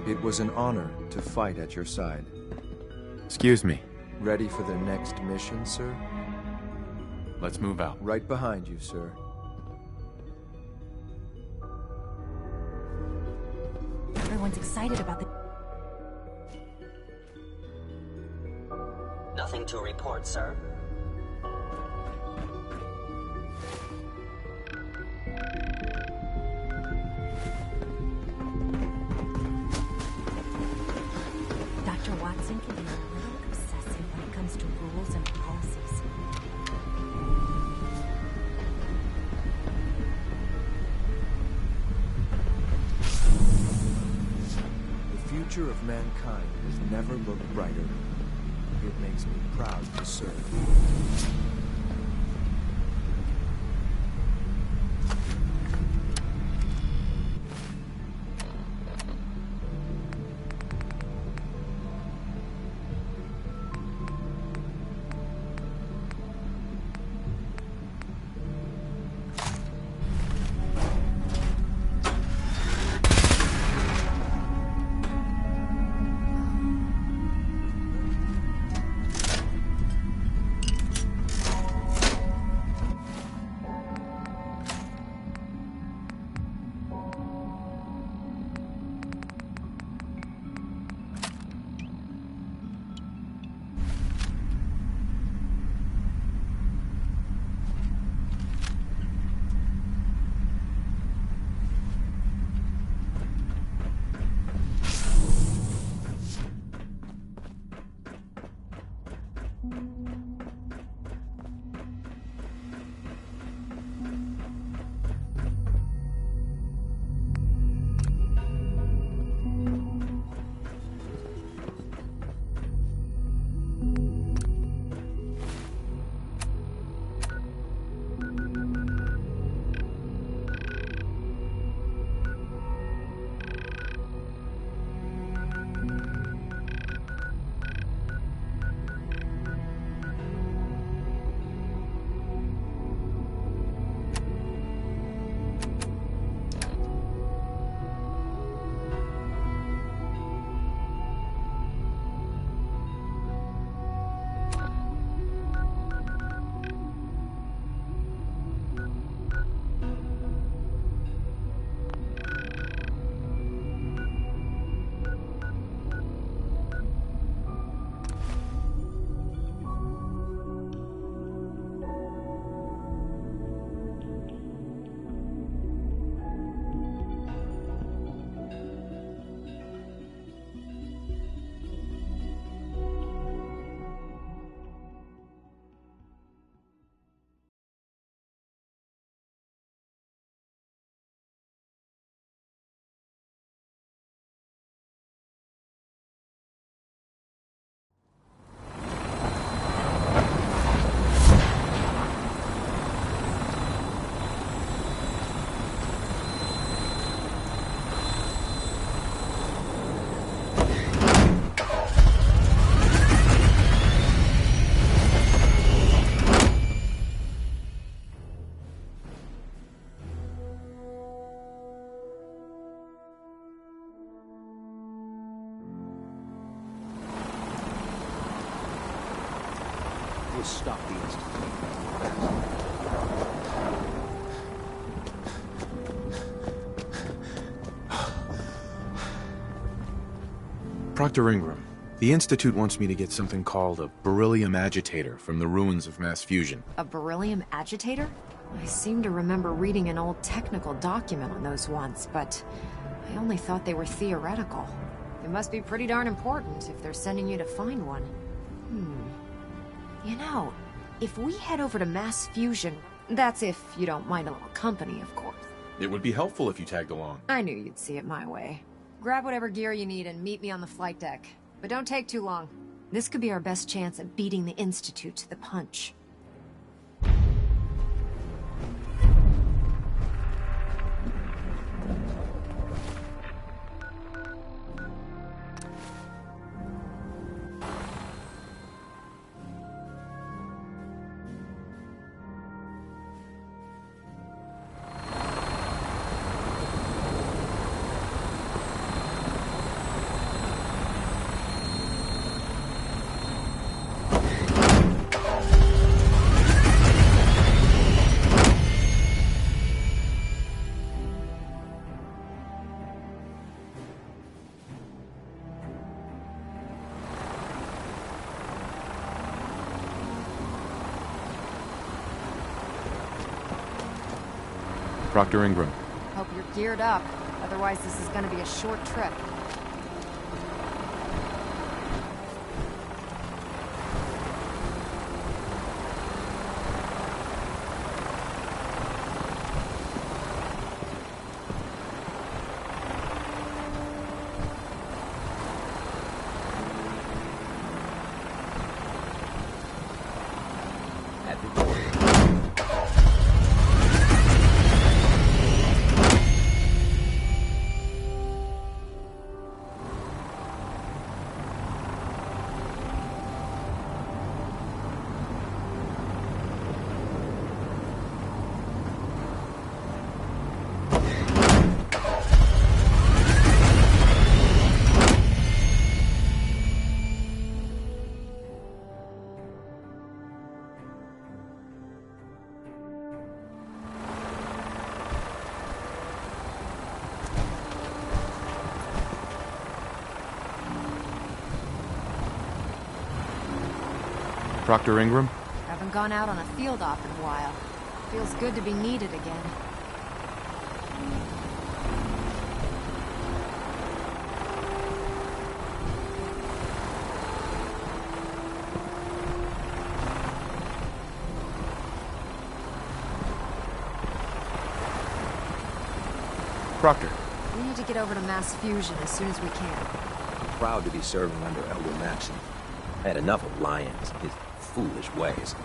It was an honor to fight at your side. Excuse me. Ready for the next mission, sir? Let's move out. Right behind you, sir. Everyone's excited about the... Nothing to report, sir. Dr. Watson can be a little obsessive when it comes to rules and policies. The future of mankind has never looked brighter. It makes me proud to serve. will stop the Institute. Proctor Ingram, the Institute wants me to get something called a beryllium agitator from the ruins of mass fusion. A beryllium agitator? I seem to remember reading an old technical document on those once, but I only thought they were theoretical. It must be pretty darn important if they're sending you to find one. You know, if we head over to mass fusion, that's if you don't mind a little company, of course. It would be helpful if you tagged along. I knew you'd see it my way. Grab whatever gear you need and meet me on the flight deck. But don't take too long. This could be our best chance at beating the Institute to the punch. Proctor Ingram. Hope you're geared up. Otherwise, this is going to be a short trip. Proctor Ingram? Haven't gone out on a field op in a while. Feels good to be needed again. Proctor. We need to get over to mass fusion as soon as we can. I'm proud to be serving under Elder Maxson. I had enough of Lyons and his foolish ways.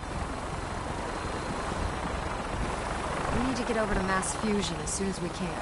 We need to get over to mass fusion as soon as we can.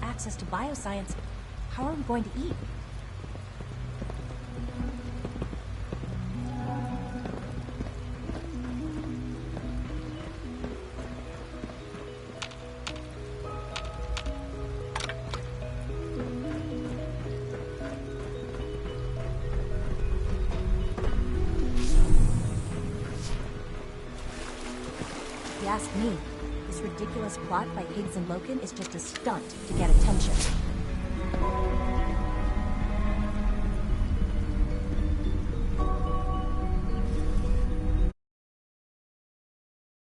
Access to bioscience, how are we going to eat? If you ask me, this ridiculous plot by Higgs and Loken is just a stunt to get attention.